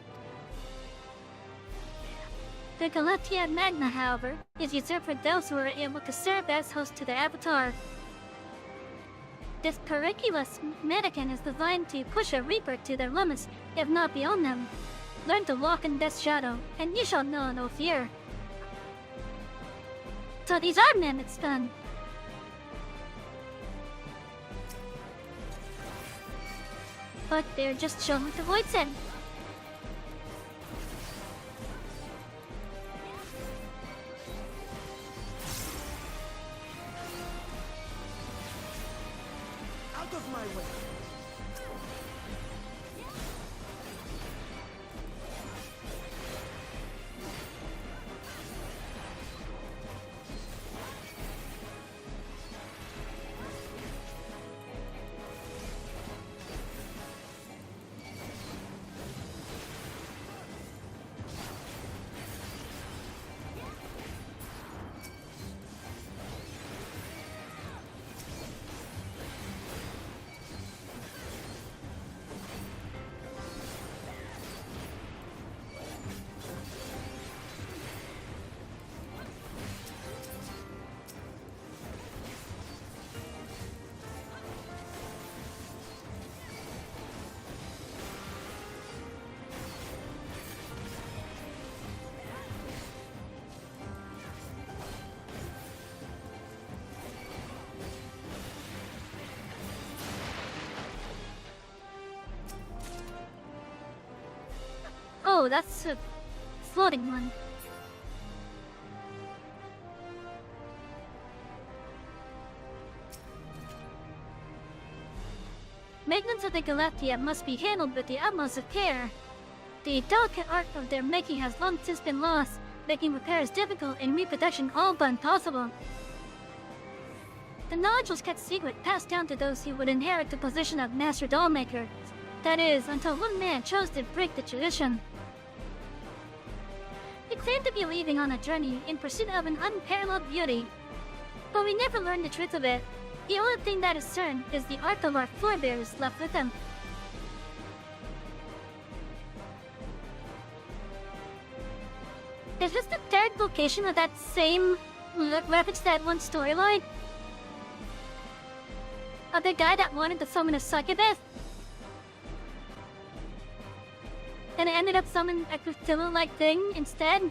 The Galatea Magna, however, is reserved for those who are able to serve as hosts to their avatar. This periculous mannequin is designed to push a Reaper to their limits, if not beyond them. Learn to walk in Death's shadow, and you shall know no fear. So these are mammoths then. But they're just shown with the void set.
Out of my way!
Oh, that's a floating one. Maintenance of the Galatea must be handled with the utmost of care. The delicate art of their making has long since been lost, making repairs difficult and reproduction all but impossible. The knowledge was kept secret, passed down to those who would inherit the position of Master Dollmaker. That is, until one man chose to break the tradition. He claimed to be leaving on a journey in pursuit of an unparalleled beauty, but we never learned the truth of it. The only thing that is certain is the art of our forebears left with him. Is this the third location of that same reference to that one storyline? Of the guy that wanted to summon a succubus? And it ended up summoning a Cthulhu-like thing instead?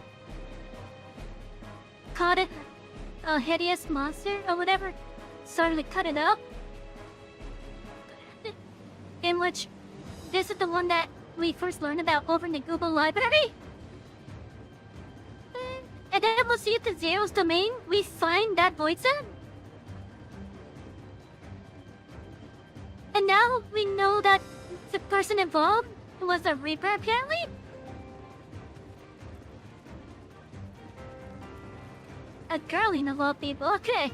Caught it a hideous monster or whatever? Started to cut it up? In which, this is the one that we first learned about over in the Google Library? And then we'll see at the Zero's domain, we find that void set? And now we know that the person involved was a Reaper, apparently? A girlie of all people, okay.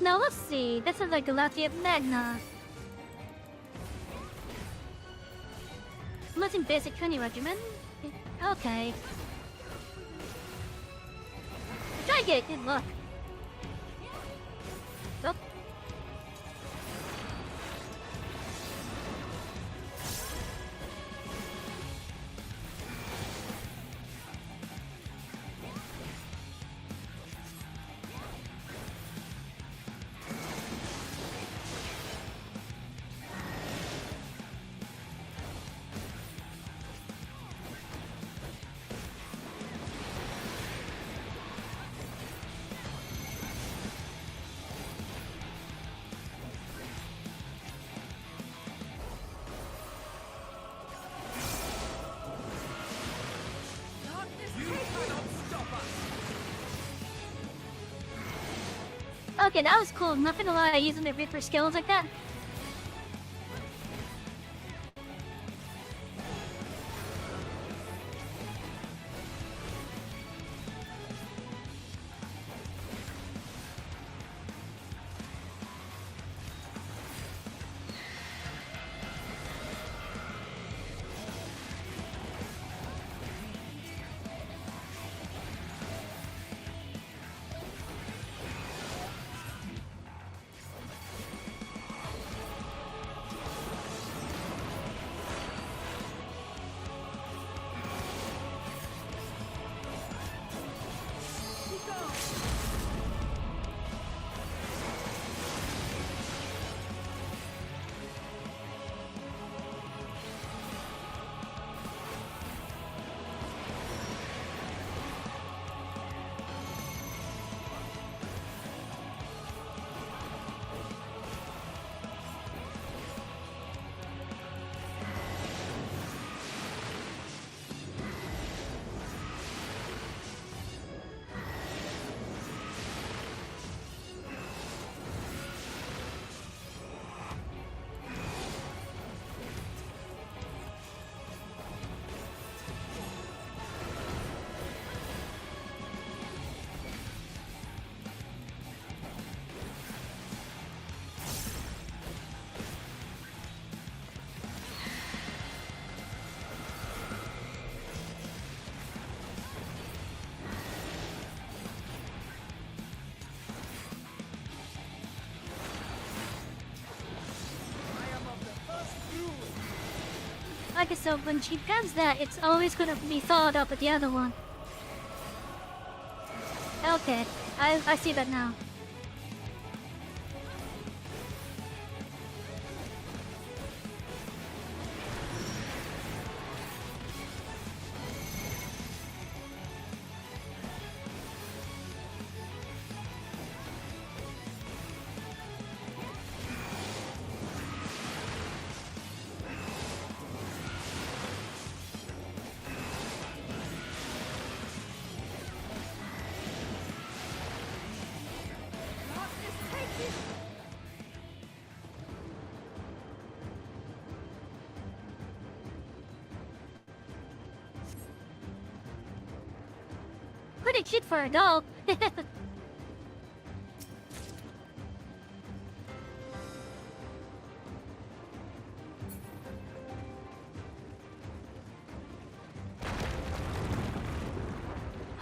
Now let's see, this is the Galatea Magna. Nothing basic training regimen. Okay. Try to get good luck. Oh. Okay, that was cool. Not gonna lie, using the Reaper skills like that. Like I said, when she does that, it's always gonna be followed up with the other one. Okay, I see that now. Pretty cute for a dog.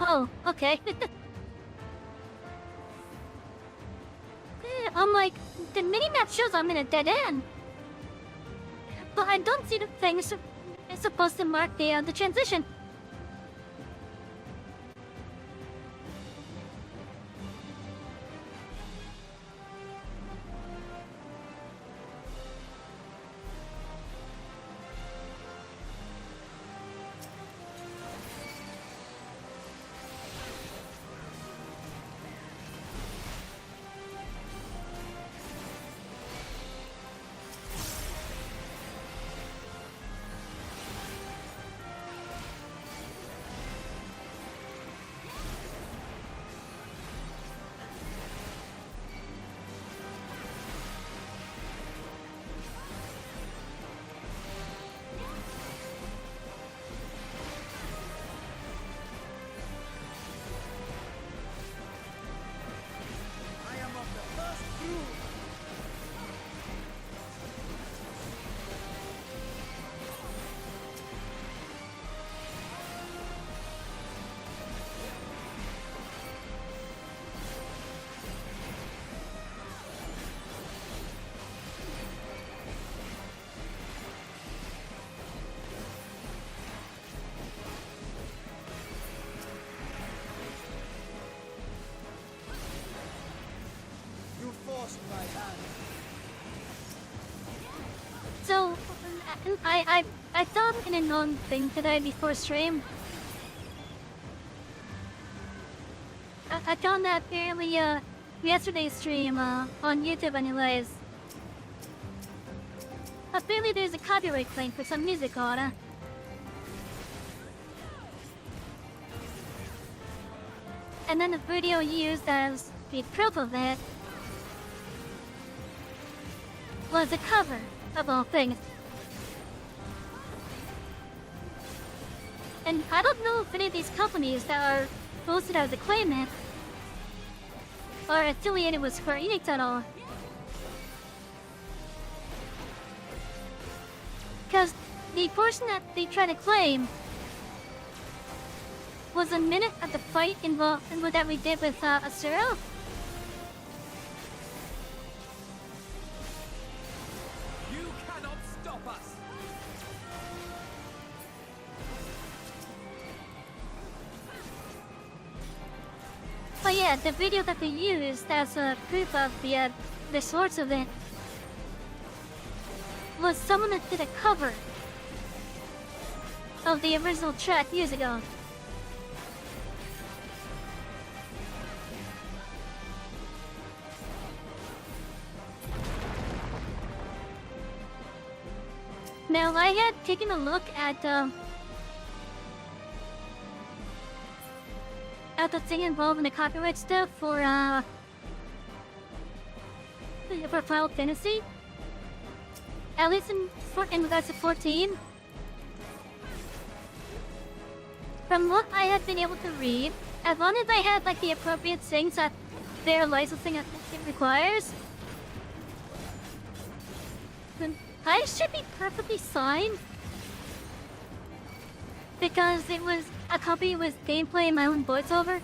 Oh, okay. I'm like, the minimap shows I'm in a dead end. But I don't see the thing it's supposed to mark the transition. And I thought an unknown thing today before stream. I found that fairly yesterday's stream on YouTube anyways. Apparently there's a copyright claim for some music on it. And then the video used as the proof of it was a cover of all things. And I don't know if any of these companies that are posted as a claimant are affiliated with Square Enix at all. Because the portion that they try to claim was a minute of the fight involved in what that we did with Asura.
You cannot stop us!
But yeah, the video that they used as a proof of the source of it was someone that did a cover of the original track years ago. Now I had taken a look at the thing involved in the copyright stuff for Final Fantasy. At least in regards to 14. From what I had been able to read, as long as I had like the appropriate things that their licensing it requires, then I should be perfectly fine. Because it was accompanied with gameplay and my own voiceover.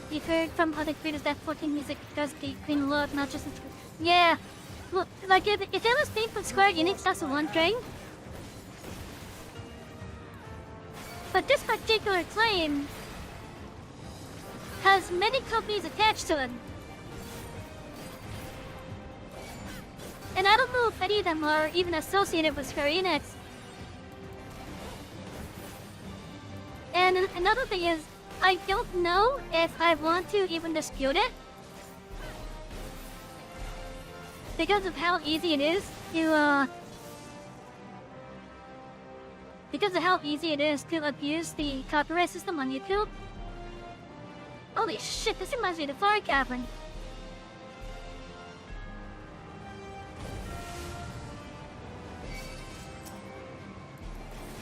You've heard from other creators that 14 music does get clean look, not just yeah. Look, like if it was made from Square Enix, that's one thing. But this particular claim has many companies attached to it. And I don't know if any of them are even associated with Square Enix. And another thing is, I don't know if I want to even dispute it. Because of how easy it is to, abuse the copyright system on YouTube. Holy shit, this reminds me of the Fire Cavern.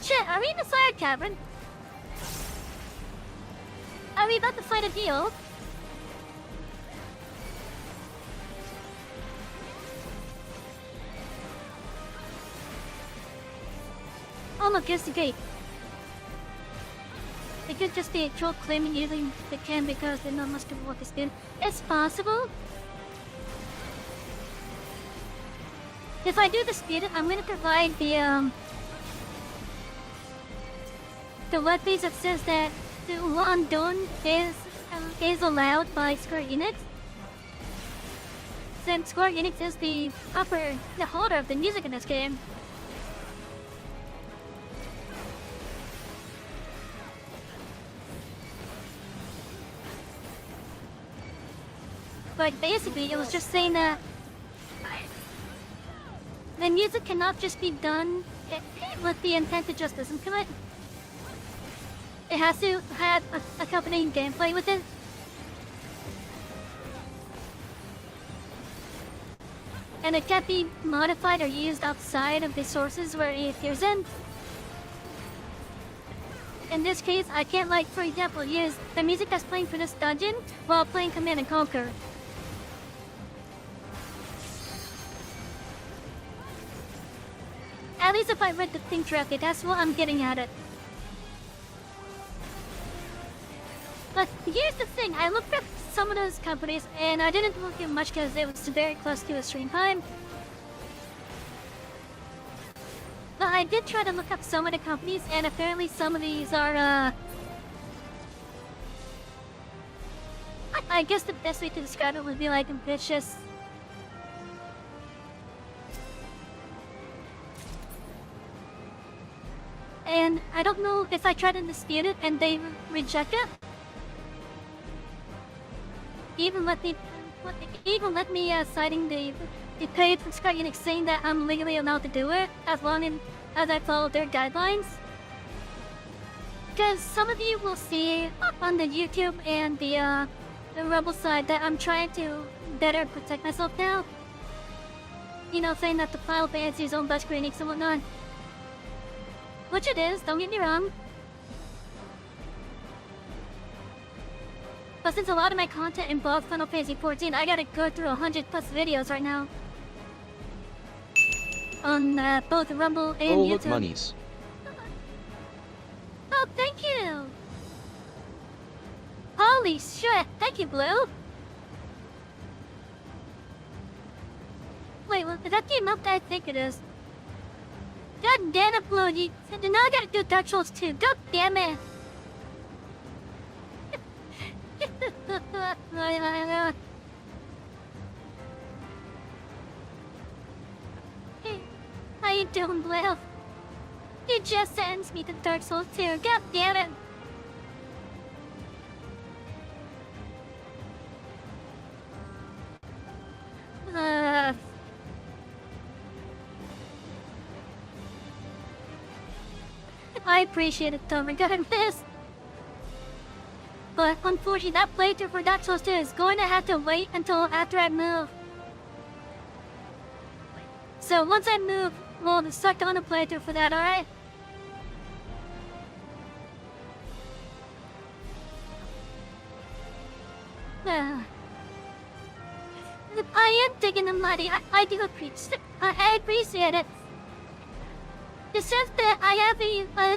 Shit, are we in the Fire Cavern? Are we about to fight a deal? Oh look, here's the gate. It could just be a troll claiming using the can because they know much of what this did. It's possible. If I do dispute it, I'm gonna provide the webpage that says that the London is allowed by Square Enix. Since Square Enix is the holder of the music in this game. But basically, it was just saying that the music cannot just be done with the intent to just listen to it. It has to have accompanying gameplay with it. And it can't be modified or used outside of the sources where it appears in. In this case, I can't, like, for example, use the music that's playing for this dungeon while playing Command & Conquer. At least if I read the thing correctly, that's what I'm getting at it. But here's the thing, I looked at some of those companies and I didn't look at much because it was very close to a stream time. But I did try to look up some of the companies and apparently some of these are I guess the best way to describe it would be like ambitious. and I don't know if I try to dispute it and they reject it. Even let me citing the page from Square Enix saying that I'm legally allowed to do it as long as I follow their guidelines. Because some of you will see on the YouTube and the Revel side that I'm trying to better protect myself now. You know, saying that the Final Fantasy is owned by Square Enix and whatnot. Which it is, don't get me wrong. But since a lot of my content involves Final Fantasy XIV, I gotta go through 100+ videos right now. On both Rumble and
Oh,
YouTube.
look, monies.
Oh, thank you! Holy shit! Thank you, Blue! Wait, is that the amount that I think it is? God damn it, Blue! Now I gotta do Dark Souls 2. God damn it! Hey, how you doing, Blue? You just sentenced me to Dark Souls 2. God damn it! I appreciate it though, regardless. But unfortunately, that playthrough for Dark Souls 2 is going to have to wait until after I move. So once I move, we'll start on a playthrough for that, alright? I am digging the money. I do appreciate. I appreciate it. It says that I have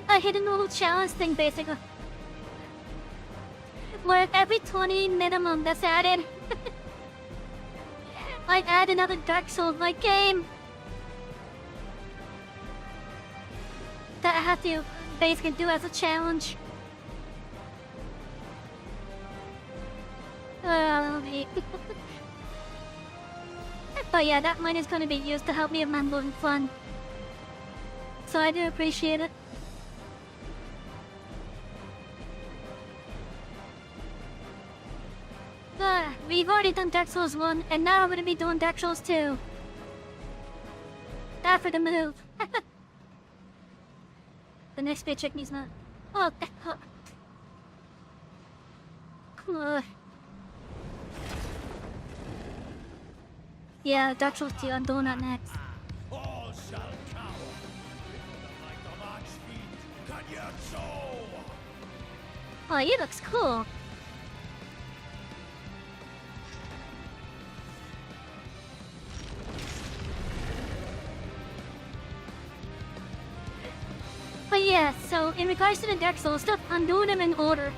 a hidden little challenge thing, basically. Where every 20 minimum that's added, I add another Dark Souls-like game that I have to basically do as a challenge. But yeah, that money is going to be used to help me with my moving fun. So I do appreciate it. We've already done Dark Souls 1, and now we're going to be doing Dark Souls 2. After the move. The next paycheck needs not. Oh, yeah, Dark Souls 2, I'm doing that next.
All shall cower. Like the march feet, can you show?
Oh, he looks cool. But yeah, so in regards to the Dark Souls stuff, I'm doing them in order.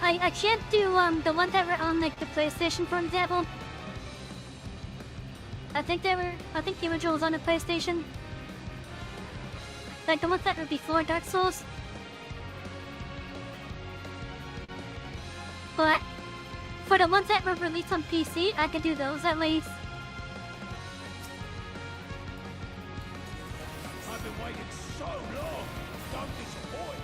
I can't do the ones that were on like the PlayStation, for example. I think the original was on the PlayStation. Like the ones that were before Dark Souls. But for the ones that were released on PC, I could do those at least.
I've been waiting so long. Don't disappoint.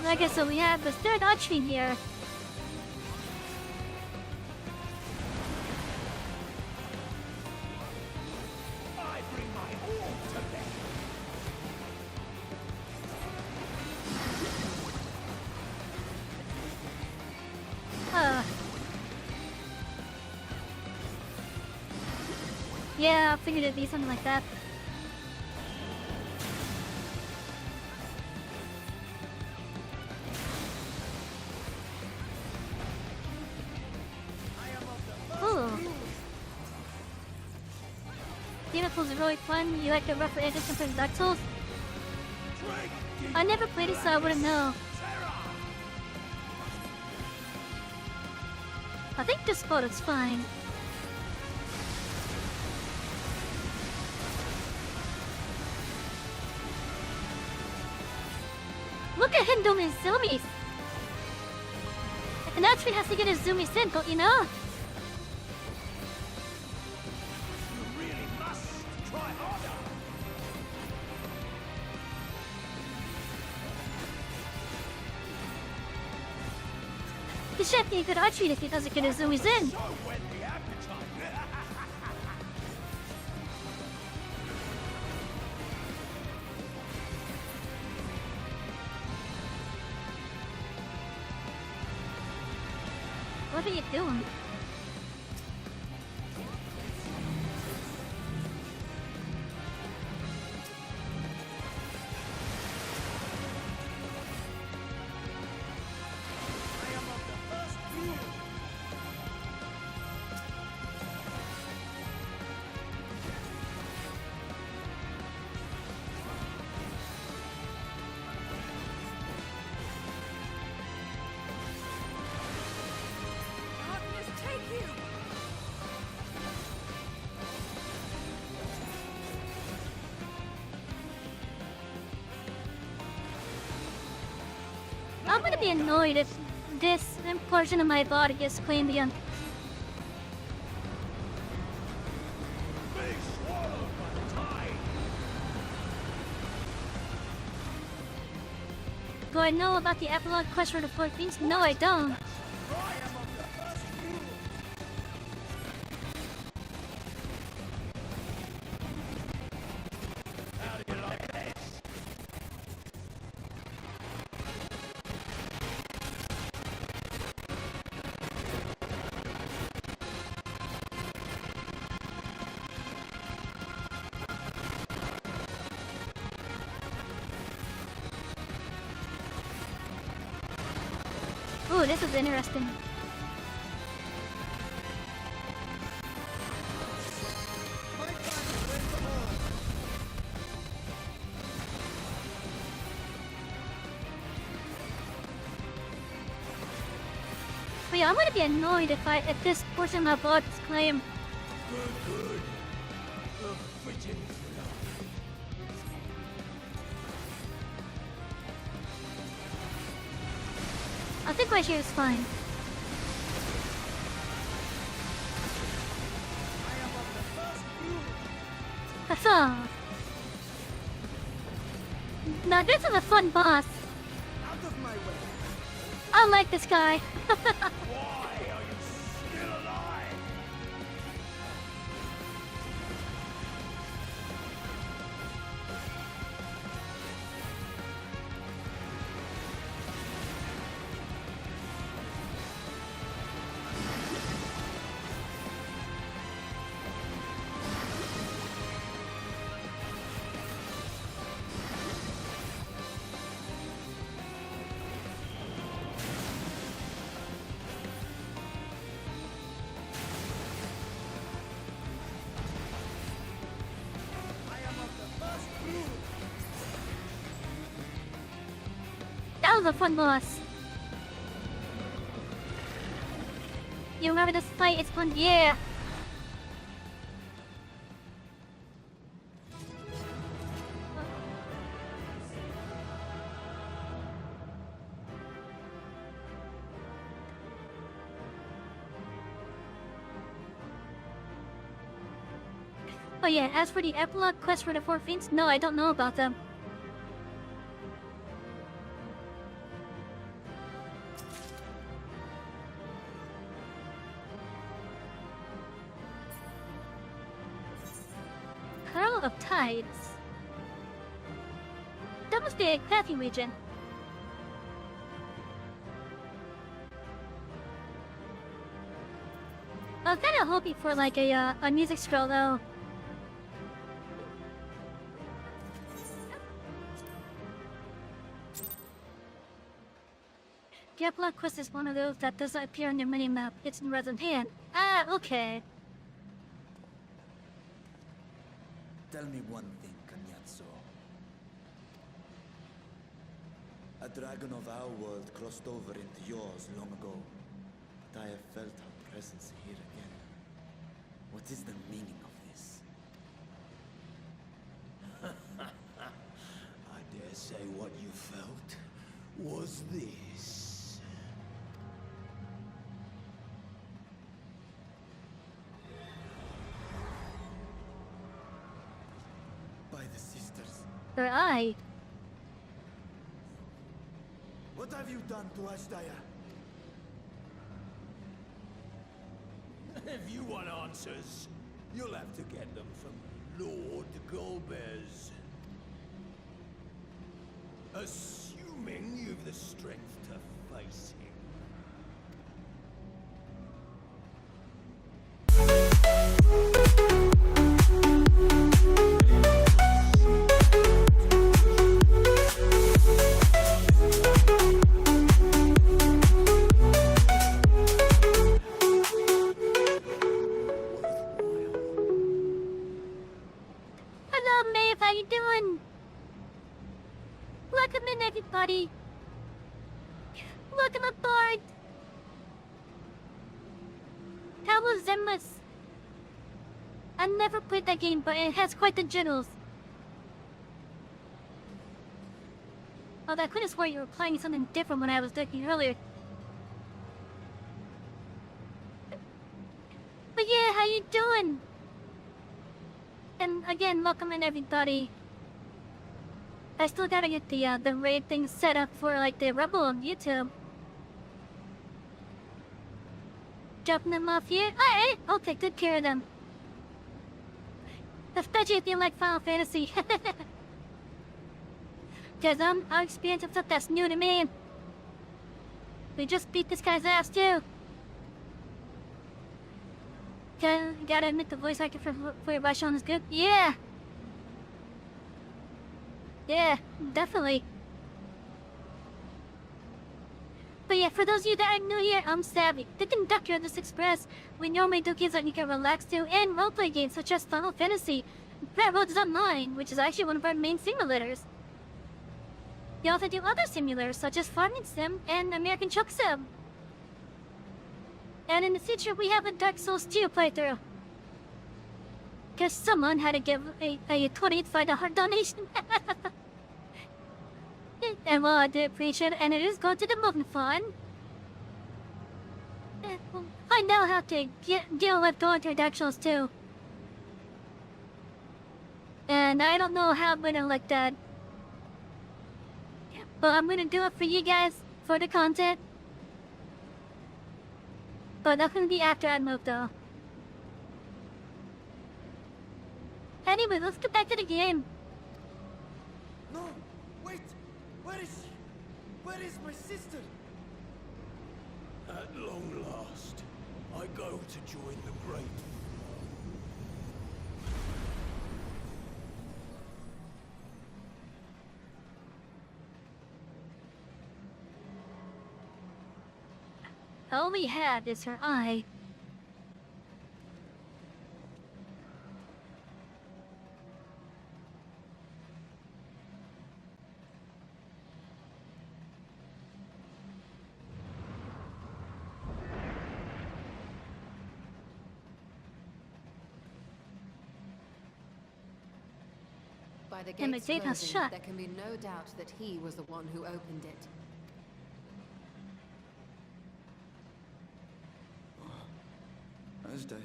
I guess so we have the third archery here.
I bring my all to bear.
Yeah, I figured it'd be something like that. Ooh. Beautiful's really fun. You like the rougher edges compared to Dark Souls? I never played it, so I wouldn't know. I think this spot is fine. Look at him doing his zoomies! And actually has to get his zoomies in, don't you know?
You really must try harder.
He should be a good archer if he doesn't get his zoomies in.
So whet the appetite.
What are you doing?
Darkness, take you!
I'm gonna be annoyed if this portion of my body is claimed again.
Be swallowed by the tide.
Do I know about the epilogue quest for the 14th? No, I don't.
I am of the first rule. How do you like this?
Ooh, this is interesting. But yeah, I'm gonna be annoyed if this portion of my body is claimed.
Good. The fitting
I think my share is fine. That's all. Now this is a fun boss.
Out of my way.
I like this guy.
Why are you still alive?
That was a fun boss. You remember this fight? It's fun. Yeah. Oh yeah, as for the epilogue quest for the Four Fiends, no, I don't know about them. Pearl of Tides. That must be a Kathy region. I was kinda hoping for like a music scroll though. The epilogue quest is one of those that doesn't appear on your minimap. It's in Resin hand. Ah, okay.
Tell me one thing, Kanyatso. A dragon of our world crossed over into yours long ago, but I have felt her presence here again. What is the meaning of this?
I dare say what you felt was this.
Her eye.
What have you done to Ashdaya?
If you want answers, you'll have to get them from Lord Golbez. Assuming you've the strength to face him.
Hello, Maeve. How you doing? Welcome in, everybody. Welcome aboard. How was Zemmus? I never played that game, but it has quite the jittles. Oh, I could have swore you were playing something different when I was looking earlier. But yeah, how you doing? And again, welcome in, everybody. I still gotta get the raid thing set up for like the Revel on YouTube. Dropping them off here? Alright, I'll take good care of them. Especially if you like Final Fantasy. Cause I'll experience some stuff that's new to me. We just beat this guy's ass too. Gotta admit the voice actor for Vashon is good. Yeah! Yeah, definitely. But yeah, for those of you that are new here, I'm Savy, the conductor of this express. We normally do games that you can relax to, and roleplay games such as Final Fantasy, Revel Online, which is actually one of our main simulators. We also do other simulators such as Farming Sim and American Truck Sim. And in the future, we have a Dark Souls 2 playthrough. Because someone had to give a $25 donation. And well, I do appreciate it, and it is going to the Moving Fund. I now have to deal with going through Dark Souls 2. And I don't know how I'm gonna like that. But I'm gonna do it for you guys, for the content. But that's gonna be after I move though. Anyway, let's get back to the game.
No! Wait! Where is she? Where is my sister?
At long last, I go to join the great.
All we have is her eye.
By the
And the
gate's
gate has
closing,
shut.
there can be no doubt that he was the one who opened it.
Ashdaya,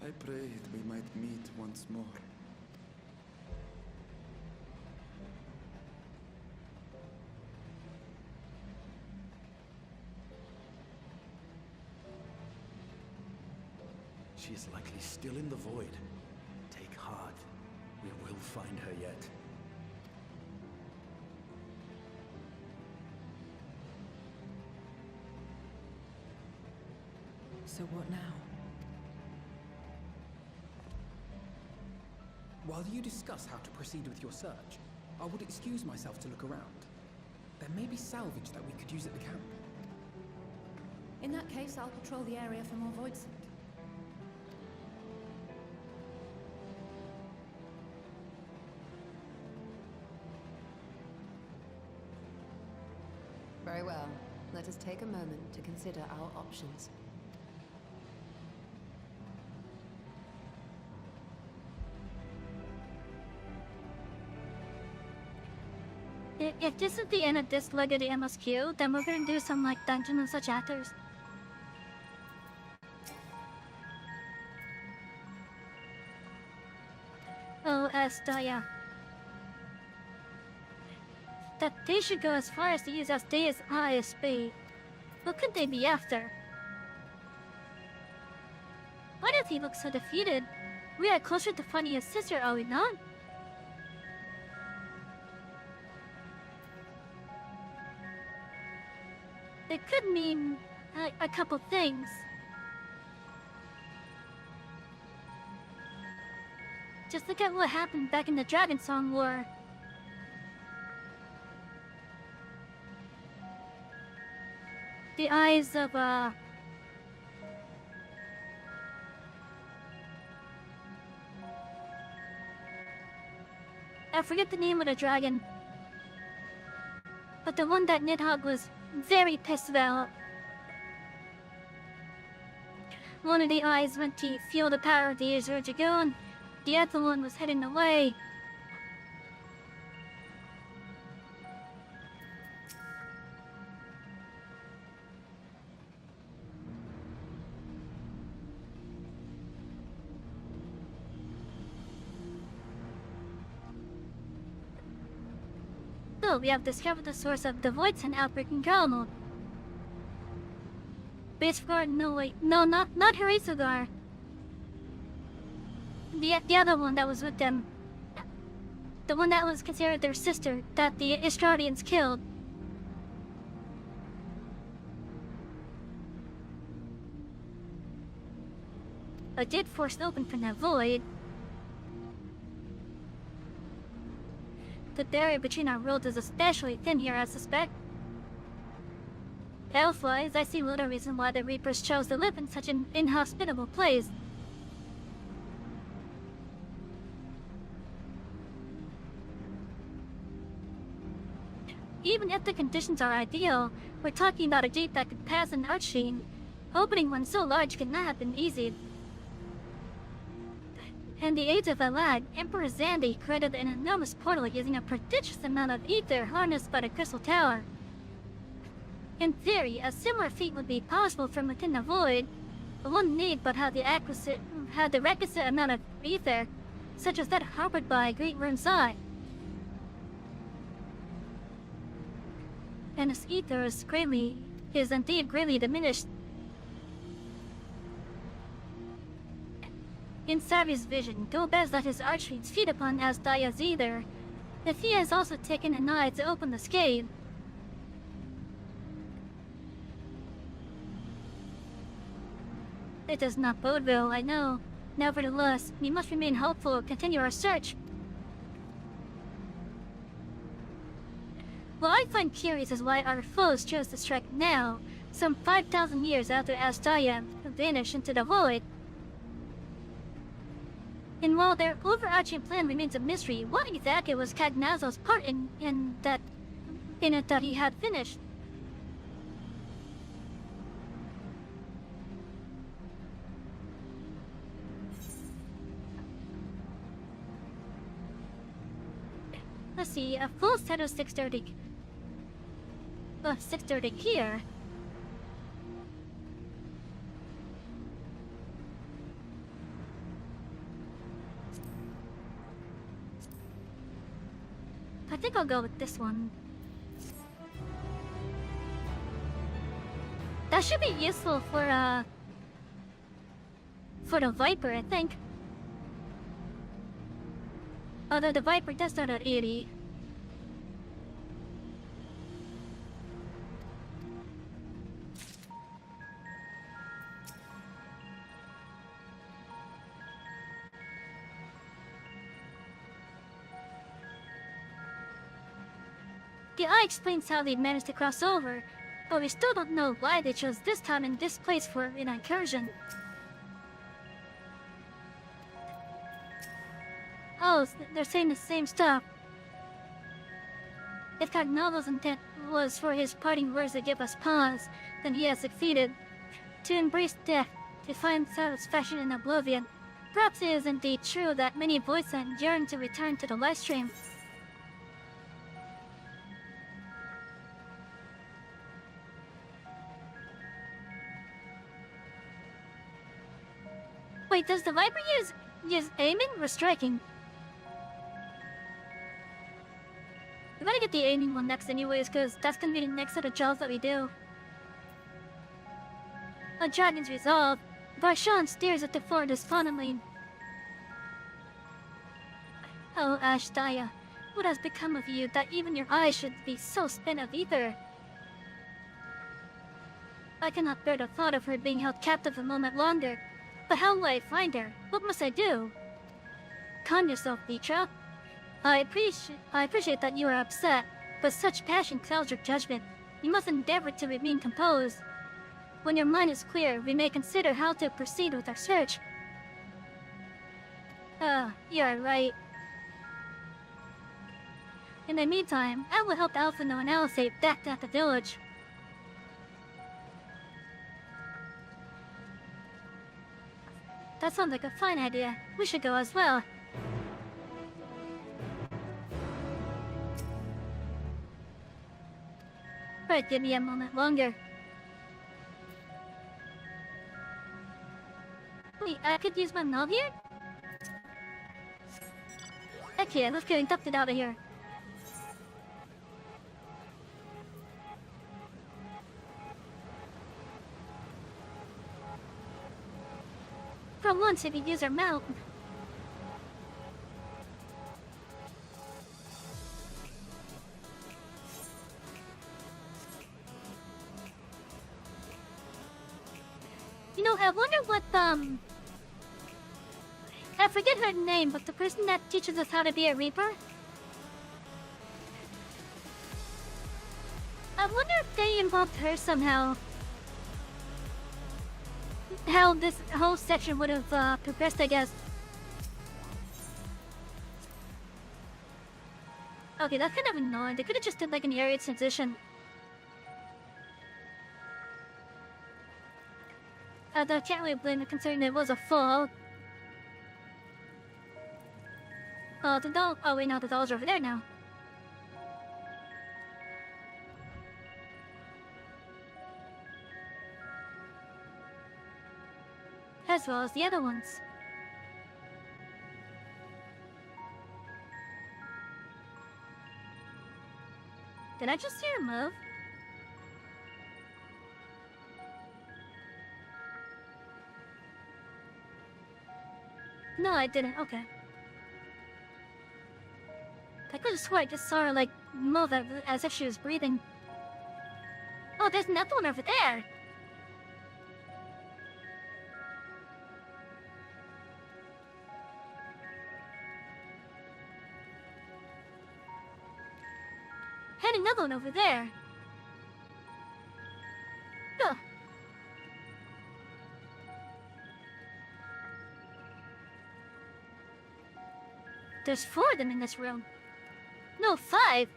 I prayed we might meet once more.
She is likely still in the void. Take heart. We will find her yet.
So what now?
While you discuss how to proceed with your search, I would excuse myself to look around. There may be salvage that we could use at the camp.
In that case, I'll patrol the area for more voidsent.
Very well. Let us take a moment to consider our options.
If this is the end of this leg of the MSQ, then we're gonna do some like dungeon and such actors. Oh, Ashdaya. that they should go as far as to use Asdaya's ISB. What could they be after? Why does he look so defeated? We are closer to finding his sister, are we not? It could mean a couple things. Just look at what happened back in the Dragon Song War. The eyes of, I forget the name of the dragon. But the one that Nidhogg was very pissed about. One of the eyes went to feel the power of the Azure Dragon. The other one was heading away. So we have discovered the source of the Void's and outbreak in Galmod. Baseford, no wait, no, not Harisagar. The other one that was with them. The one that was considered their sister, that the Istradians killed. I did force open from that void. The barrier between our worlds is especially thin here, I suspect. Health-wise, I see little reason why the Reapers chose to live in such an inhospitable place. Even if the conditions are ideal, we're talking about a gate that could pass an arching. Opening one so large could not have been easy. In the age of Alad, Emperor Zandi created an enormous portal using a prodigious amount of ether harnessed by the Crystal Tower. In theory, a similar feat would be possible from within the void. One need but have the requisite amount of ether, such as that harbored by Great Rune's Eye. And its ether is indeed greatly diminished. In Savy's vision, Gobez let his archfiends feed upon Asdaya's ether. If he has also taken an eye to open the scale. It does not bode well, I know. Nevertheless, we must remain hopeful and continue our search. What I find curious is why our foes chose to strike now, some 5,000 years after Asdaya vanished into the void. And while their overarching plan remains a mystery, what exactly was Cagnazzo's part in it that he had finished? Let's see, a full set of 630 here. I think I'll go with this one. That should be useful for the Viper, I think. Although the Viper does start at 80. The eye explains how they managed to cross over, but we still don't know why they chose this time and this place for an incursion. Oh, they're saying the same stuff. If Cagnavo's intent was for his parting words to give us pause, then he has succeeded. To embrace death, to find satisfaction in oblivion. Perhaps it is indeed true that many Voidsent yearn to return to the livestream. Wait, does the Viper use aiming or striking? We gotta get the aiming one next anyways, because that's gonna be the next set of jobs that we do. A Dragon's Resolve. Varshan stares at the floor despondently. Oh, Ashdaya, what has become of you that even your eyes should be so spent of ether? I cannot bear the thought of her being held captive a moment longer. But how will I find her? What must I do? Calm yourself, Mitra. I appreciate that you are upset, but such passion clouds your judgment. You must endeavor to remain composed. When your mind is clear, we may consider how to proceed with our search. You are right. In the meantime, I will help Alphino and Alizé back at the village. That sounds like a fine idea. We should go as well. Right, give me a moment longer. Wait, I could use my knob here? Okay, let's get inducted out of here. For once, if you use our mount. You know, I wonder what, I forget her name, but the person that teaches us how to be a Reaper? I wonder if they involved her somehow. How this whole section would have progressed, I guess. Okay, that's kind of annoying. They could have just did like an area transition. Although I can't really blame it considering it was a fall. Oh, the doll. Oh, wait, no, the dolls are over there now. As well as the other ones. Did I just see her move? No, I didn't. Okay. I could have sworn I just saw her, like, move as if she was breathing. Oh, there's another one over there! And another one over there. Ugh. There's 4 of them in this room. No, 5.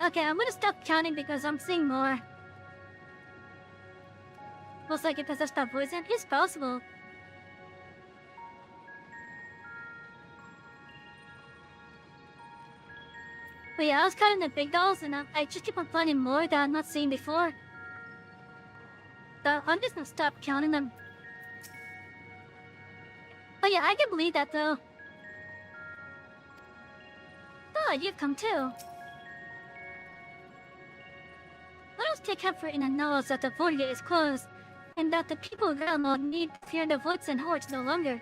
Okay, I'm gonna stop counting because I'm seeing more. Most likely possessed by poison? It's possible. But yeah, I was counting the big dolls and I just keep on finding more that I'm not seeing before. So I'm just gonna stop counting them. Oh yeah, I can believe that though. Oh, you've come too. Let us take comfort in the knowledge that the void gate is closed, and that the people around will need to fear the voids and hordes no longer.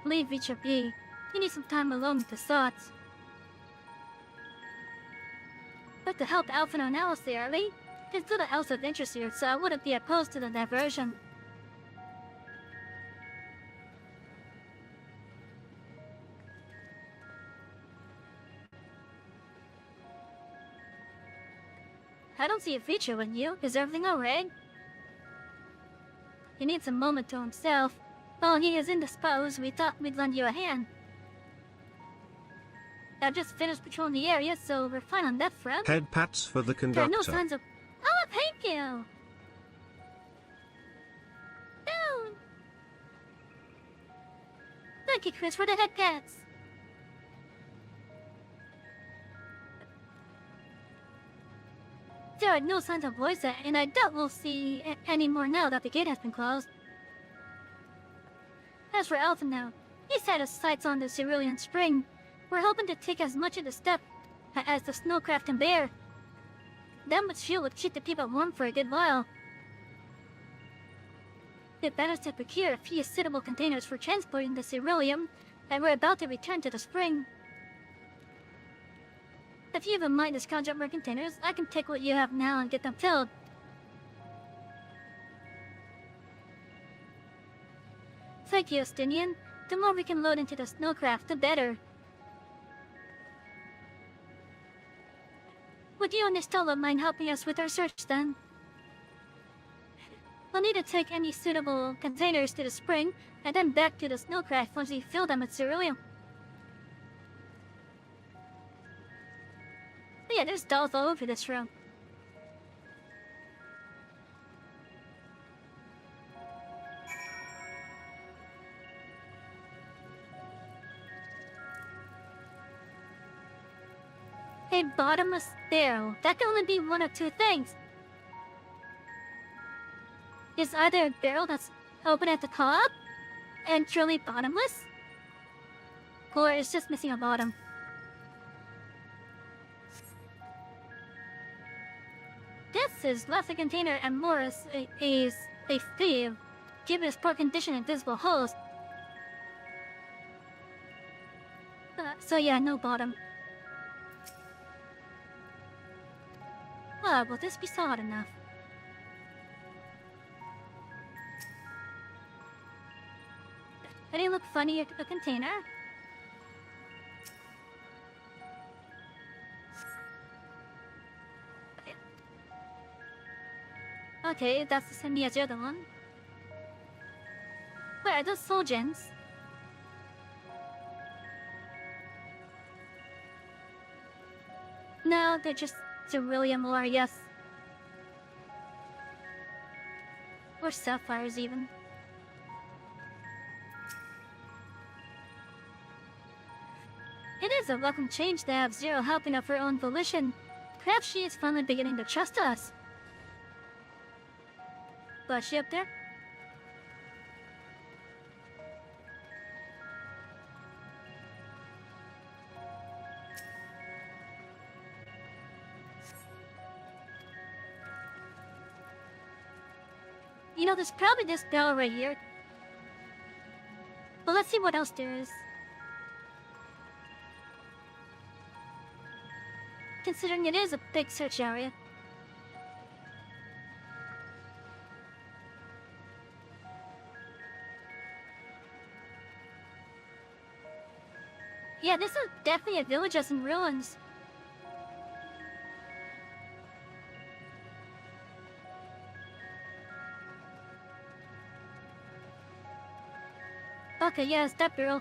Leave Reacher be. You need some time alone with the thoughts. But to help Alphino and Alizé, are we? There's little else of interest here, so I wouldn't be opposed to the diversion. I don't see a feature in you. Is everything alright? He needs a moment to himself. While he is indisposed, we thought we'd lend you a hand. I just finished patrolling the area, so we're fine on that front.
Head pats for the
There
conductor.
are no signs of... Oh, thank you! No! Thank you, Chris, for the head pats. There are no signs of voice, and I doubt we'll see any more now that the gate has been closed. As for Alpha now, he's set his sights on the Cerulean Spring. We're hoping to take as much of the step as the snowcraft can bear. That much fuel would keep the people warm for a good while. It better to procure a few suitable containers for transporting the ceruleum, and we're about to return to the spring. If you even mind to scrounge up more containers, I can take what you have now and get them filled. Thank you, Estinian. The more we can load into the snowcraft, the better. Would you and Estella mind helping us with our search then? We'll need to take any suitable containers to the spring, and then back to the snowcraft once we fill them with ceruleum. But yeah, there's dolls all over this room. A bottomless barrel. That can only be one of two things. It's either a barrel that's open at the top and truly bottomless, or it's just missing a bottom. This is less a container and more as a thief, given its poor condition and visible holes. So yeah, no bottom. Will this be solid enough? Any look funny at a container? Okay, that's the same as the other one. Wait, are those soul gems? No, they're just ceruleum ore, yes. Or sapphires, even. It is a welcome change to have Zero helping of her own volition. Perhaps she is finally beginning to trust us. Was she up there? You know, there's probably this barrel right here. But let's see what else there is. Considering it is a big search area. Yeah, this is definitely a village that's in ruins. Okay, yeah, it's that barrel.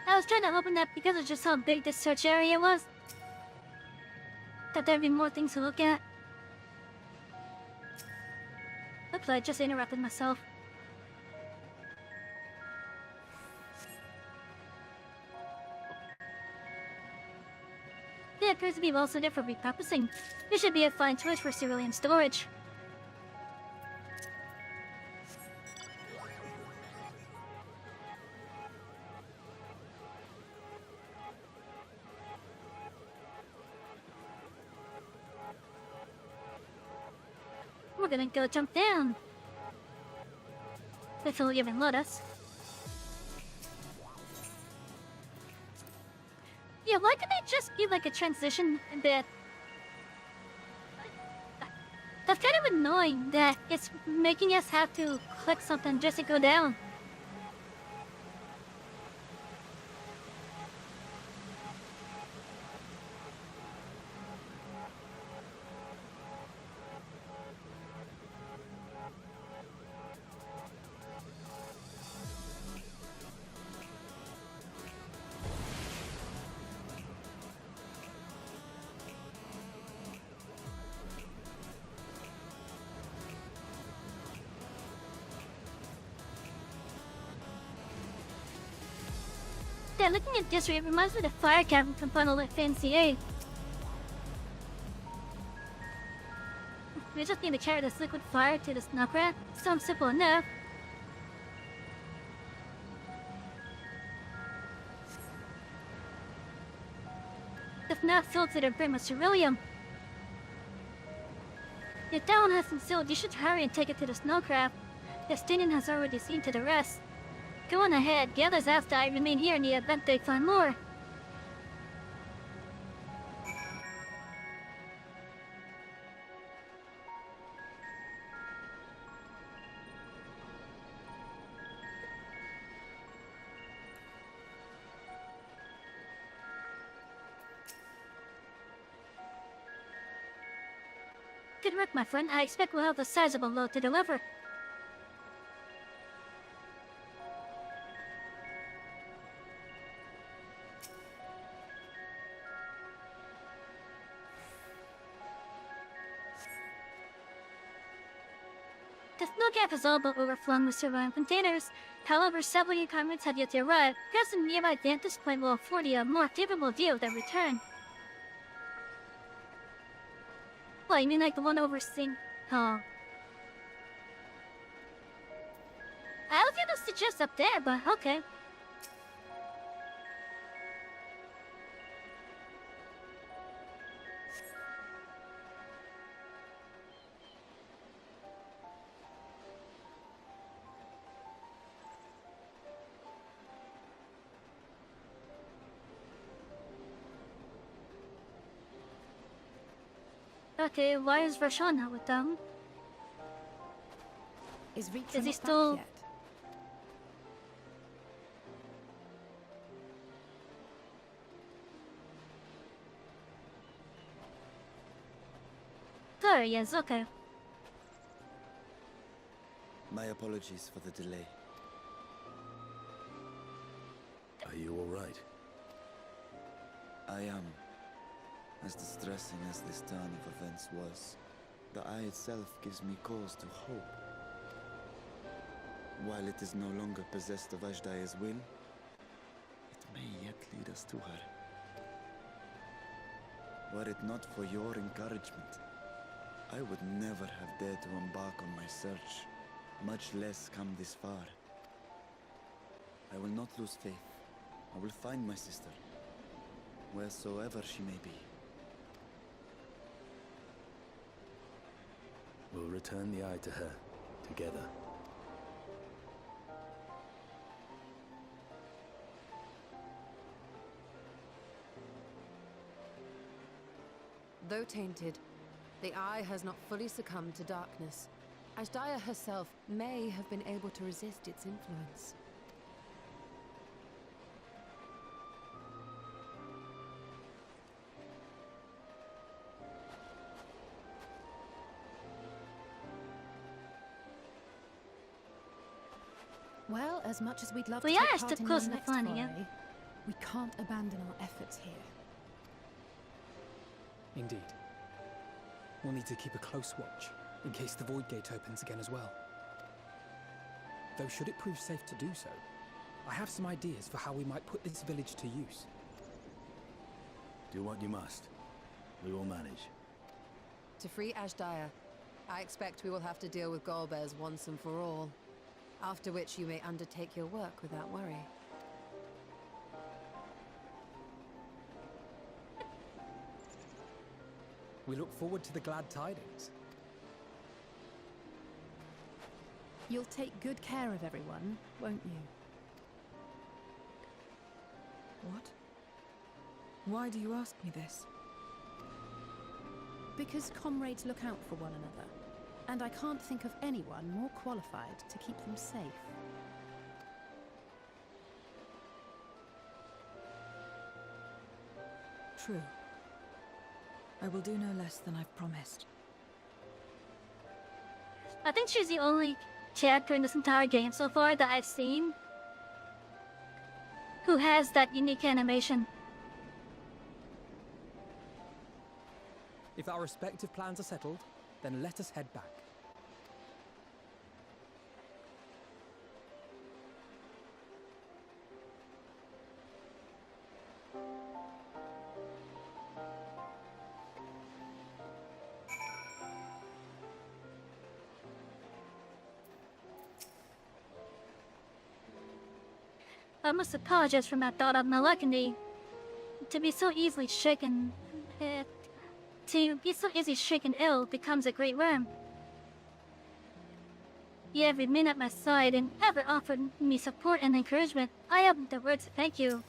I was trying to open that because of just how big this search area was. Thought there'd be more things to look at. Oops, I just interrupted myself. It appears to be well suited for repurposing. It should be a fine choice for cerulean storage. We're gonna go jump down. If he'll even let us. Yeah, why can't they just be like a transition bit? That's kind of annoying that it's making us have to click something just to go down. Yeah, looking at this, it reminds me of the fire cavern from Final Fantasy XIV. We just need to carry this liquid fire to the snowcraft. Sounds simple enough. If not sold to the brim of ceruleum. If that one hasn't sold, you should hurry and take it to the snowcraft. Justinian has already seen to the rest. Go on ahead, the others after I remain here in the event they find more. Good work, my friend. I expect we'll have a sizable load to deliver. The snow gap is all but overflowing with surviving containers. However, several incarnates have yet to arrive. Perhaps a nearby vantage point will afford you a more favorable view of their return. What, you mean like the one overseeing? Oh. I was gonna suggest up there, but okay. Okay, why is Rashawn not with them?
Is Ritra
Is he
not
still...
back yet?
Sorry, yes, okay.
My apologies for the delay.
Are you all right?
I am. As distressing as this turn of events was, the eye itself gives me cause to hope. While it is no longer possessed of Ashdaya's will, it may yet lead us to her. Were it not for your encouragement, I would never have dared to embark on my search, much less come this far. I will not lose faith. I will find my sister, wheresoever she may be.
We'll return the eye to her, together.
Though tainted, the eye has not fully succumbed to darkness. Ashdaya herself may have been able to resist its influence.
Well, as much as we'd love
We
to
are
take
still
part in
close
your
to
next
finding it.
foray, we can't abandon our efforts here.
Indeed. We'll need to keep a close watch, in case the Void Gate opens again as well. Though should it prove safe to do so, I have some ideas for how we might put this village to use.
Do what you must. We will manage.
To free Ashdaya, I expect we will have to deal with Golbears once and for all. After which you may undertake your work without worry.
We look forward to the glad tidings.
You'll take good care of everyone, won't you?
What? Why do you ask me this?
Because comrades look out for one another. And I can't think of anyone more qualified to keep them safe.
True. I will do no less than I've promised.
I think she's the only character in this entire game so far that I've seen who has that unique animation.
If our respective plans are settled, then let us head back.
I must apologize for my thought of Malakandi. To be so easily shaken... to be so easily shaken ill becomes a great worm. You have remained at my side and ever offered me support and encouragement. I have the words to thank you.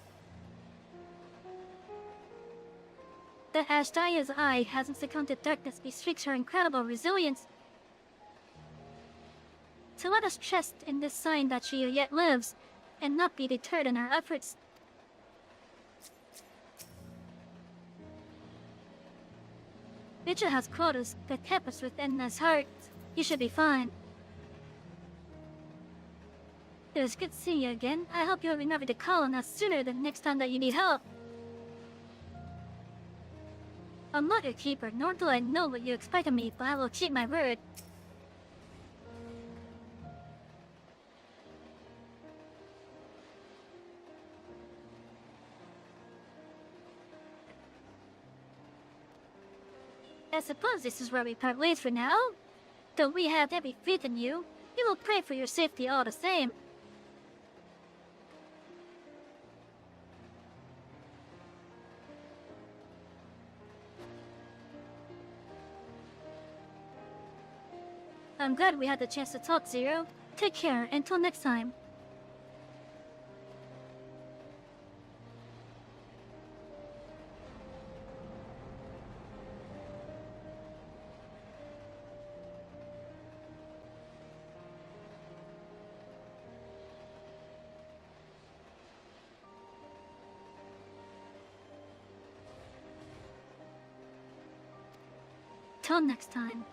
The Ashtaya's eye hasn't succumbed to darkness bespeaks her incredible resilience. So let us trust in this sign that she yet lives, and not be deterred in our efforts. Vigil has quotas that kept us within his heart. You should be fine. It was good seeing you again. I hope you'll remember to call on us sooner than next time that you need help. I'm not your keeper, nor do I know what you expect of me, but I will keep my word. I suppose this is where we part ways for now. Though we have every faith in you, we will pray for your safety all the same. I'm glad we had the chance to talk, Zero. Take care, until next time. Till next time.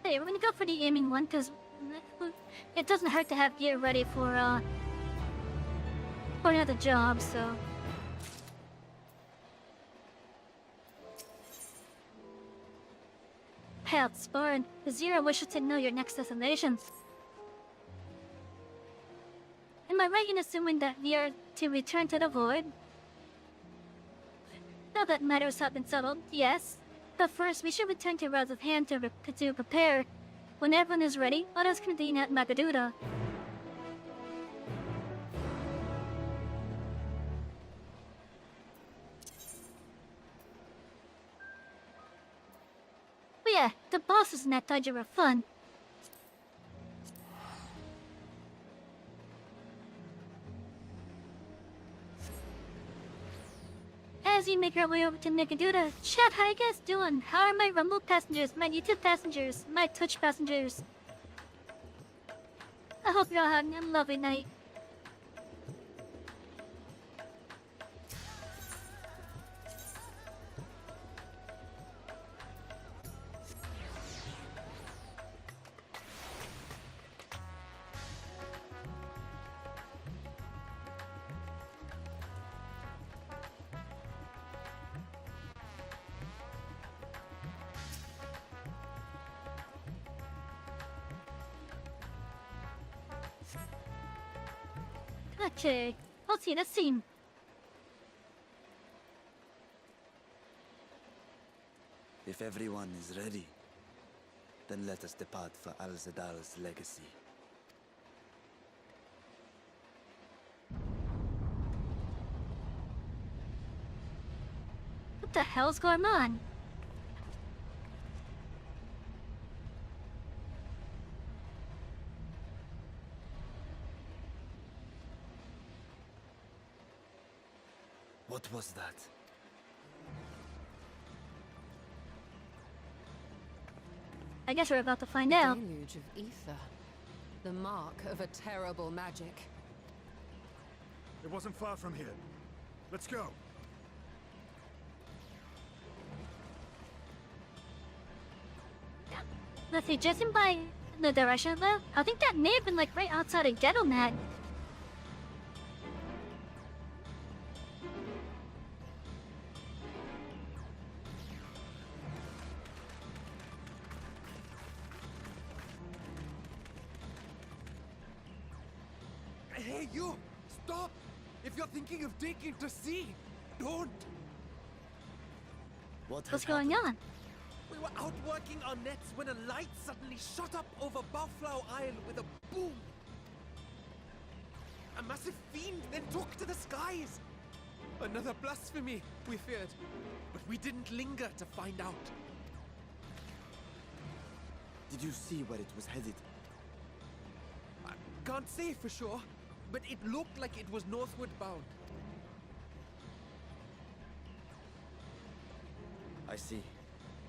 Hey, we're gonna go for the aiming one, cause it doesn't hurt to have gear ready for another job, so. Health Spawn, Zero wishes to know your next destinations. Am I right in assuming that we are to return to the Void? Now that matters have been settled, yes. But first, we should return to Rods of Hand to prepare. When everyone is ready, let us convene at Magaduda. But yeah, the bosses in that dungeon were fun. As you make your way over to Magaduda, chat, how you guys doing? How are my Rumble passengers, my YouTube passengers, my Twitch passengers? I hope you're all having a lovely night. Okay, let's see the scene.
If everyone is ready, then let us depart for Al-Zadal's legacy.
What the hell's going on?
What was that?
I guess we're about to find out.
Deluge of ether. The mark of a terrible magic.
It wasn't far from here. Let's go.
Let's see, judging by the direction left, I think that may have been like right outside of Ghetto Mat.
Hey, you! Stop! If you're thinking of taking to sea, don't!
What's going on?
We were out working our nets when a light suddenly shot up over Buffalo Isle with a boom. A massive fiend then took to the skies. Another blasphemy, we feared. But we didn't linger to find out.
Did you see where it was headed?
I can't say for sure, but it looked like it was northward bound.
I see.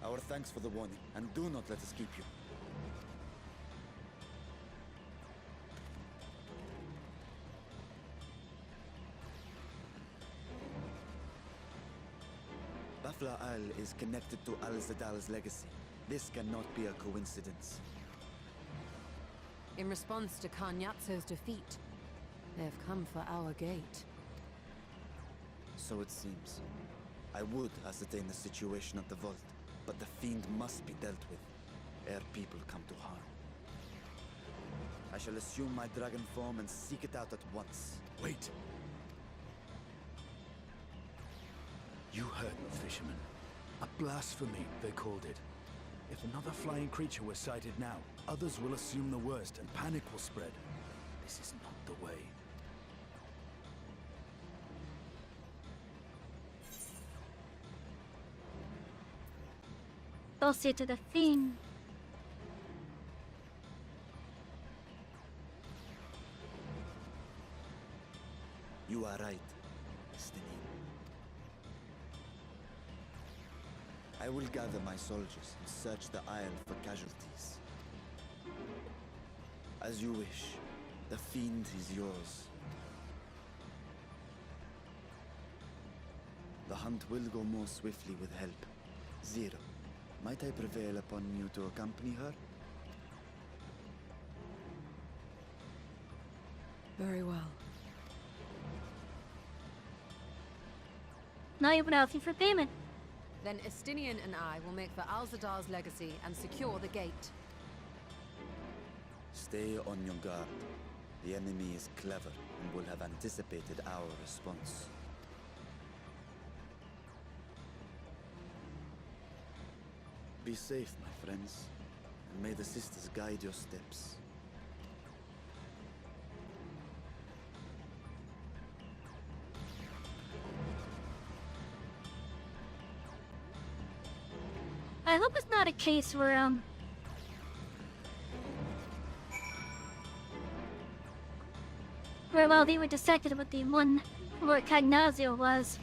Our thanks for the warning, and do not let us keep you. Bafla Isle is connected to Al-Zadal's legacy. This cannot be a coincidence.
In response to Kanyatso's defeat, they have come for our gate.
So it seems. I would ascertain the situation at the vault, but the fiend must be dealt with, ere people come to harm. I shall assume my dragon form and seek it out at once.
Wait. You heard me, fisherman. A blasphemy, they called it. If another flying creature was sighted now, others will assume the worst and panic will spread. This is not the way.
Go say to the fiend.
You are right, Destiny. I will gather my soldiers and search the isle for casualties. As you wish. The fiend is yours. The hunt will go more swiftly with help. Zero, might I prevail upon you to accompany her?
Very well.
Now you've been asking for payment.
Then Estinian and I will make for Al-Zadar's legacy and secure the gate.
Stay on your guard. The enemy is clever and will have anticipated our response. Be safe, my friends, and may the sisters guide your steps.
I hope it's not a case where, while they were distracted with the one where Cagnazio was,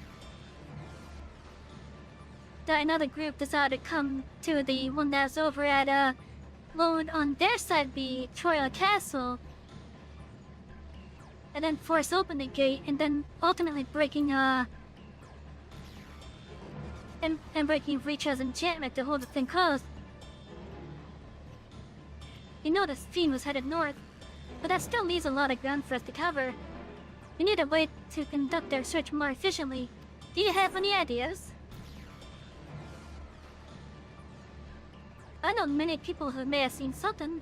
that another group decided to come to the one that's over at, would on their side be Troya Castle, and then force open the gate, and then ultimately breaking, and breaking Reacher's enchantment to hold the thing closed. You know this fiend was headed north, but that still leaves a lot of ground for us to cover. We need a way to conduct our search more efficiently. Do you have any ideas? I know many people who may have seen something.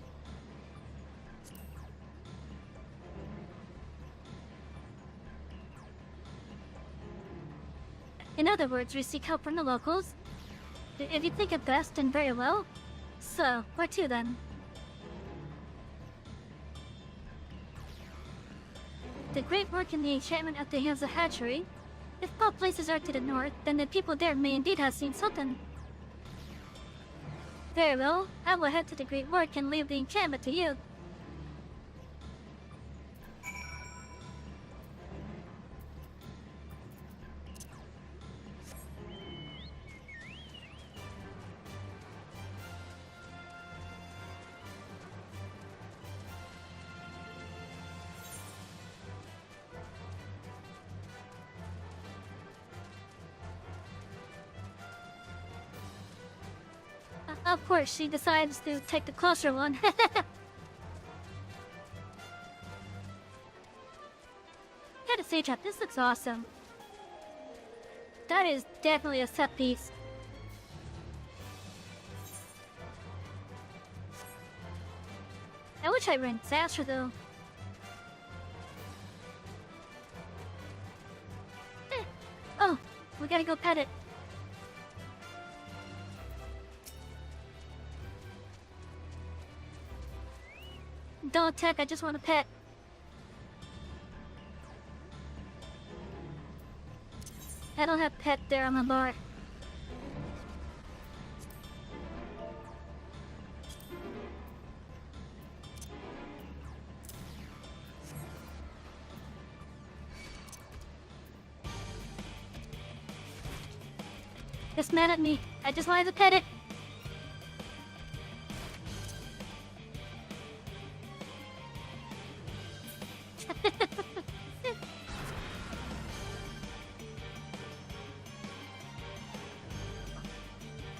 In other words, we seek help from the locals. If you think it best, then very well. So, where to then? The great work in the enchantment at the hands of hatchery. If both places are to the north, then the people there may indeed have seen something. Very well, I will head to the great work and leave the enchantment to you. Of course, she decides to take the closer one. Gotta say, chat, this looks awesome. That is definitely a set piece. I wish I ran faster though. Oh, we gotta go pet it. Don't attack, I just want to pet. I don't have pet there on my bar. Just mad at me. I just wanted to pet it.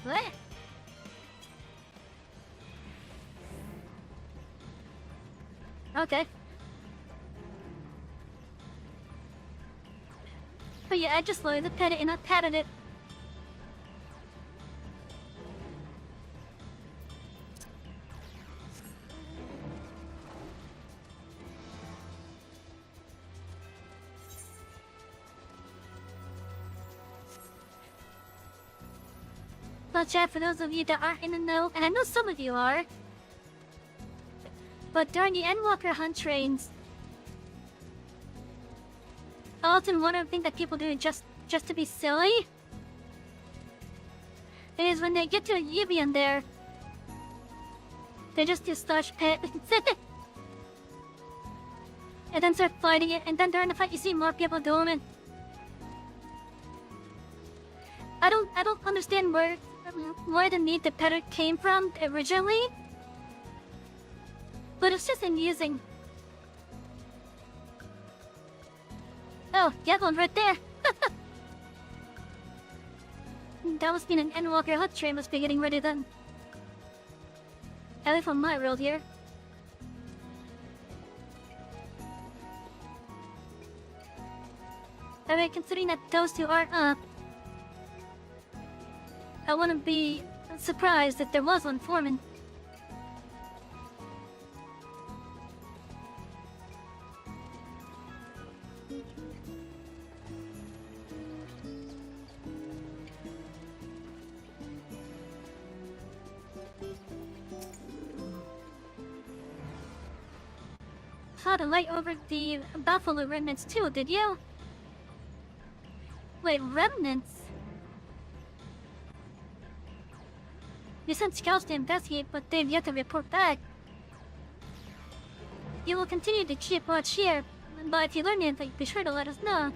What? Okay. But yeah, I just wanted to pet it and I patted it. But chat, for those of you that aren't in the know, and I know some of you are, but during the Endwalker hunt trains, often one of the things that people do just to be silly is when they get to a Yubian there, they just do slash pet and then start fighting it, and then during the fight you see more people doing it. I don't understand where the need to pet it came from originally, but it's just amusing. Oh, yeah, one right there. That must mean an Endwalker hut train must be getting ready then. At least on my world here. I mean, considering that those two aren't up, I wouldn't be surprised if there was one forming. Saw the light over the buffalo remnants too, did you? Wait, remnants? You sent scouts to investigate, but they've yet to report back. You will continue to keep watch here, but if you learn anything, be sure to let us know.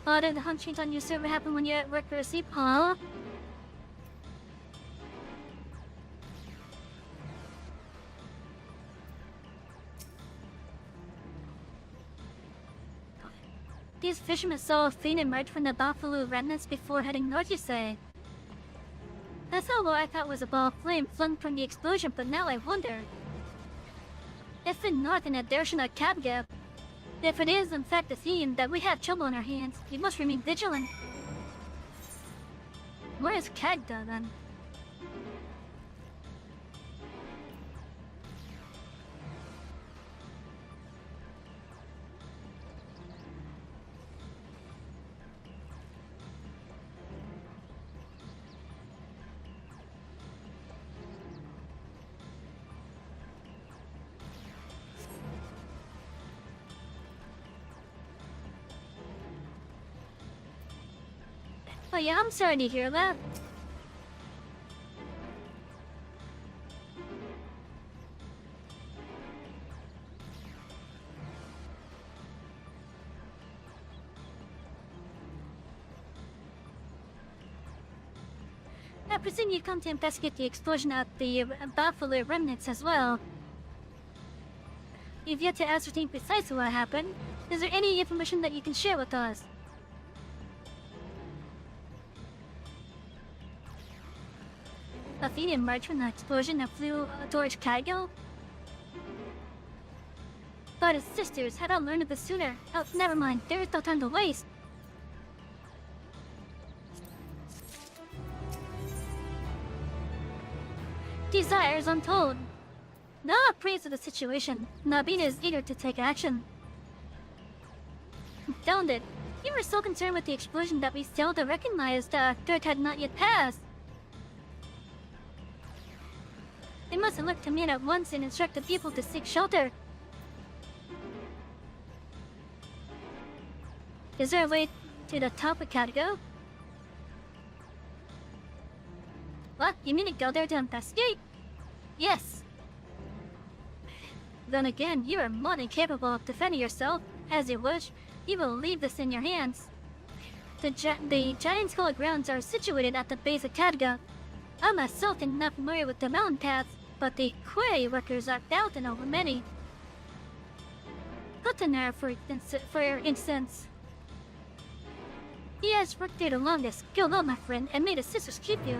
Oh, did the hunt change on your server happen when you're at work or asleep, huh? These fishermen saw a fiend emerge from the buffalo remnants before heading north, you say? That's not what I thought was a ball of flame flung from the explosion, but now I wonder. If in north in a Dershana cab gap, if it is in fact a fiend, that we have trouble on our hands, we must remain vigilant. Where is Kagda then? Oh yeah, I'm sorry to hear that. I presume you come to investigate the explosion at the buffalo remnants as well. You've yet to ascertain precisely what happened. Is there any information that you can share with us? A fiend emerged from the explosion that flew towards Kaigo? But his sisters had I learned of it sooner. Oh, never mind. There is no time to waste. Desire is untold. Not appraised of the situation, Nabina is eager to take action. Downed it. You were so concerned with the explosion that we failed to recognize the threat had not yet passed. It must alert command at once and instruct the people to seek shelter. Is there a way to the top of Cadgo? What? You mean to go there to investigate? Yes. Then again, you are more than capable of defending yourself. As you wish, you will leave this in your hands. The giant skull grounds are situated at the base of Cadga. I myself am not familiar with the mountain paths, but the quarry workers are doubting over many. Kutanara, for instance. He has worked there the longest. Go on, my friend, and may the sisters keep you.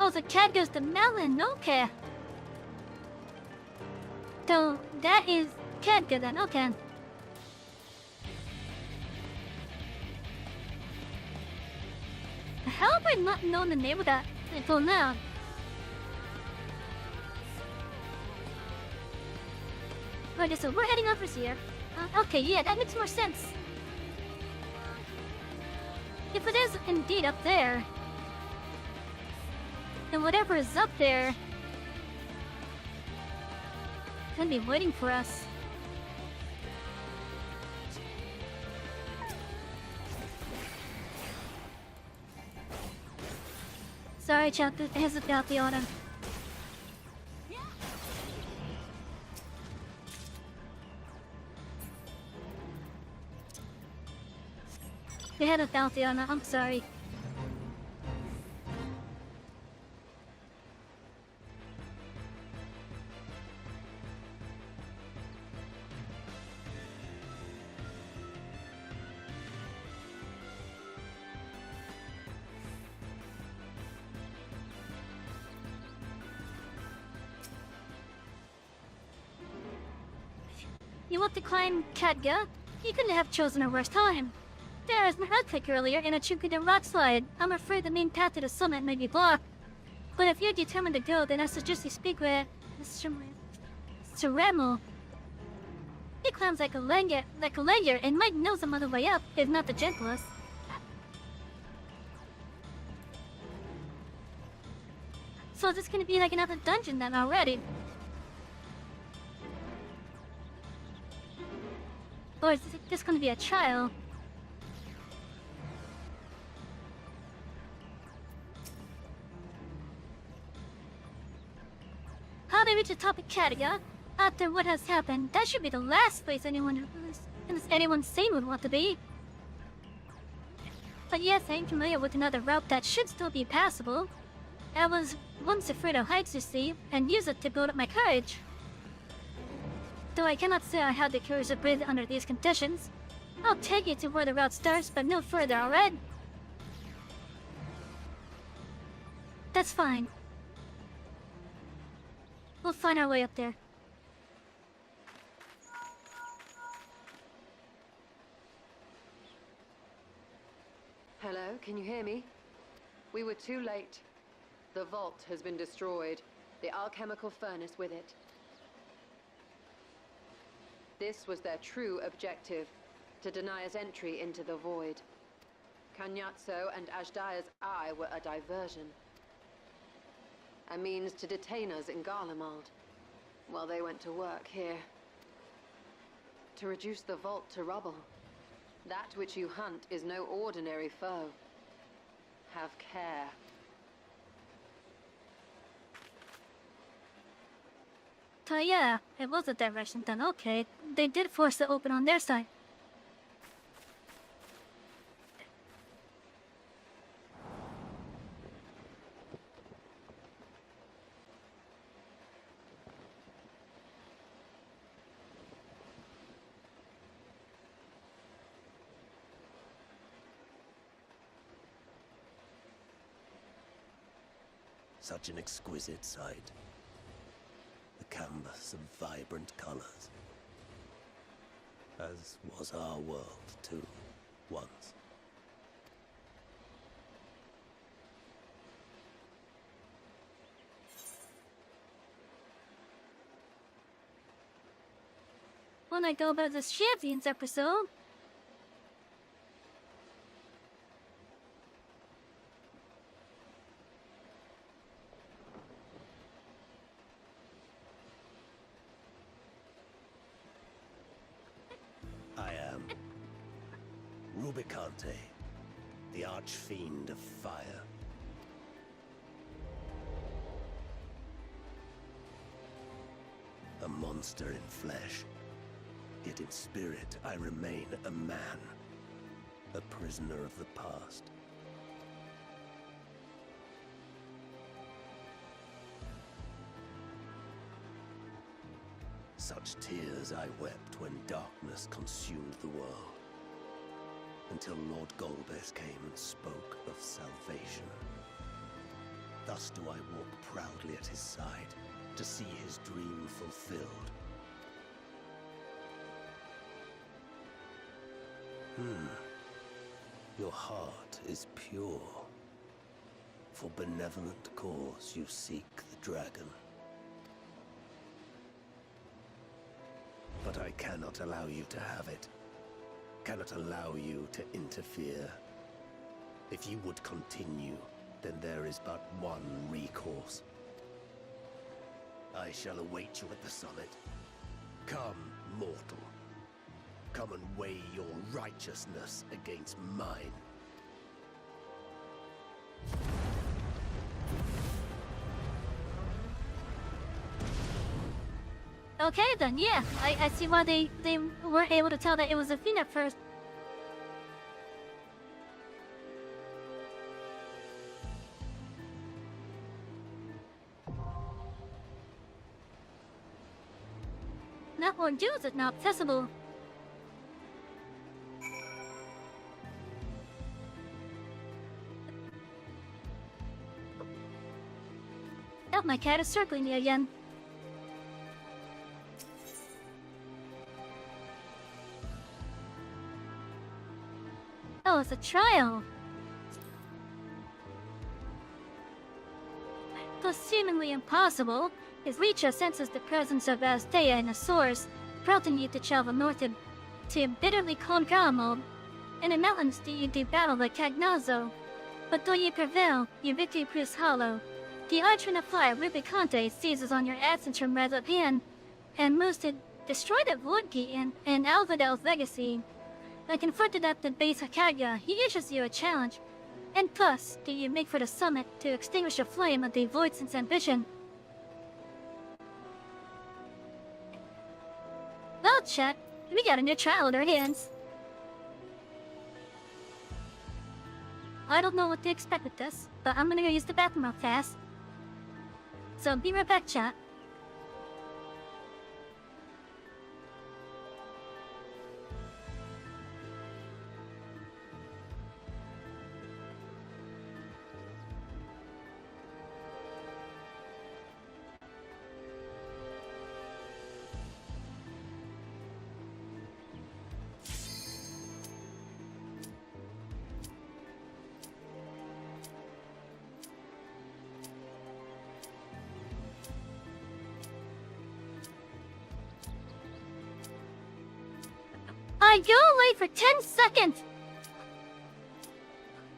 Oh, the cat goes to Melon, okay. So, that is Cadga then, okay. How have I not known the name of that until now? Right, so we're heading over here. Okay, yeah, that makes more sense. If it is indeed up there, then whatever is up there can be waiting for us. Sorry, chat, it has about the order. We had a bounty on it, I'm sorry. You want to climb Cadga? You couldn't have chosen a worse time. There is my earthquake earlier in a Chukudan rock slide. I'm afraid the main path to the summit may be blocked. But if you're determined to go, then I suggest you speak with Mr. Revel. He climbs like a lanyard and might know some other way up, if not the gentlest. So this is gonna be like another dungeon then already. Or is this gonna be a trial? How they reach the top of Cadga? After what has happened, that should be the last place anyone sane would want to be. But yes, I am familiar with another route that should still be passable. I was once afraid of heights, you see, and used it to build up my courage. Though I cannot say I had the courage to breathe under these conditions. I'll take you to where the route starts, but no further, alright? That's fine. We'll find our way up there.
Hello, can you hear me? We were too late. The vault has been destroyed. The alchemical furnace with it. This was their true objective, to deny us entry into the void. Kanyatso and Ajdaya's eye were a diversion. A means to detain us in Garlemald, while they went to work here. To reduce the vault to rubble. That which you hunt is no ordinary foe. Have care.
So yeah, it was a diversion then, okay. They did force it open on their side.
Such an exquisite sight. The canvas of vibrant colors. As was our world, too, once.
When I go about this Champions episode,
Rubicante, the archfiend of fire. A monster in flesh, yet in spirit I remain a man, a prisoner of the past. Such tears I wept when darkness consumed the world, until Lord Golbez came and spoke of salvation. Thus do I walk proudly at his side, to see his dream fulfilled. Your heart is pure. For benevolent cause you seek the dragon. But I cannot allow you to have it. Cannot allow you to interfere. If you would continue, then there is but one recourse. I shall await you at the summit. Come, mortal. Come and weigh your righteousness against mine.
Okay then, yeah. I see why they weren't able to tell that it was Athena at first. Not more Jews is not accessible. Oh, my cat is circling me again. Oh, it's a trial. Though seemingly impossible, his Reacher senses the presence of Aztea in a source, prompting you to travel north to bitterly cold Garamo. In the mountains you do battle the Cagnazo. But though you prevail, your victory proves hollow. The archer of fire, Rubicante, seizes on your absence from Revel and moves to destroy the Void Key in Alvadel's legacy. When confronted at the base of Kaga, he issues you a challenge. And plus, do you make for the summit to extinguish the flame of the Void Sense ambition? Well, chat, we got a new trial in our hands. I don't know what to expect with this, but I'm gonna go use the bathroom real fast. So be right back, chat. I go away for 10 seconds!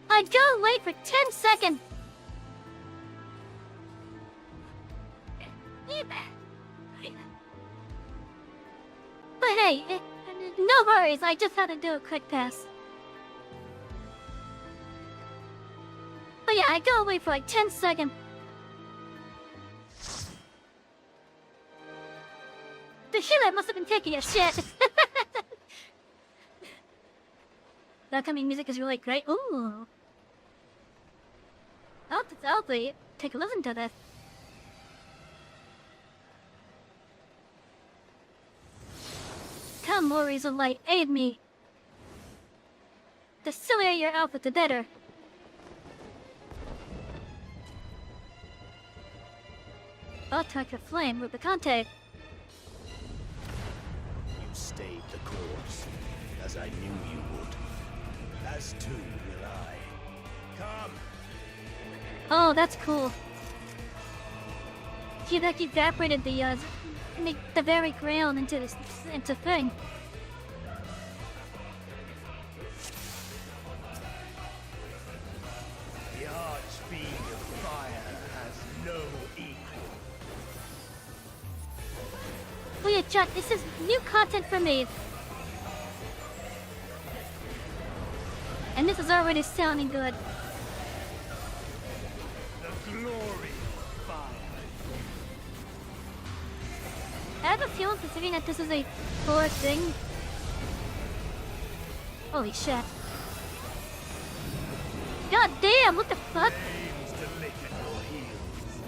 I go away for 10 seconds! But hey, no worries, I just had to do a quick pass. But yeah, I go away for like 10 seconds. The healer must have been taking a shit. The upcoming music is really great. Ooh. I'll take a listen to this. Come, warriors of light, aid me. The sillier your outfit, the better. I'll touch a flame, Rubicante.
You stayed the course, as I knew you would. As too will I. Come!
Oh, that's cool. He like evaporated the make the very ground into thing.
The archfiend of fire has no equal.
Oh yeah, Jack, this is new content for me. And this is already sounding good.
The glory of fire.
I have a feeling, considering that this is a core thing. Holy shit. God damn, what the fuck?
Flames to lick at your heels.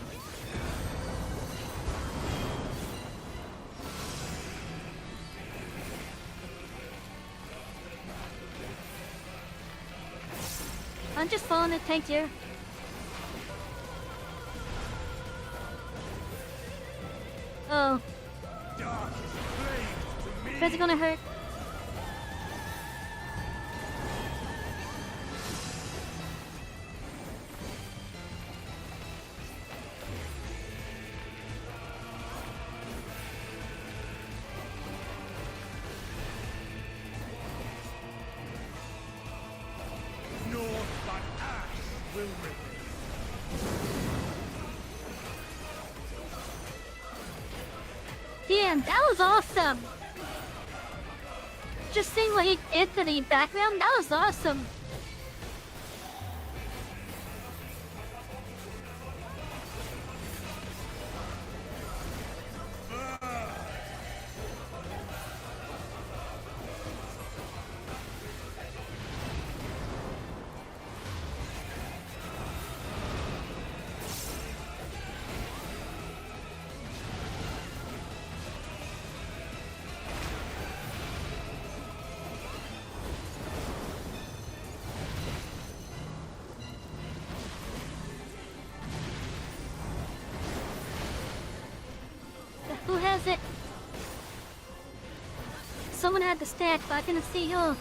I'm just following the tank here. Oh. Is it gonna hurt? Damn, that was awesome! Just seeing what he did to the background, that was awesome! Who has it? Someone had the stack, but I couldn't see who.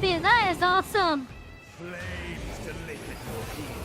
Man, that is awesome!
Flames to lick at your heels.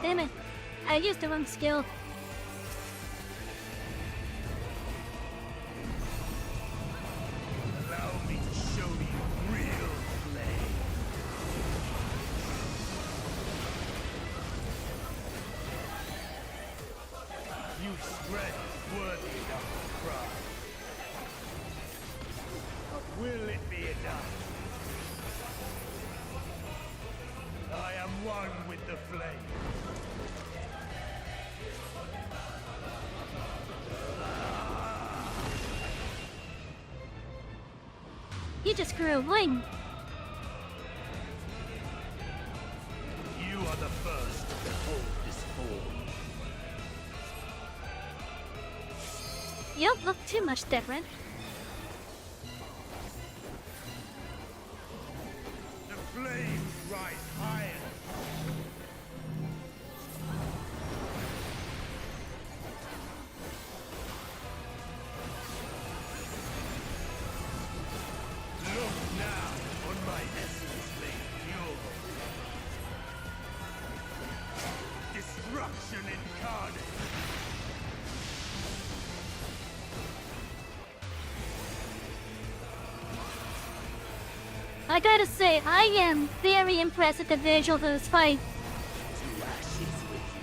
Damn it, I used the wrong skill.
Allow me to show you real flame. You've spread worthy enough to cry. But will it be enough? I am one with the flame.
You just grew a wing.
You are the first to hold this form.
You don't look too much different.
The flames rise higher. Look now on my essence made pure. Destruction incarnate.
I gotta say, I am very impressed with the visual of this fight.
To ashes with you.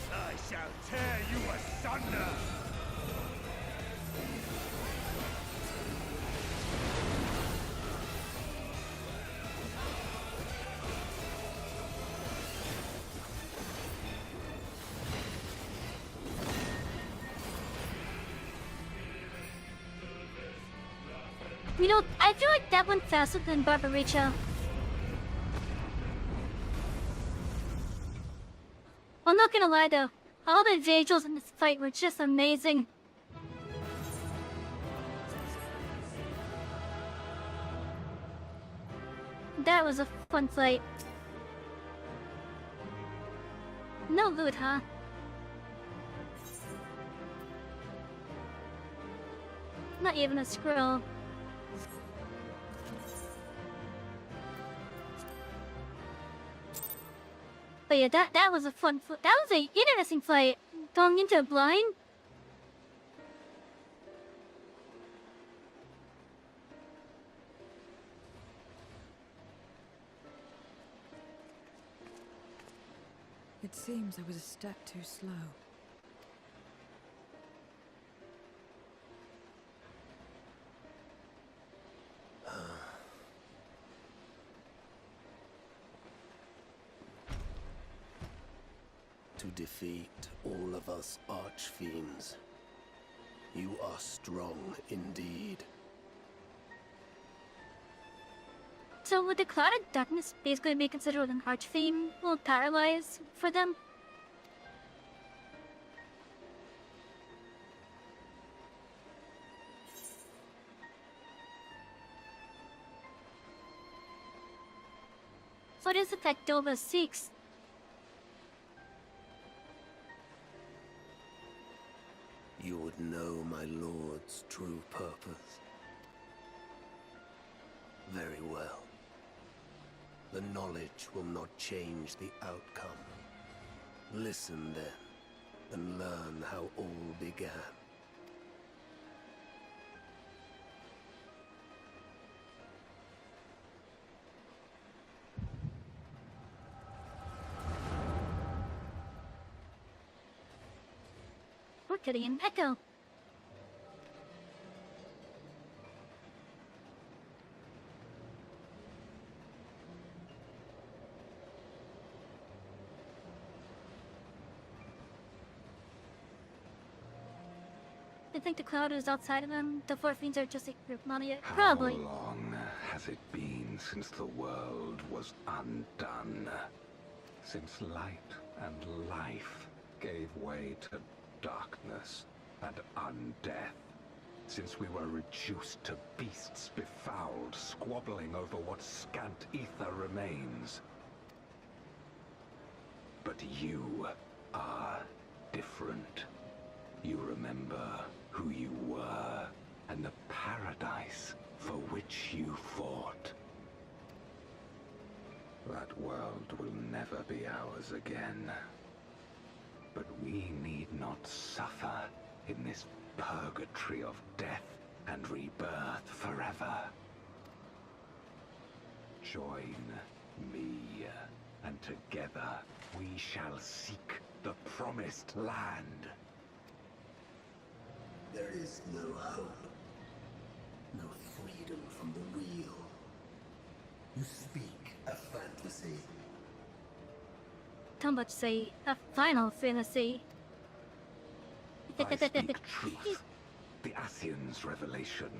I shall tear you asunder!
You know, I feel like that went faster than Barbaricha. I'm not gonna lie though, all the visuals in this fight were just amazing. That was a fun fight. No loot, huh? Not even a scroll. But yeah, that was a fun fight. That was a interesting fight. Going into a blind.
It seems I was a step too slow.
To defeat all of us archfiends. You are strong indeed.
So would the Cloud of Darkness basically be considered an archfiend or paralyzed for them? So this affect over 6.
You would know my lord's true purpose. Very well. The knowledge will not change the outcome. Listen then, and learn how all began.
We're getting an echo. I think the cloud is outside of them. The four fiends are just a group, not yet. Probably.
How long has it been since the world was undone? Since light and life gave way to darkness and undeath. Since we were reduced to beasts befouled, squabbling over what scant ether remains. But you are different. You remember who you were and the paradise for which you fought. That world will never be ours again. But we need not suffer in this purgatory of death and rebirth forever. Join me, and together we shall seek the promised land.
There is no hope. No freedom from the wheel. You speak a fantasy.
How much say a Final Fantasy?
I speak truth. The Ascian's revelation.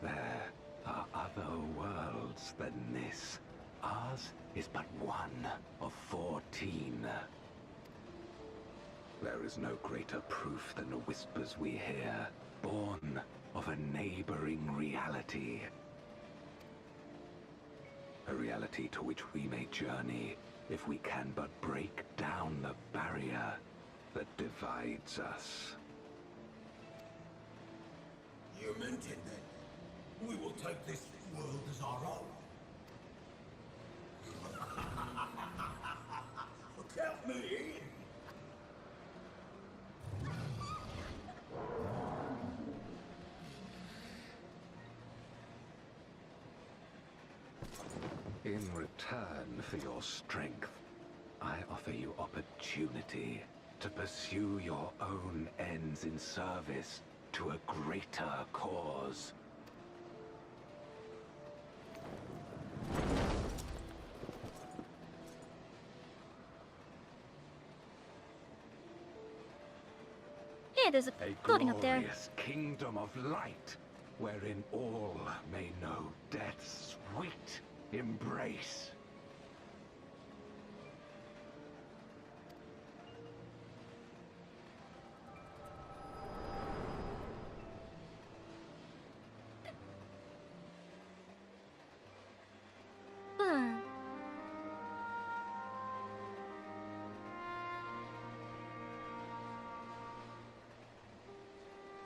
There are other worlds than this. Ours is but one of 14. There is no greater proof than the whispers we hear, born of a neighboring reality. a reality to which we may journey if we can but break down the barrier that divides us.
You meant it then. We will take this world as our own. Count me in.
In return for your strength, I offer you opportunity to pursue your own ends in service to a greater cause.
Yeah, there's a building up there.
Glorious kingdom of light, wherein all may know death's sweet embrace.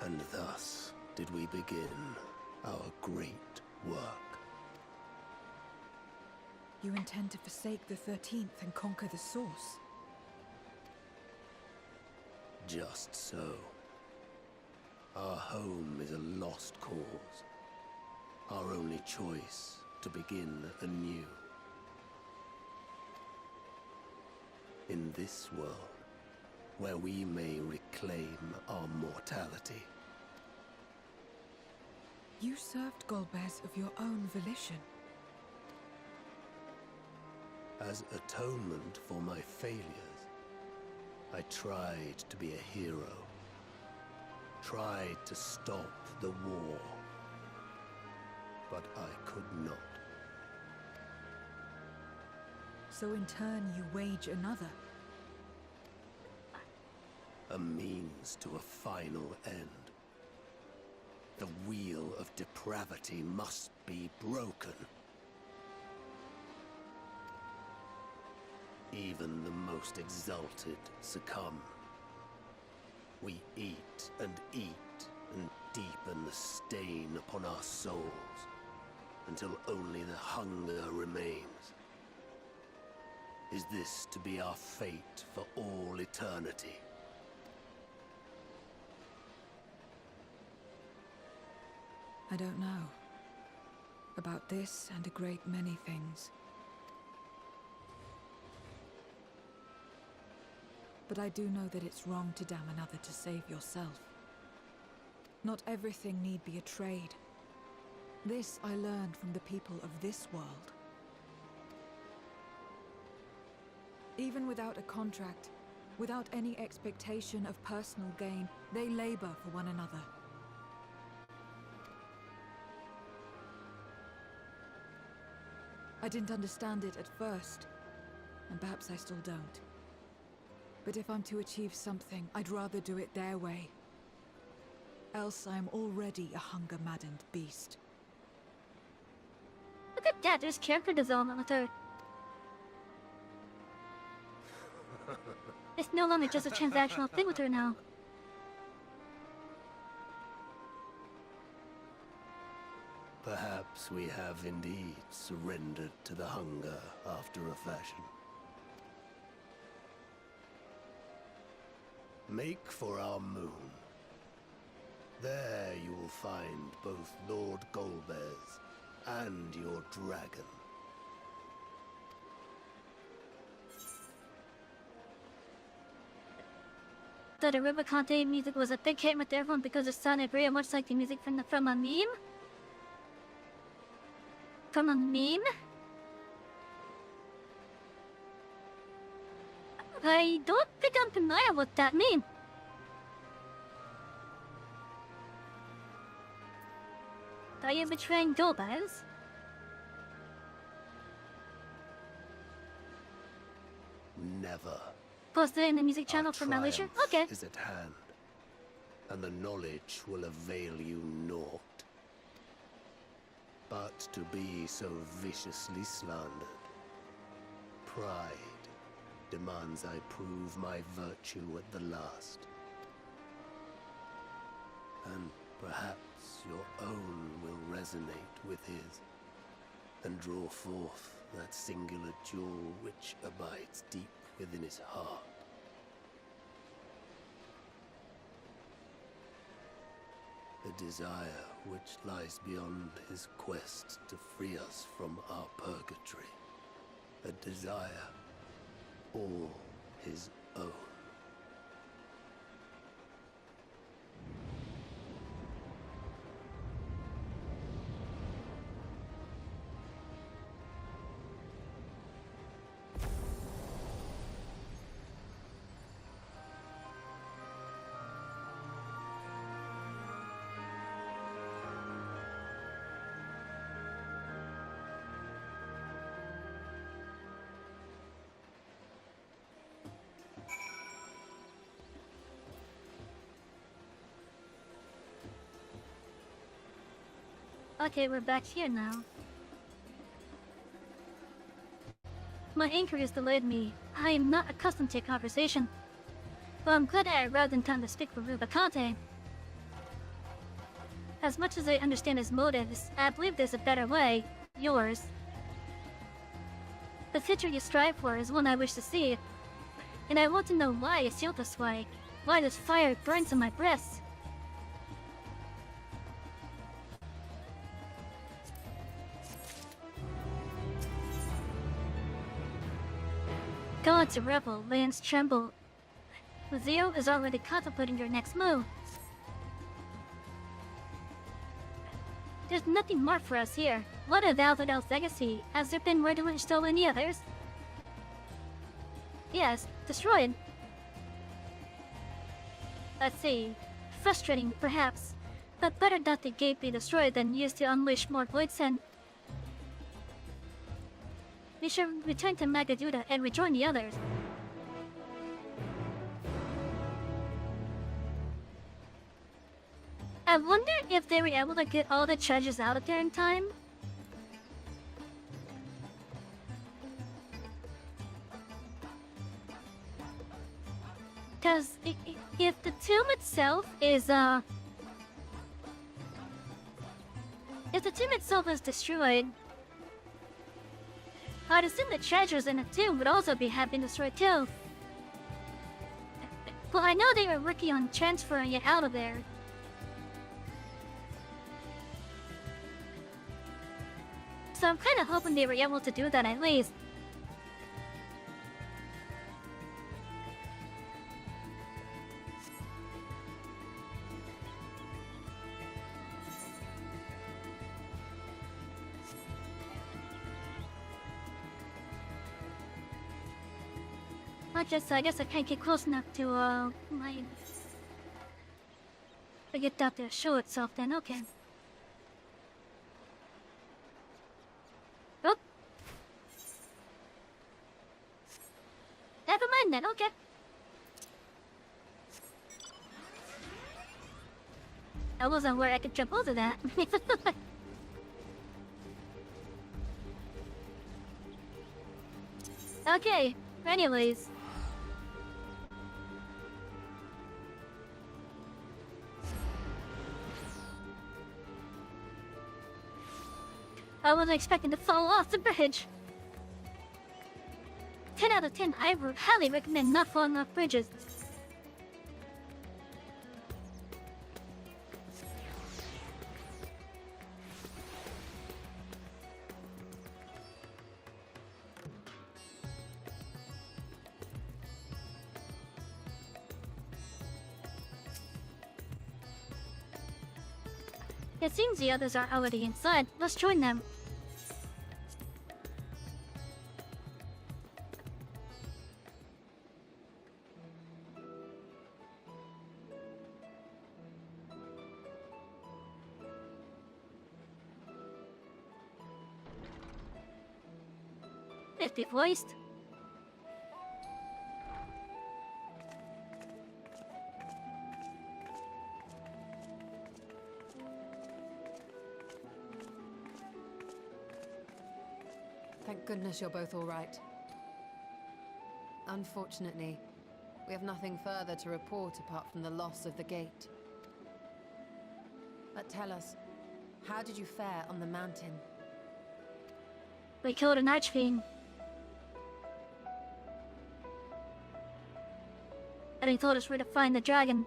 And thus did we begin our great work.
You intend to forsake the 13th and conquer the source?
Just so. Our home is a lost cause. Our only choice to begin anew. In this world, where we may reclaim our mortality.
You served Golbez of your own volition.
As atonement for my failures, I tried to be a hero. Tried to stop the war. But I could not.
So in turn you wage another.
A means to a final end. The wheel of depravity must be broken. Even the most exalted succumb. We eat and deepen the stain upon our souls, until only the hunger remains. Is this to be our fate for all eternity?
I don't know. About this and a great many things. But I do know that it's wrong to damn another to save yourself. Not everything need be a trade. This I learned from the people of this world. Even without a contract, without any expectation of personal gain, they labor for one another. I didn't understand it at first, and perhaps I still don't. But if I'm to achieve something, I'd rather do it their way. Else I am already a hunger-maddened beast.
Look at that, there's character development with her. It's no longer just a transactional thing with her now.
Perhaps we have indeed surrendered to the hunger after a fashion. Make for our moon. There you will find both Lord Golbez and your dragon.
The Revel Conte music was a big hit with everyone because it sounded very much like the music from a meme. From a meme? I don't think I'm familiar with that meme. Are you betraying Golbez?
Never.
Posted it in the music channel for my leisure? Okay.
Is at hand, and the knowledge will avail you naught. but to be so viciously slandered. Pride demands I prove my virtue at the last. And perhaps your own will resonate with his, and draw forth that singular jewel which abides deep within his heart. A desire which lies beyond his quest to free us from our purgatory. A desire all his own.
Okay, we're back here now. My inquiries delayed me. I am not accustomed to conversation. But I'm glad I arrived in time to speak with Rubicante. As much as I understand his motives, I believe there's a better way. Yours. The future you strive for is one I wish to see. And I want to know why I feel this way. Why this fire burns in my breast. Go on to Revel, lands Tremble. Zio is already contemplating your next move. There's nothing more for us here. What of Valverdale's legacy? Has there been word to still any others? Yes, destroyed. Let's see. Frustrating, perhaps. But better that the gate be destroyed than used to unleash more Voidsend. We should return to Magaduda and rejoin the others. I wonder if they were able to get all the treasures out of there in time. Because if the tomb itself is, if the tomb itself is destroyed, I'd assume the treasures in the tomb would also have been destroyed too. Well, I know they were working on transferring it out of there. So I'm kinda hoping they were able to do that at least. I guess I can't get close enough to, I get out there show itself then, okay. Oh! Never mind then, okay. I wasn't where I could jump over that. Okay, anyways. I wasn't expecting to fall off the bridge. 10 out of 10, I would highly recommend not falling off bridges. It seems the others are already inside. Let's join them. Fifty voiced.
Thank goodness you're both all right. Unfortunately, we have nothing further to report apart from the loss of the gate. But tell us, how did you fare on the mountain?
We killed an archfiend. And he told us where to find the dragon.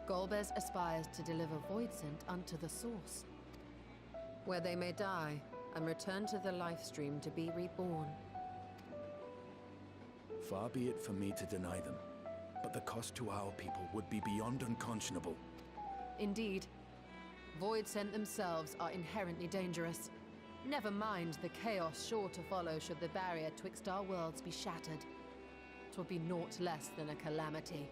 Golbez aspires to deliver Voidsent unto the source, where they may die and return to the life stream to be reborn.
Far be it for me to deny them, but the cost to our people would be beyond unconscionable.
Indeed. Voidsent themselves are inherently dangerous. Never mind the chaos sure to follow should the barrier twixt our worlds be shattered. 'Twould be naught less than a calamity.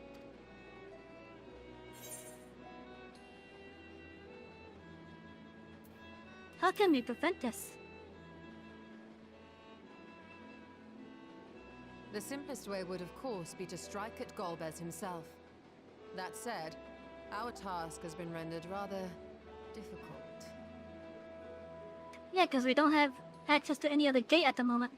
How can we prevent this?
The simplest way would, of course, be to strike at Golbez himself. That said, our task has been rendered rather difficult.
Yeah, because we don't have access to any other gate at the moment.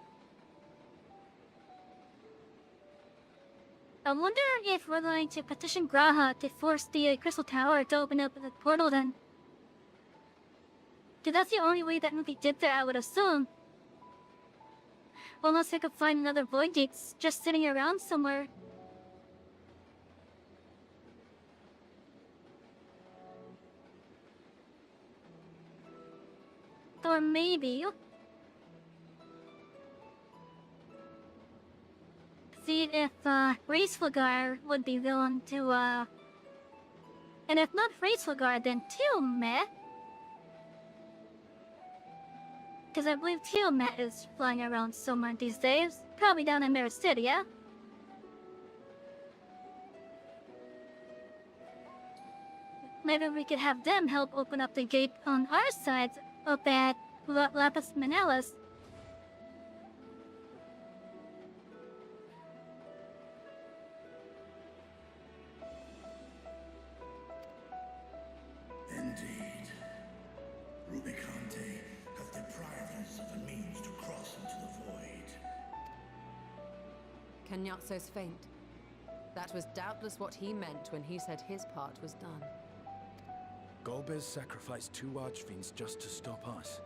I wonder if we're going to petition Graha to force the Crystal Tower to open up the portal then. Because that's the only way that we could get there, I would assume. Well, unless I could find another void gates just sitting around somewhere. Or maybe... see if Reisflagar would be willing to, and if not Reisflagar, then Tiamat. Because I believe Tiamat is flying around somewhere these days. Probably down in Mirror City, yeah? Maybe we could have them help open up the gate on our side up at Lapis Manalis.
Indeed. Rubicante have deprived us of the means to cross into the void.
Kanyatso's faint. That was doubtless what he meant when he said his part was done.
Golbez sacrificed 2 archfiends just to stop us.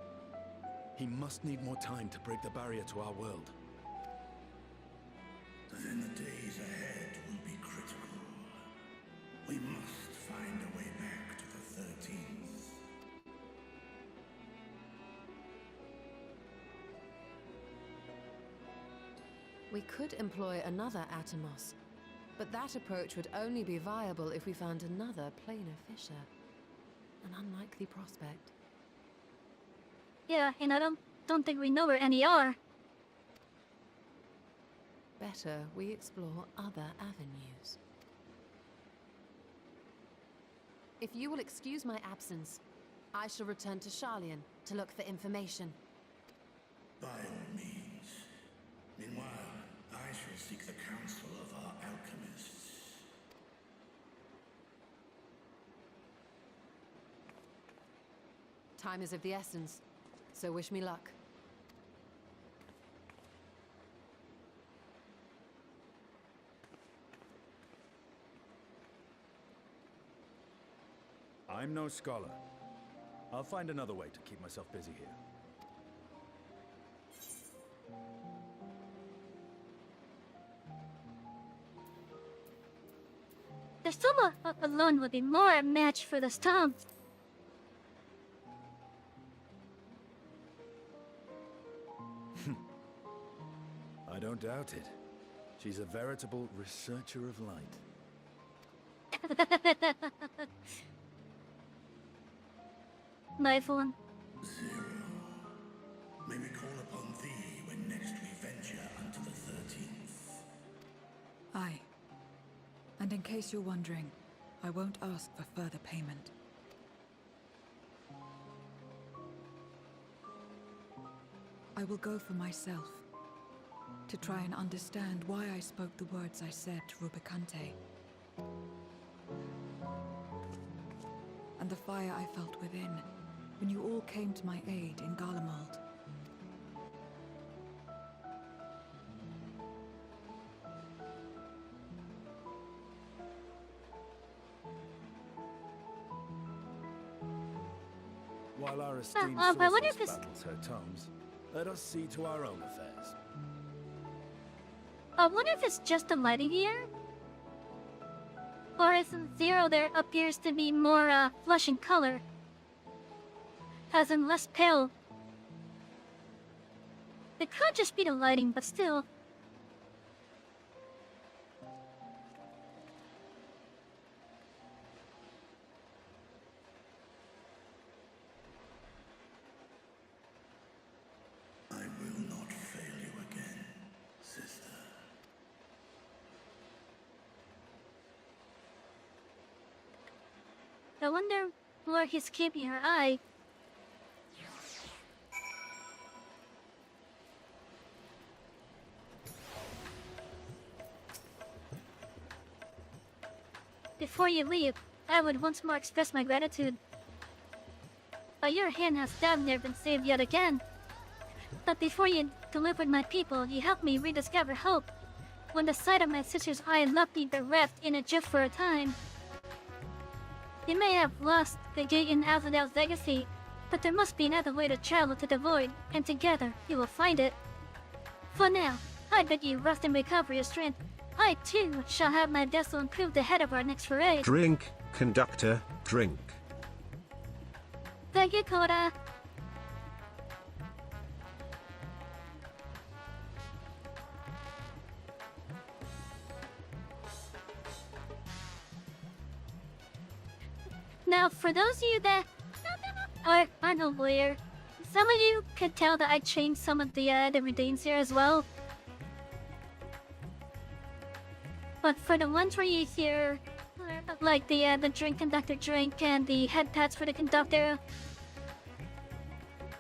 He must need more time to break the barrier to our world.
Then the days ahead will be critical. We must find a way back to the 13th.
We could employ another Atomos, but that approach would only be viable if we found another planar fissure. An unlikely prospect.
Yeah, and I don't think we know where any are.
Better we explore other avenues. If you will excuse my absence, I shall return to Sharlayan to look for information.
By all means. Meanwhile, I shall seek the counsel of our alchemists.
Time is of the essence, so wish me luck.
I'm no scholar. I'll find another way to keep myself busy here.
The Soma alone would be more a match for the Storm.
I don't doubt it. She's a veritable researcher of light.
Nice one.
Zero. May we call upon thee when next we venture unto the 13th.
Aye. And in case you're wondering, I won't ask for further payment. I will go for myself, to try and understand why I spoke the words I said to Rubicante. And the fire I felt within when you all came to my aid in Garlemald.
While our esteemed
I wonder
sorceress
if it's-
battles her tomes, let us see to our own affairs.
I wonder if it's just the lighting here? Or is in Zero there appears to be more flush in color? As in less pale. It could just be the lighting, but still.
I will not fail you again, sister.
I wonder where he's keeping her eye. Before you leave, I would once more express my gratitude. By your hand has damn near been saved yet again. But before you delivered my people, you helped me rediscover hope. When the sight of my sister's eye left me bereft in a jiff for a time. You may have lost the gate in Azadel's legacy, but there must be another way to travel to the void, and together you will find it. For now, I bid you rest and recover your strength. I too shall have my vessel improved ahead of our next foray.
Drink, conductor, drink.
Thank you, Koda. Now, for those of you that aren't aware, some of you could tell that I changed some of the redeems here as well. But for the ones where you hear, like the drink conductor drink and the head pads for the conductor,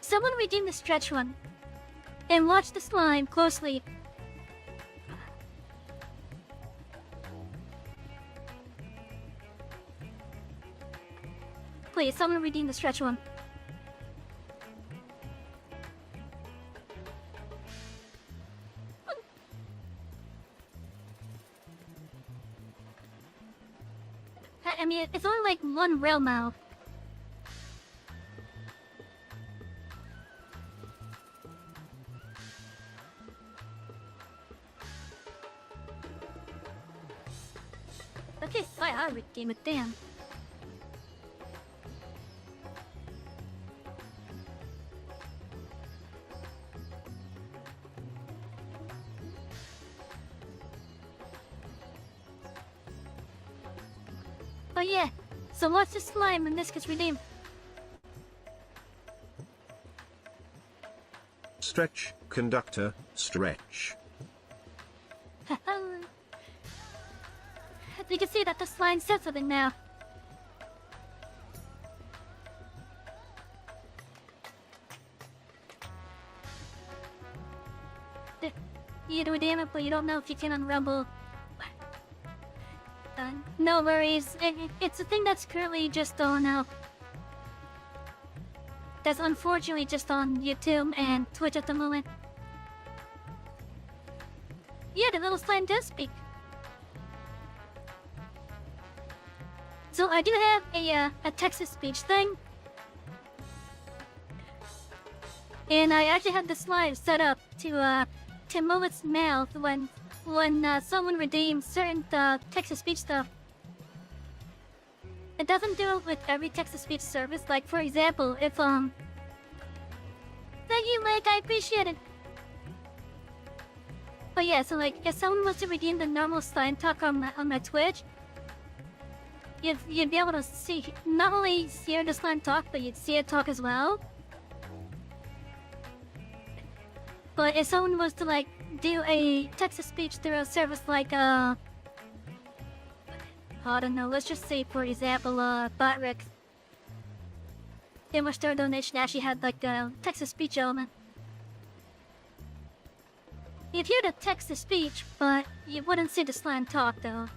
someone redeem the stretch one and watch the slime closely. Please, someone redeem the stretch one. I mean, it's only like one rail mile. Okay, I redeem it, damn. Oh yeah, so what's the slime when this gets redeemed?
Stretch, conductor, stretch.
You can see that the slime says something now. You redeem it, but you don't know if you can on Rumble. No worries. It's a thing that's currently just on that's unfortunately just on YouTube and Twitch at the moment. Yeah, the little slime does speak. So I do have a text-to-speech thing. And I actually have the slime set up to move its mouth when someone redeems certain text-to-speech stuff. It doesn't do it with every text-to-speech service. Like, for example, if thank you, Mike, I appreciate it. But yeah, so like, if someone was to redeem the normal slime talk on my Twitch, you'd be able to see, not only hear the slime talk, but you'd see it talk as well. But if someone was to like do a text-to-speech through a service like I don't know, let's just say for example Botrick, in which their donation actually had like a text-to-speech element. You'd hear the text-to-speech, but you wouldn't see the slime talk though.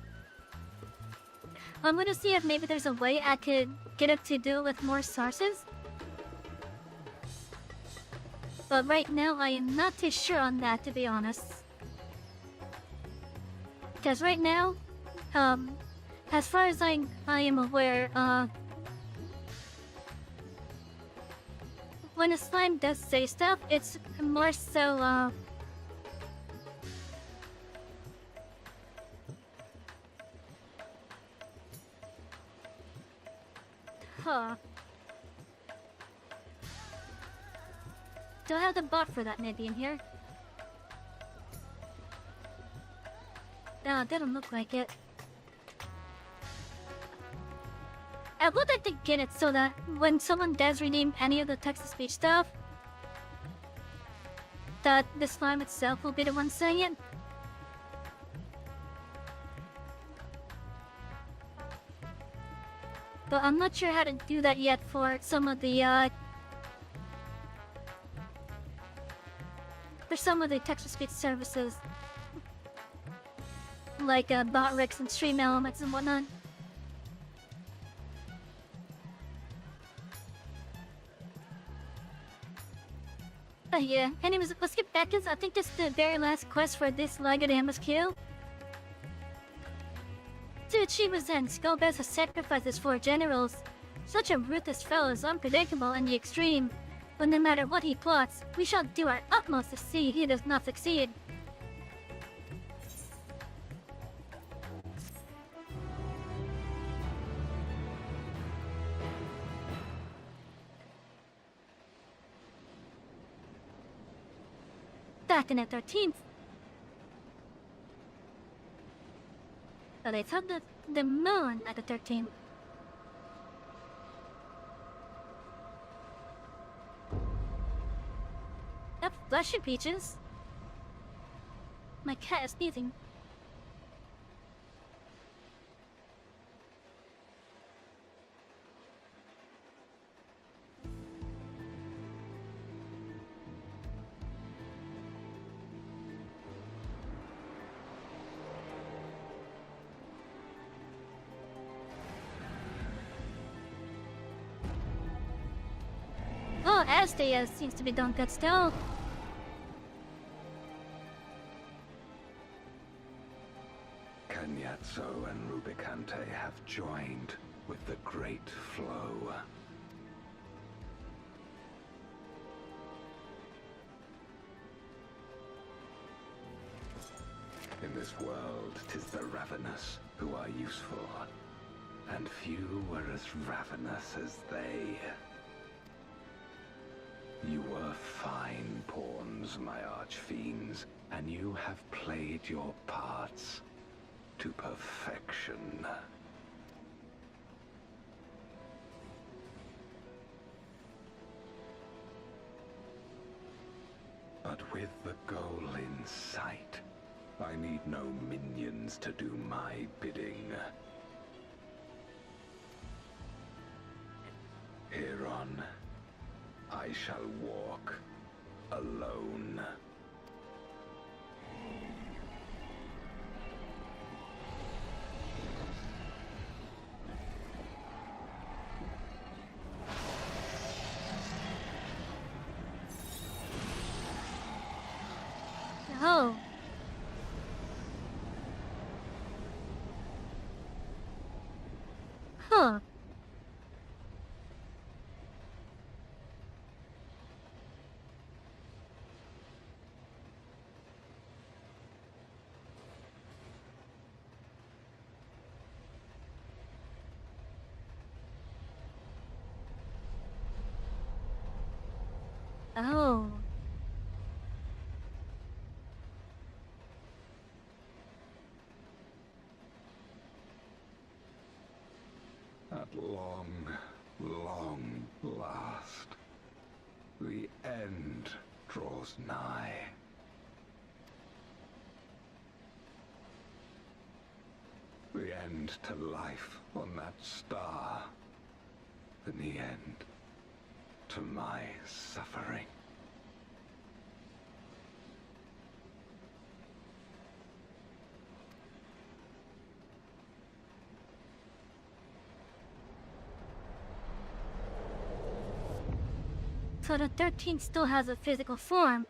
I'm gonna see if maybe there's a way I could get it to do it with more sources. But right now, I am not too sure on that, to be honest. Because right now, as far as I am aware, when a slime does say stuff, it's more so, Do I have the bot for that maybe in here? No, it doesn't look like it. I would like to get it so that when someone does rename any of the text-to-speech stuff, that the slime itself will be the one saying it. But I'm not sure how to do that yet for some of the, text-to-speech services. Like, bot rigs and stream elements and whatnot. Yeah, anyways, let's get back to this. I think this is the very last quest for this leg of the MSQ. To achieve his end, Skullbest has sacrificed his 4 generals. Such a ruthless fellow is unpredictable in the extreme. But no matter what he plots, we shall do our utmost to see he does not succeed. Back in the 13th. So they took the moon at the 13th. Yep, blushing peaches. My cat is sneezing. Oh, Astea seems to be done good still.
Kanyatso and Rubicante have joined with the Great Flow. In this world, 'tis the ravenous who are useful, and few were as ravenous as they. You were fine pawns, my archfiends, and you have played your parts to perfection. But with the goal in sight, I need no minions to do my bidding. Hereon, I shall walk alone.
Oh. Huh. Oh.
At long, long last, the end draws nigh. The end to life on that star, and the end to my suffering.
So the 13th still has a physical form.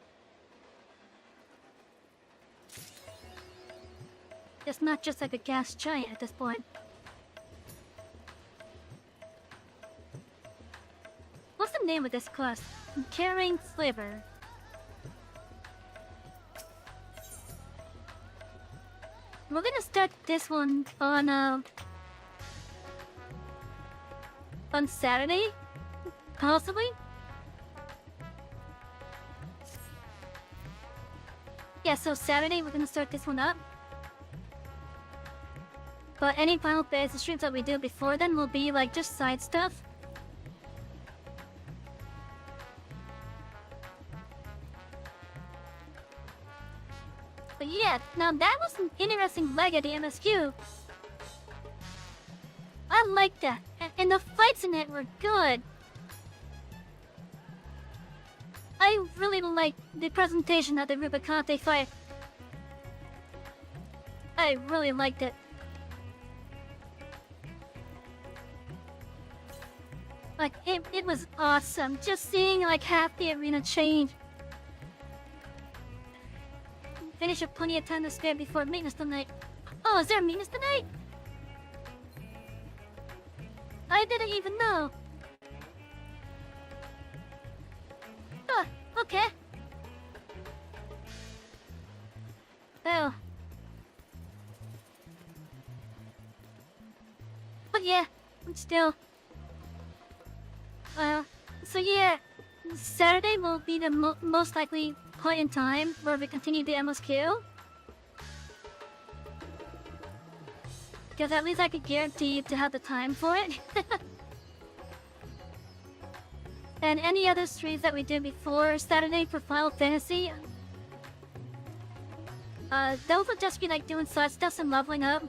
It's not just like a gas giant at this point. What's the name of this quest? Carrying Sliver. We're gonna start this one on Saturday, possibly. Yeah, so Saturday we're gonna start this one up. But any Final Fantasy streams that we do before then will be like just side stuff. But yeah, now that was an interesting leg at the MSQ. I liked that, and the fights in it were good. I really liked the presentation of the Rubicante fight. I really liked it. Like, it was awesome, just seeing like half the arena change. Finish up plenty of time to spare before maintenance tonight. Oh, is there maintenance tonight? I didn't even know. Oh, okay. Oh. But yeah, still. So yeah, Saturday will be the most likely point in time where we continue the MSQ. Because at least I could guarantee to have the time for it. And any other streams that we did before Saturday for Final Fantasy, those will just be like doing side stuff and leveling up.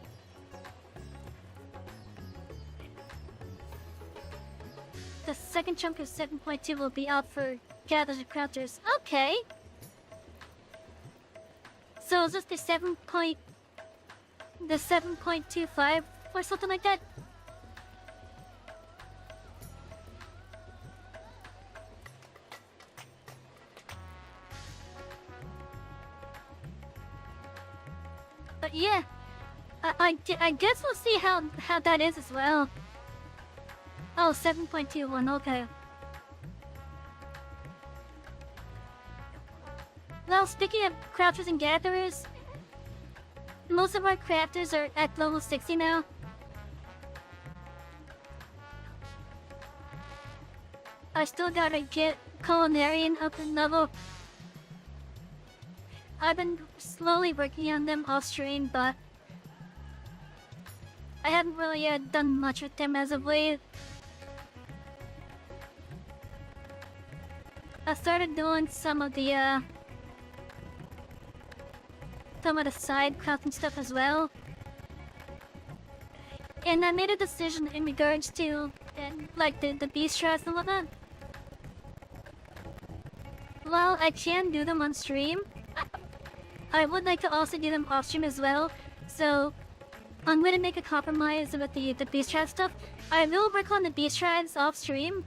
The second chunk of 7.2 will be out for Gather the Crafters. Okay. So is this the 7.25 or something like that? But yeah, I guess we'll see how that is as well. Oh, 7.21, okay. Well, speaking of crafters and gatherers, most of our crafters are at level 60 now. I still gotta get Culinarian up in level. I've been slowly working on them off stream, but I haven't really done much with them as of late. I started doing some of the side crafting stuff as well. And I made a decision in regards to like the beast shards and whatnot. While I can do them on stream, I would like to also do them off stream as well. So I'm going to make a compromise with the beast shard stuff. I will work on the beast shards off stream,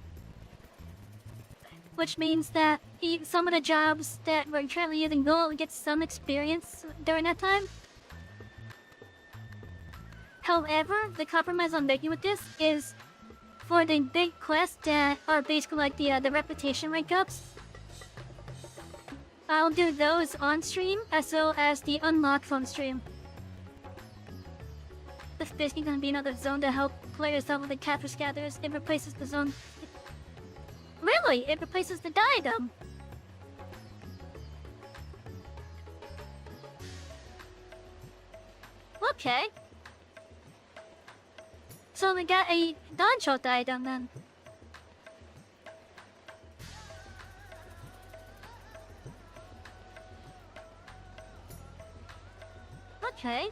which means that some of the jobs that we're currently using will get some experience during that time. However, the compromise I'm making with this is for the big quests that are basically like the reputation rank ups. I'll do those on stream as well as the unlock on stream. This is basically going to be another zone to help players level the capture gatherers. It replaces the zone. Really? It replaces the diadem? Okay. So we got a Doncho diadem then. Okay.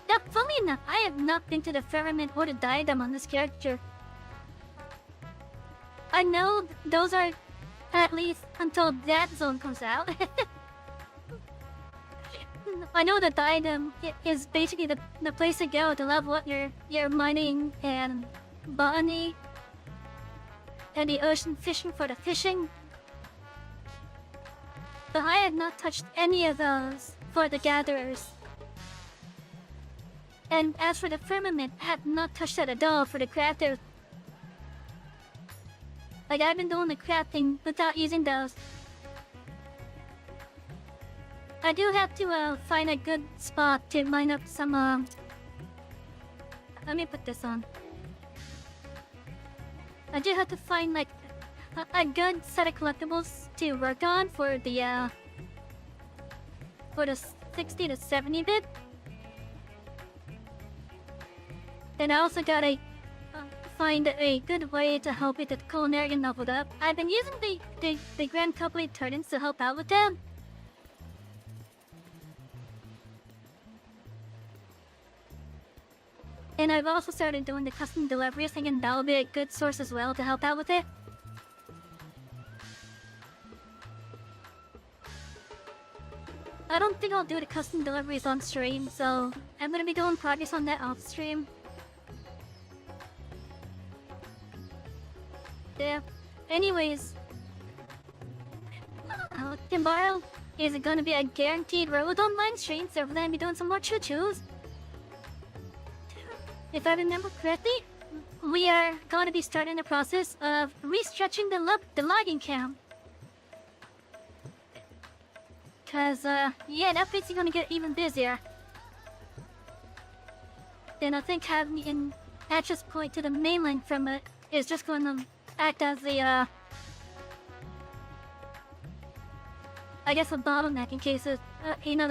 Now, funny enough, I have not been to the Firmament or the Diadem on this character. I know those are at least until that zone comes out. I know the Diadem is basically the place to go to level up your mining and botany and the ocean fishing for the fishing. But I had not touched any of those for the gatherers. And as for the firmament, I had not touched that at all for the crafters. Like, I've been doing the crafting without using those. I do have to find a good spot to mine up some let me put this on. I do have to find like a good set of collectibles to work on for the 60 to 70 bit. Then I also gotta find a good way to help with the culinary leveled up. I've been using the Grand Couple Turdins to help out with them. And I've also started doing the custom deliveries, thinking that'll be a good source as well to help out with it. I don't think I'll do the custom deliveries on stream, so I'm gonna be doing progress on that off stream. Yeah. Anyways, tomorrow is gonna be a guaranteed Road Online stream, so we're gonna be doing some more choo-choos. If I remember correctly, we are going to be starting the process of restretching the logging camp. Cause, yeah, that place is going to get even busier. Then I think having an access point to the mainland from it is just going to act as the, I guess a bottleneck in case, the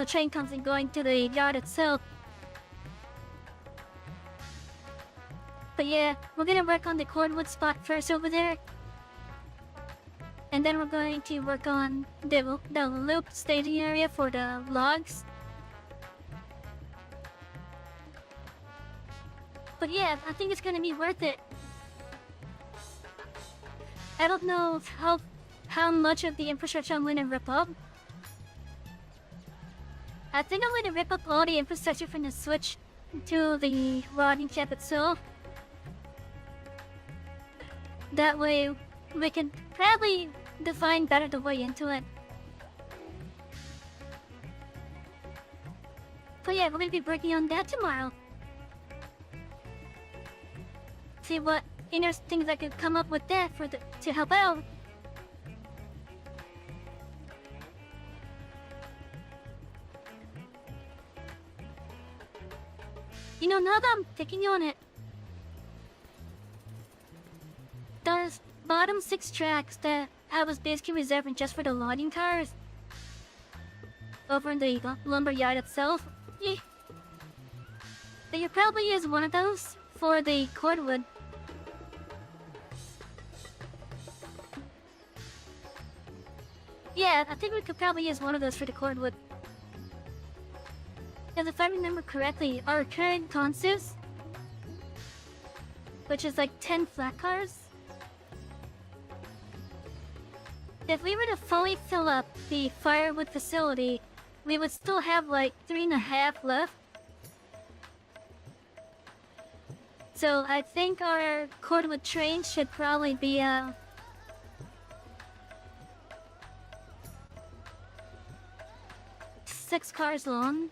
train comes in going to the yard itself. But yeah, we're gonna work on the cordwood spot first over there. And then we're going to work on the loop staging area for the logs. But yeah, I think it's gonna be worth it. I don't know how much of the infrastructure I'm gonna rip up. I think I'm gonna rip up all the infrastructure from the switch to the logging camp itself. That way, we can probably define better the way into it. But yeah, we're gonna be working on that tomorrow. See what interesting things I could come up with there to help out. You know, now that I'm thinking on it, those bottom 6 tracks that I was basically reserving just for the logging cars over in the lumber yard itself, yeah, they could probably use one of those for the cordwood. Yeah, I think we could probably use one of those for the cordwood. Because if I remember correctly, our current consist, which is like 10 flat cars, if we were to fully fill up the firewood facility, we would still have like 3.5 left. So I think our cordwood train should probably be 6 cars long.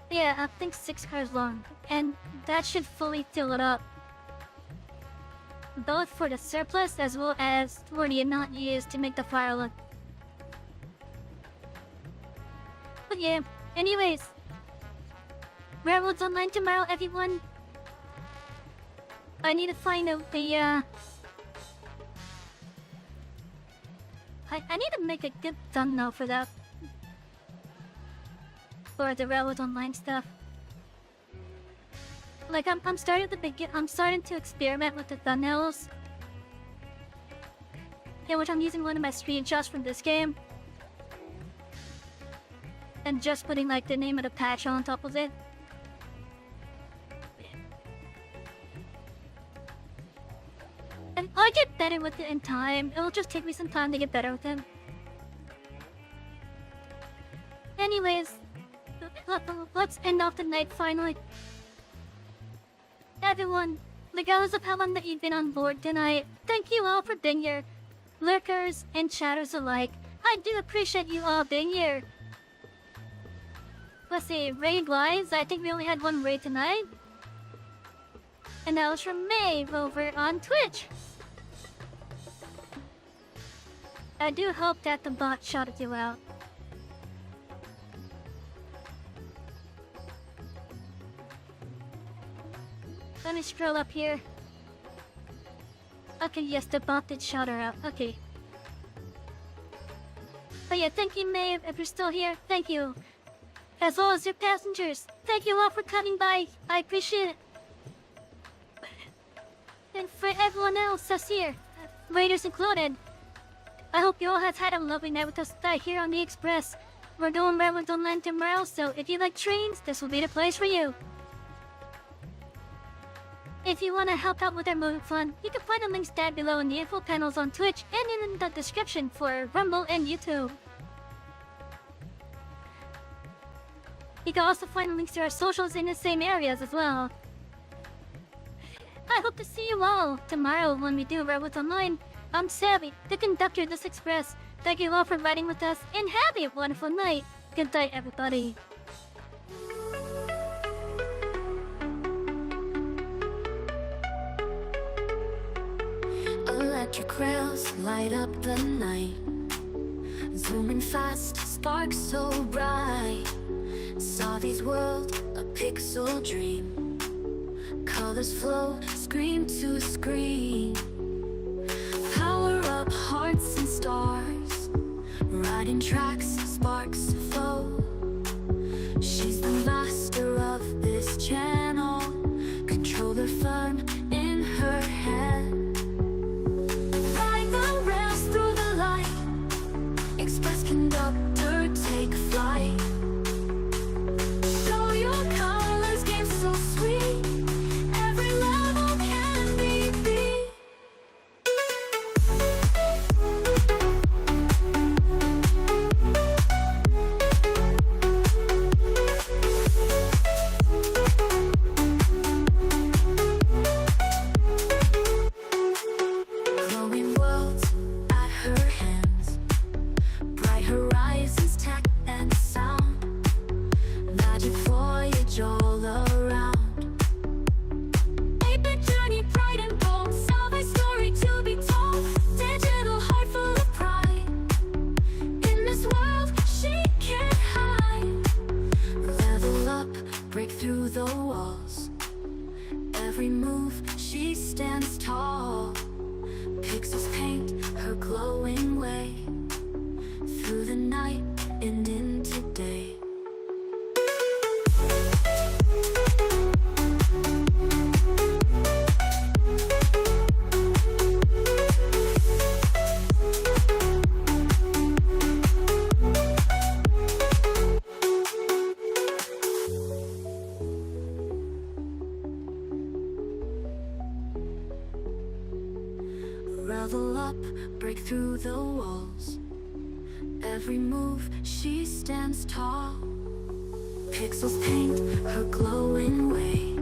Yeah, I think 6 cars long, and that should fully fill it up. Both for the surplus as well as for the amount used to make the fire look. But yeah, anyways. Railroads Online tomorrow, everyone. I need to find out the, I need to make a good thumbnail for that. For the Railroads Online stuff. Like, I'm starting to experiment with the thumbnails. Yeah, which I'm using one of my screenshots from this game. And just putting, like, the name of the patch on top of it. And I'll get better with it in time. It'll just take me some time to get better with it. Anyways, Let's end off the night finally. Everyone, regardless of how long that you've been on board tonight, thank you all for being here. Lurkers and chatters alike, I do appreciate you all being here. Let's see, raid-wise, I think we only had one raid tonight. And that was from Maeve over on Twitch. I do hope that the bot shouted you out. Let me scroll up here. Okay, yes, the bot did shout her out. Okay. But yeah, thank you, Maeve, if you're still here. Thank you. As well as your passengers. Thank you all for coming by. I appreciate it. And for everyone else that's here, raiders included, I hope you all have had a lovely night with us here on the Express. We're going Revel to land tomorrow, so if you like trains, this will be the place for you. If you want to help out with our movie fun, you can find the links down below in the info panels on Twitch and in the description for Rumble and YouTube. You can also find the links to our socials in the same areas as well. I hope to see you all tomorrow when we do Revel Online. I'm Savy, the conductor of this Express. Thank you all for riding with us and have a wonderful night. Good night, everybody.
Electric rails light up the night, zooming fast, sparks so bright. Savy's world, a pixel dream. Colors flow, screen to screen. Power up hearts and stars, riding tracks, sparks flow. She's the master of this channel, controller firm in her hand. Ride the rails through the light, express conductor, take flight. Show your colors, game so sweet, every level can be beat. Glowing worlds at her hands, bright horizons, tech and sound, magic voyage all around. Epic journey, pride and bold, Savy story to be told. Digital heart full of pride, in this world she can't hide. Level up, break through the walls, every move she stands tall. Pixels paint her glowing way, through the night and into day. Revel up, break through the walls, every move she stands tall. Pixels paint her glowing way,